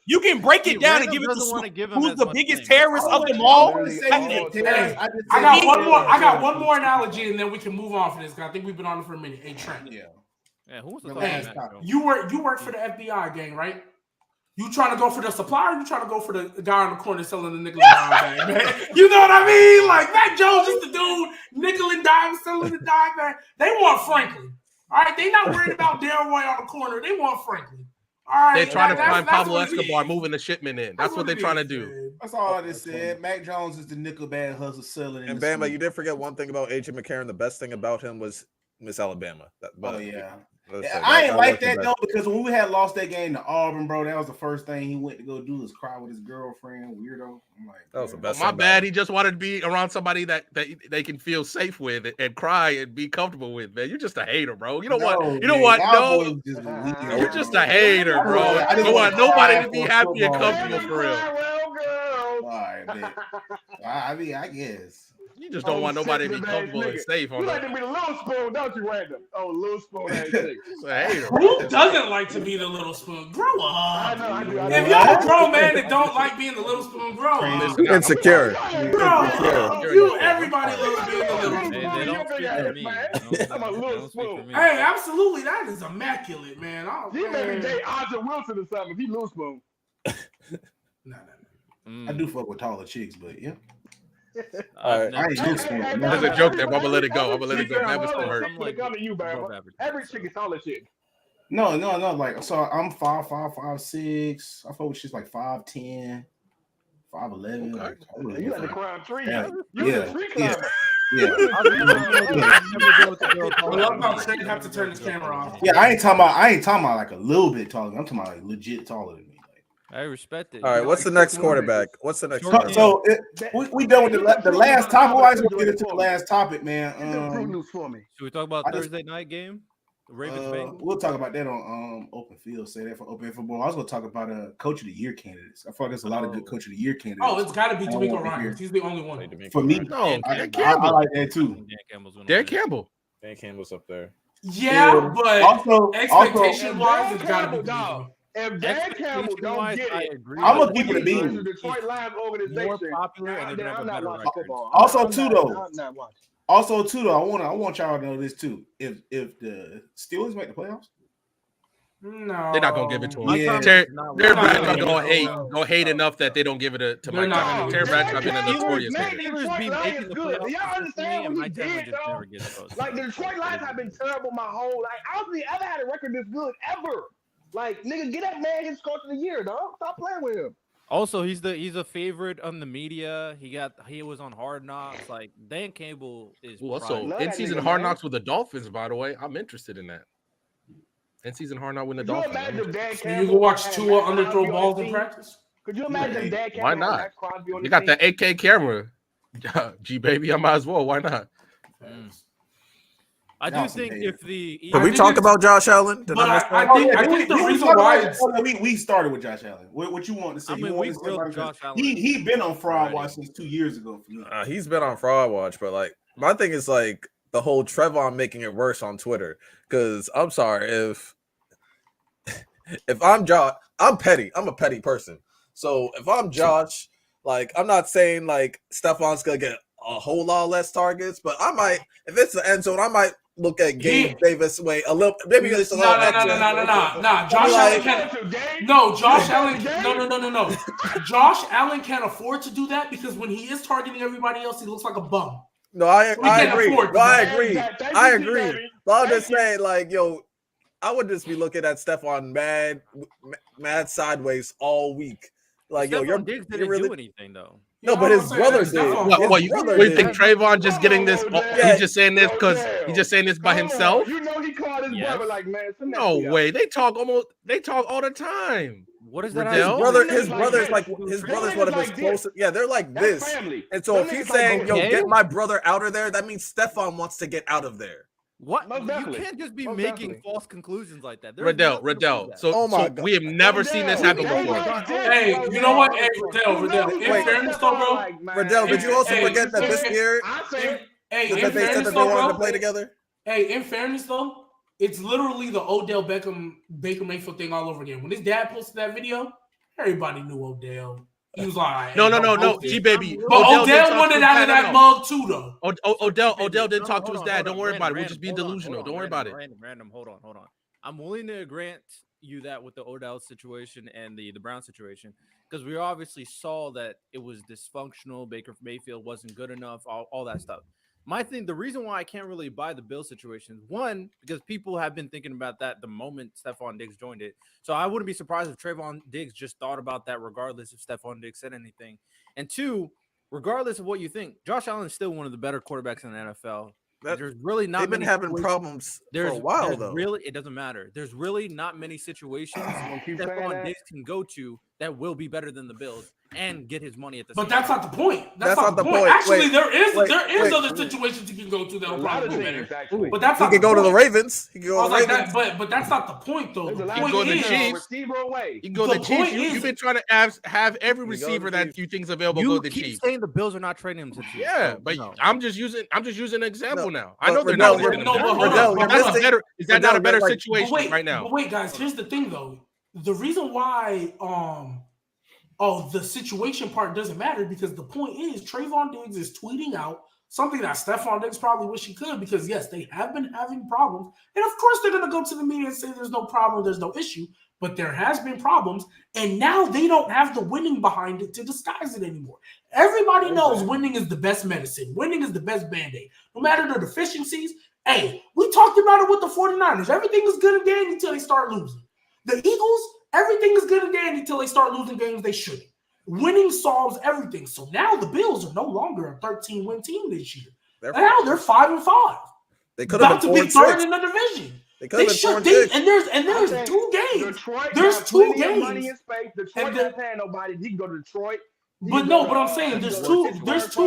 You can break it down and give it to who's the biggest terrorist of them all. I got one more analogy, and then we can move on for this. Cause I think we've been on it for a minute. Hey, Trent. Yeah. Who was the last? You work for the FBI gang, right? You trying to go for the supplier? You trying to go for the guy in the corner selling the nickel and dime bag, man? You know what I mean? Like Mac Jones is the dude, nickel and dime selling the dime bag. They want Franklin. All right, they not worried about Delroy on the corner. They want Franklin. All right, they're trying to find Pablo Escobar moving the shipment in. That's what they're trying to do. That's all I just said. Mac Jones is the nickel bag hustle selling. And Bama, you did forget one thing about AJ McCarron. The best thing about him was Miss Alabama. I ain't like that though, because when we had lost that game to Auburn, bro, that was the first thing he went to go do was cry with his girlfriend. Weirdo. I'm like, that was the best. My bad. He just wanted to be around somebody that they can feel safe with and cry and be comfortable with. Man, you're just a hater, bro. You don't want. No, you're just a hater, bro. I don't want nobody to be happy and comfortable for real. All right, man. I mean, I guess. You just don't want nobody to be comfortable and safe. You like to be the little spoon, don't you, Random? Oh, little spoon. Who doesn't like to be the little spoon? Grow up. I do. If y'all a grown man that don't like being the little spoon, grow up. Insecure. Everybody loves being the little spoon. They don't speak for me. I'm a little spoon. Hey, absolutely. That is immaculate, man. He made me date Aja Wilson or something. He little spoon. No. I do fuck with taller chicks, but yeah. All right. There's a joke there, but I'm gonna let it go. That was hurt. Every chick is taller shit. No. Like, so I'm 5'5", 5'6". I fuck with shit's like 5'10", 5'11". Okay. You like the crown tree. Yeah. You the tree climber. Yeah. I've never been with a girl I taller love than how me. Shane have to turn his camera off. Yeah, I ain't talking about like a little bit taller. I'm talking about like legit taller than me. I respect it. All right, what's the next quarterback? What's the next Short quarterback? So we done with the last topic. Why is we get into the last topic, man? Get the Fruit Loops for me. Should we talk about Thursday night game? The Ravens Bengals? We'll talk about that on open field. Say that for open football. I was going to talk about coach of the year candidates. I feel like there's a lot of good coach of the year candidates. Oh, it's got to be I D'Amico want to hear. Ryans. He's the only one. For me, No, I Dan Campbell. like that too. Dan Campbell's gonna Dan win. Campbell. Dan Campbell's up there. Yeah, but Also, expectation-wise, it's got to be dog. D'Amico. If Dan Campbell don't get I it, agree. I'm gonna but keep it a he's bean. the Detroit Lions more organization, popular and they're I'm gonna have not a better watching record. football. Also, I'm too, not- though. I'm not watching. Also, too, though, I want y'all to know this too. If the Steelers make the playoffs, No, They're not gonna give it to him. Yeah. Terry They're Bradshaw not gonna hate enough that they don't give it to They're Mike not Tomlin. gonna Terry give it to Bradshaw been a Steelers notorious man, hater. the Steelers Detroit be Lions making the good. playoffs Do y'all understand what he did, just never dog? gets those. Like the Detroit Lions have been terrible my whole life. I don't think I ever had a record this good ever. Like nigga, get that man his coach of the year, dog. Stop playing with him. Also, he's a favorite on the media. He was on Hard Knocks. Like Dan Campbell is Also, prime. Love that in-season nigga, Hard man. Knocks with the Dolphins, by the way. I'm interested in that. In-season Hard Knock with the Could you Dolphins. imagine if Dan So Campbell you can watch had Tua Max underthrow Crosby on balls his in team? practice. Could you imagine if Dan Campbell Why had not? Max Crosby on You the got team? the 8K camera. G baby, I might as well. Why not? I do Y'all some think haters. if the Can we think talk it's- about Josh Allen? Did But I miss I that? think the we reason talk why about- it's we started with Josh Allen. What you want to say? I mean, You we want to say grilled about Josh Allen He been on fraud already. watch since 2 years ago for me. He's been on fraud watch, but like my thing is like the whole Trevon making it worse on Twitter. Because I'm sorry if I'm Josh, I'm petty. I'm a petty person. So if I'm Josh, like I'm not saying like Stefon's gonna get a whole lot less targets, but I might if it's the end zone, I might look at Gabe Davis way a little maybe it's a little extra. No. Josh Allen can't. No, Josh Allen. No. Josh Allen can't afford to do that because when he is targeting everybody else, he looks like a bum. No, I can't agree. afford No, I that. agree. Thank I you, agree. T-Baby. But I'm Thank just you. saying, like, yo, I would just be looking at Stefon mad sideways all week. Like, yo, Stefon Diggs didn't really do anything though. no, but his brother did. What you think Trayvon just getting this? Yeah. He's just saying this because he's just saying this by Come on, himself? You know he called his Yes. brother like, man, send that No shit out. way. They talk all the time. What is that? Riddell? His Like brother's this. like Them his brother's niggas one of his like this. closest. Yeah, they're like That's this. family. And so Them if he's niggas like saying, yo, okay. get my brother out of there, that means Stefon wants to get out of there. What? Most You definitely. can't just be Most making definitely. false conclusions like that. There's Riddell. nothing to prove that. Oh my So God. we have never seen this happen They before. like this, Hey, bro. you know what? Hey, You Riddell. know he In called fairness, Stefon though, bro. like, man, Riddell, did you also Hey, forget that this hey, year I said, Hey, that in they said fairness, that they though, wanted to bro. play together? Hey, in fairness, though, it's literally the Odell Beckham Baker Mayfield thing all over again. When his dad posted that video, everybody knew Odell. He was like, No, hey, G baby. But didn't Odell talk wanted to out his of dad, that no. mug too, though. Odell didn't talk to his Hold dad. on, Don't worry about it. We're random, just being hold on, delusional. hold Don't on, worry about it. Random. Hold on. I'm willing to grant you that with the Odell situation and the Brown situation because we obviously saw that it was dysfunctional. Baker Mayfield wasn't good enough. All that stuff. My thing, the reason why I can't really buy the Bill situation, one, because people have been thinking about that the moment Stefon Diggs joined it. So I wouldn't be surprised if Trevon Diggs just thought about that regardless if Stefon Diggs said anything. And two, regardless of what you think, Josh Allen is still one of the better quarterbacks in the NFL. There's really not They've been many having situations- problems for a there's while, though. Really, it doesn't matter. There's really not many situations keep saying Stefon that. Diggs can go to that will be better than the Bills and get his money at the But same that's time. not the point. That's not the point. Actually, Wait, there is wait. other situations you can go to that a will lot probably of be better. things, actually. But that's He not could go to the point. Ravens. He could go I to was the like Ravens. that, but that's not the point, though. There's The a lot You point go to the is, Chiefs. receiver away. You can go The to the Chiefs. point is- You've been trying to have every receiver that you think is available go You to the keep Chiefs. saying the Bills are not trading him to the Chiefs. Yeah, so, but no. I'm just using an example now. I but know they're Riddell, not you're- trading no, him. but hold on, Riddell, but you're hold on. missing- Is that not a better Riddell, like- situation But wait, right now? But wait, guys, here's the thing, though. The reason why the situation part doesn't matter because the point is Trevon Diggs is tweeting out something that Stefon Diggs probably wish he could because, yes, they have been having problems. And, of course, they're going to go to the media and say there's no problem, there's no issue. But there has been problems, and now they don't have the winning behind it to disguise it anymore. Everybody knows winning is the best medicine. Winning is the best Band-Aid. No matter the deficiencies, hey, we talked about it with the 49ers. Everything is good and dandy until they start losing. The Eagles, everything is good and dandy until they start losing games they shouldn't. Winning solves everything. So now the Bills are no longer a 13-win team this year. Now they're 5-5. They could have about been to be 4-6. third in the division. They could have been should. 4-6. And there's 2 games. Detroit there's 2 games. Money in space. Detroit not paying nobody. He can go to Detroit. But no, but I'm saying there's two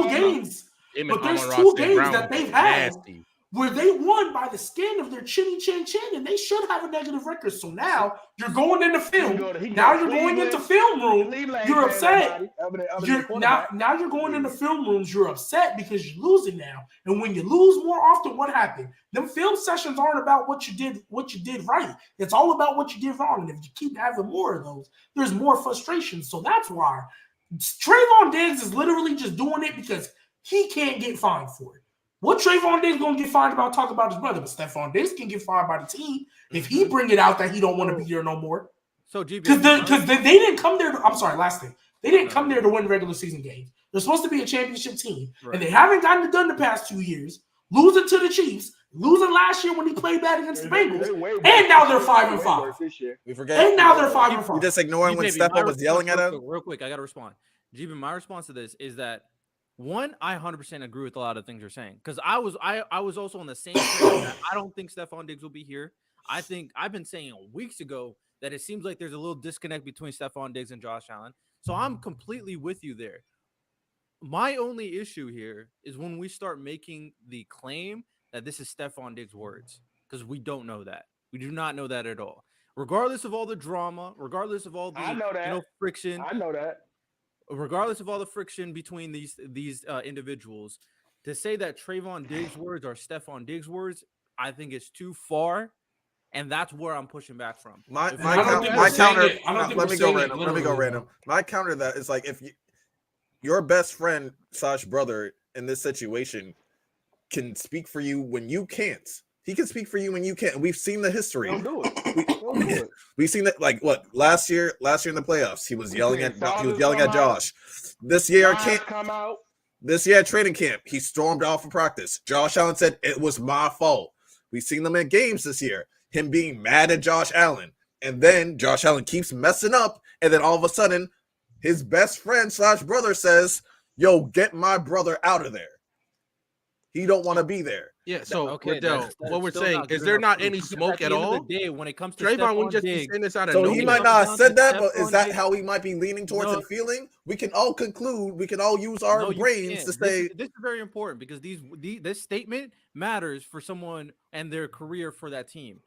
games. But there's 2 games that they've had where they won by the skin of their chinny chin chin, and they should have a negative record. So now you're going into film. Now you're going into film room. You're upset. Now you're going into film rooms. You're upset because you're losing now. And when you lose more often, what happened? Them film sessions aren't about what you did right. It's all about what you did wrong. And if you keep having more of those, there's more frustration. So that's why Trevon Diggs is literally just doing it because he can't get fined for it. What Trevon Diggs gonna get fined about talking about his brother? But Stefon Diggs can get fined by the team if he bring it out that he don't want to be here no more. So GB, because they didn't come there. I'm sorry, last thing. They didn't come there to win regular season games. They're supposed to be a championship team, and they haven't gotten it done the past 2 years. Losing to the Chiefs, losing last year when he played bad against the Bengals, and now they're 5-5. We forget. And now they're 5-5. You just ignoring when Stefon was yelling at him. Real quick, I got to respond. GB, my response to this is that one, I 100% agree with a lot of things you're saying because I was also on the same page that I don't think Stefon Diggs will be here. I think I've been saying weeks ago that it seems like there's a little disconnect between Stefon Diggs and Josh Allen. So I'm completely with you there. My only issue here is when we start making the claim that this is Stefon Diggs' words because we don't know that. We do not know that at all. Regardless of all the drama, regardless of all the friction. I know that. Regardless of all the friction between these individuals, to say that Trevon Diggs' words are Stefon Diggs' words, I think it's too far, and that's where I'm pushing back from. My counter. Let me go random. My counter to that is like if your best friend / brother in this situation can speak for you when you can't. He can speak for you when you can't. We've seen the history. Don't do it. We've seen that, like what last year in the playoffs, he was yelling at Josh. This year at training camp, he stormed off of practice. Josh Allen said it was my fault. We've seen them in games this year, him being mad at Josh Allen, and then Josh Allen keeps messing up, and then all of a sudden, his best friend / brother says, "Yo, get my brother out of there. He don't want to be there." Yeah, so okay, Riddell, what we're saying is there not any smoke at all? Day, when it comes to Trayvon wouldn't just be saying this out of so nowhere. he might not have said that, but is that how he might be leaning towards and feeling? We can all conclude. We can all use our brains to say this is very important because this statement matters for someone and their career for that team.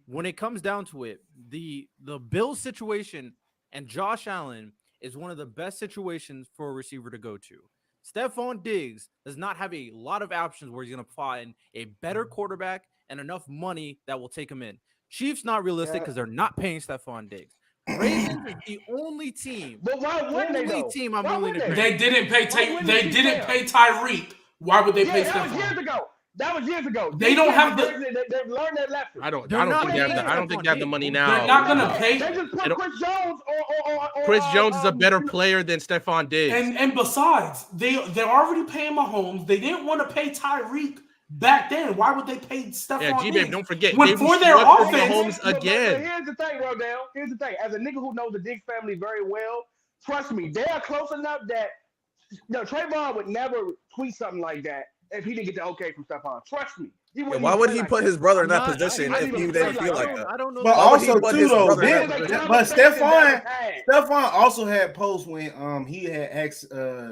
When it comes down to it, the Bills situation and Josh Allen is one of the best situations for a receiver to go to. Stefon Diggs does not have a lot of options where he's going to find a better quarterback and enough money that will take him in. Chiefs not realistic because they're not paying Stefon Diggs. Ravens is the only team. But why wouldn't they? Team I'm willing to pay. They didn't pay Tyreek. Why would they pay Stefon? That was years ago. They don't have the. They've learned that lesson. I don't think they have the money now. They're not gonna pay. They just put Chris Jones or Chris Jones is a better player than Stefon Diggs. And besides, they're already paying Mahomes. They didn't want to pay Tyreek back then. Why would they pay Stefon? Yeah, G-Babe, don't forget. When for their offense, Mahomes again. Here's the thing, Rodell. Here's the thing. As a nigga who knows the Diggs family very well, trust me, they are close enough that Trayvon would never tweet something like that if he didn't get the okay from Stefon. Trust me. Why would he put his brother in that position if he didn't feel like that? I don't know. But also too though, but Stefon also had posts when he had asked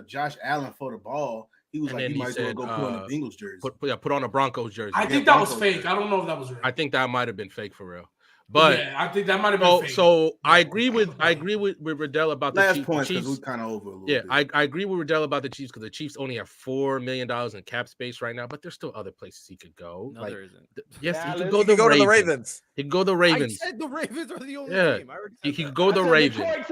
Josh Allen for the ball. He was like, he might as well go put on the Bengals jersey. Put on a Broncos jersey. I think that was fake. I don't know if that was real. I think that might have been fake for real. But yeah, I think that might have been fake. So I agree with Riddell about the last point because we kind of over a little bit. I agree with Riddell about the Chiefs because the Chiefs only have $4 million in cap space right now, but there's still other places he could go. No, there isn't. Yes, he could go to the Ravens. He could go to the Ravens. I said the Ravens are the only team. He could go to the Ravens.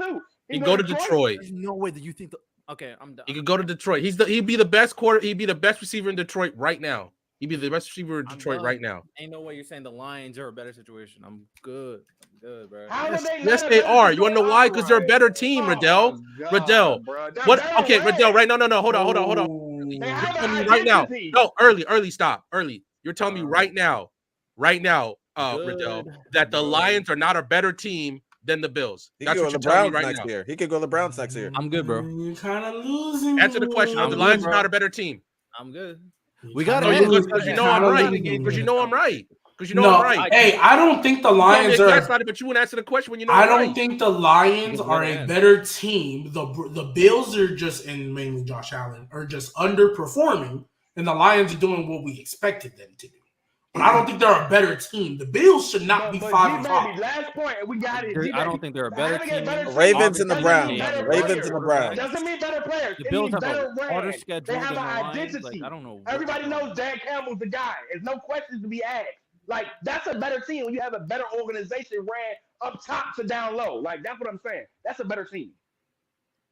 He could go to Detroit. There's no way that you think. Okay, I'm done. He could go to Detroit. He'd be the best He'd be the best receiver in Detroit right now. He'd be the best receiver in Detroit right now. Ain't no way you're saying the Lions are a better situation. I'm good, bro. Yes, they are. You want to know why? Because they're a better team, Riddell. Riddell. What? Okay, Riddell. Right? No. Hold on. You're telling me right now. No, early. Stop. Early. You're telling me right now, Riddell, that the Lions are not a better team than the Bills. That's what you're telling me right now. He could go to the Browns next year. I'm good, bro. You're kind of losing. Answer the question. The Lions are not a better team. I'm good. We got No, to because you know I'm right. Because you know I'm right. Because you know No, I'm right. hey, I don't think the Lions are. But you wouldn't answer the question when you know I I'm don't right. think the Lions are a better team. The Bills are just, and mainly Josh Allen, are just underperforming, and the Lions are doing what we expected them to do. But I don't think they're a better team. The Bills should not be 5-5. Last point, we got it. I don't think they're a better team. Ravens and the Browns. Ravens and the Browns. Doesn't mean better players. The Bills have better a harder ran. schedule They have than an the Lions. identity. Like, I don't know. Everybody knows Dan Campbell's the guy. There's no questions to be asked. Like, that's a better team when you have a better organization ran up top to down low. Like, that's what I'm saying. That's a better team.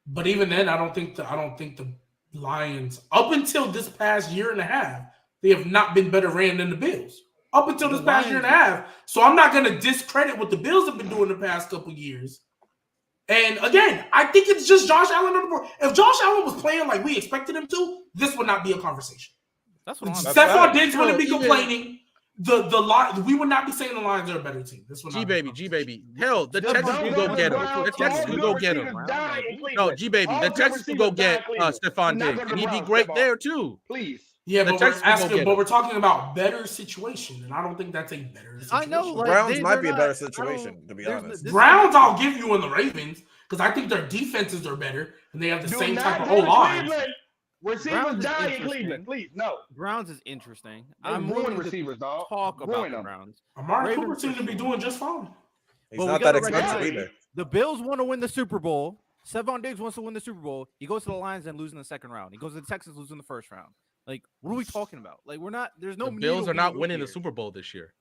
But even then, I don't think the Lions, up until this past year and a half, they have not been better ran than the Bills. Up until this past year and a half. So I'm not going to discredit what the Bills have been doing the past couple years. And again, I think it's just Josh Allen on the board. If Josh Allen was playing like we expected him to, this would not be a conversation. That's what I'm saying. Stefon Diggs wouldn't be complaining. We would not be saying the Lions are a better team. This one, G baby. Hell, the Texans will go get him. The Texans will go get him. No, G baby, the Texans will go get Stefon Diggs, and he'd be great there too. Please. Yeah, but we're talking about better situation, and I don't think that's a better situation. I know, like, Browns might be a better situation, to be honest. Browns, I'll give you in the Ravens because I think their defenses are better and they have the same type of whole line. Receivers die in Cleveland, please. No. Browns is interesting. I'm ruining receivers, dog. Talk about the Browns. Amari Cooper seems to be doing just fine. He's not that expensive either. The Bills want to win the Super Bowl. Stefon Diggs wants to win the Super Bowl. He goes to the Lions and loses in the second round. He goes to the Texans, losing in the first round. Like, what are we talking about? Like, we're not. There's no. The Bills are not winning the Super Bowl this year.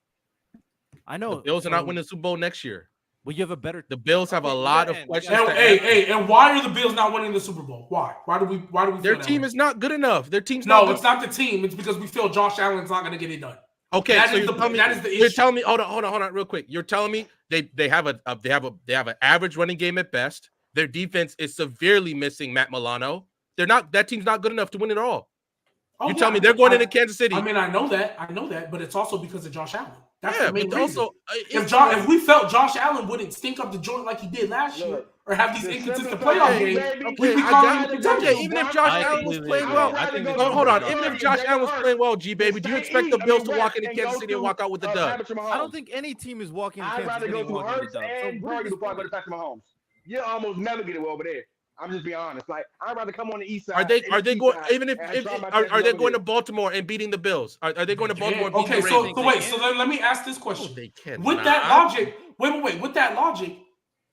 I know. The Bills are not winning the Super Bowl next year. Well, you have a better. The Bills have a lot of questions. And why are the Bills not winning the Super Bowl? Why? Why do we? Their team is not good enough. Their team's not. No, it's not the team. It's because we feel Josh Allen's not going to get it done. Okay, that so is the issue. You're telling me. Hold on, real quick. You're telling me they have an average running game at best. Their defense is severely missing Matt Milano. They're not. That team's not good enough to win it all. You tell me they're going into Kansas City. I mean, I know that, but it's also because of Josh Allen. That's the main reason. Also, if we felt Josh Allen wouldn't stink up the joint like he did last year, or have these inconsistent playoff games, we'd be calling him contenders. Even if Josh Allen was playing well, hold on. Even if Josh Allen was playing well, G baby, do you expect the Bills to walk into Kansas City and walk out with the dub? I don't think any team is walking into Kansas City and walking with the dub. And Purdy before I go to Patrick Mahomes. You almost never get it well over there. I'm just being honest. Like, I'd rather come on the east side. Are they going even if are they going to Baltimore and beating the Bills? Are they going to Baltimore and beating the Ravens? So let me ask this question. They can. With that logic, wait. With that logic,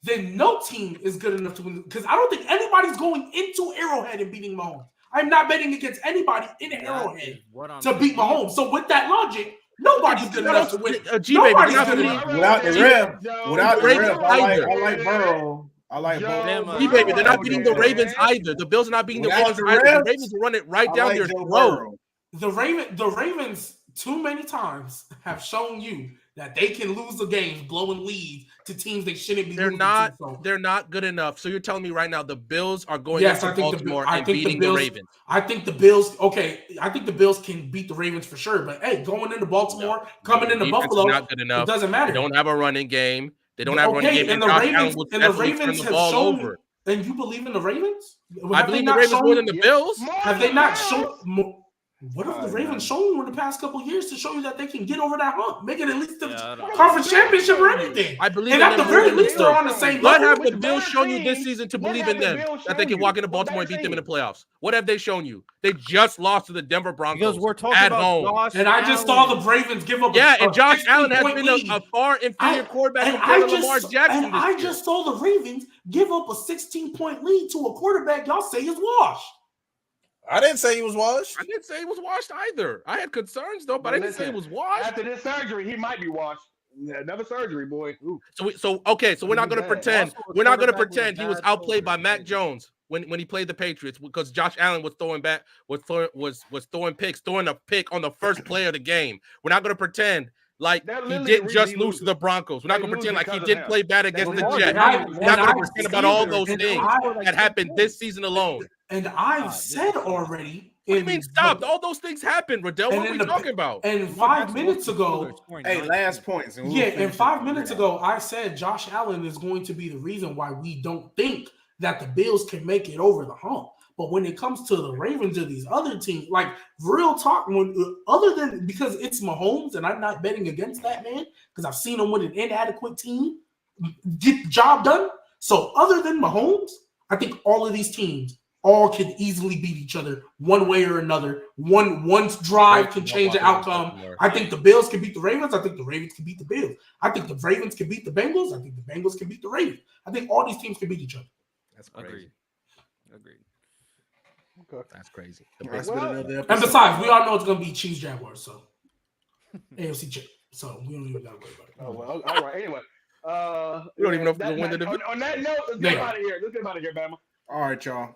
then no team is good enough to win because I don't think anybody's going into Arrowhead and beating Mahomes. I'm not betting against anybody in Arrowhead to beat Mahomes. So with that logic, nobody's good enough to win. Nobody's good enough. Without the ref, I like Burrow. I like both. Baby, they're not beating the Ravens either. The Bills are not beating the Ravens either. The Ravens run it right down their throat. The Ravens too many times have shown you that they can lose the games, blowing leads to teams they shouldn't be. They're not good enough. So you're telling me right now the Bills are going into Baltimore and beating the Ravens. I think the Bills. Okay, I think the Bills can beat the Ravens for sure. But hey, going into Baltimore, coming into Buffalo, not good enough. It doesn't matter. They don't have a running game. They don't have a running game. And the Ravens have shown. Over. And you believe in the Ravens? I believe the Ravens more than the Bills. Have they not shown? What have the Ravens shown you in the past couple of years to show you that they can get over that hump, make it at least the conference championship or anything? I believe, and at the very least, they're on the same level. What have the Bills shown you this season to believe in them that they can walk into Baltimore and beat them in the playoffs? What have they shown you? They just lost to the Denver Broncos because we're talking at about home. Josh and I just saw the Ravens give up. And Josh Allen has been a far inferior quarterback compared to Lamar Jackson. And I just saw the Ravens give up a 16-point lead to a quarterback y'all say is washed. I didn't say he was washed. I didn't say he was washed either. I had concerns though, but I didn't say he was washed. After this surgery, he might be washed. Another surgery, boy. Ooh. So we're not going to pretend. We're not going to pretend he was outplayed by Mac Jones when he played the Patriots because Josh Allen was throwing picks, throwing a pick on the first play of the game. We're not going to pretend like he didn't just lose to the Broncos. We're not going to pretend like he didn't play bad against the Jets. We're not going to pretend about all those things that happened this season alone. And I've said already. What do you mean stop? All those things happened, Riddell. What are we talking about? And 5 minutes ago, hey, last points. And 5 minutes ago, I said Josh Allen is going to be the reason why we don't think that the Bills can make it over the hump. But when it comes to the Ravens or these other teams, like real talk, other than because it's Mahomes and I'm not betting against that man because I've seen him with an inadequate team get the job done. So other than Mahomes, I think all of these teams all can easily beat each other one way or another. One drive can change the outcome. I think the Bills can beat the Ravens. I think the Ravens can beat the Bills. I think the Ravens can beat the Bengals. I think the Bengals can beat the Ravens. I think all these teams can beat each other. That's crazy. Agreed. Okay. That's crazy. And besides, we all know it's going to be Chiefs Jaguars, so AFC chip. So we don't even got to worry about it. Oh, well, all right. Anyway, we don't even know if we're going to win the division. On that note, let's get out of here. Bama. All right, y'all.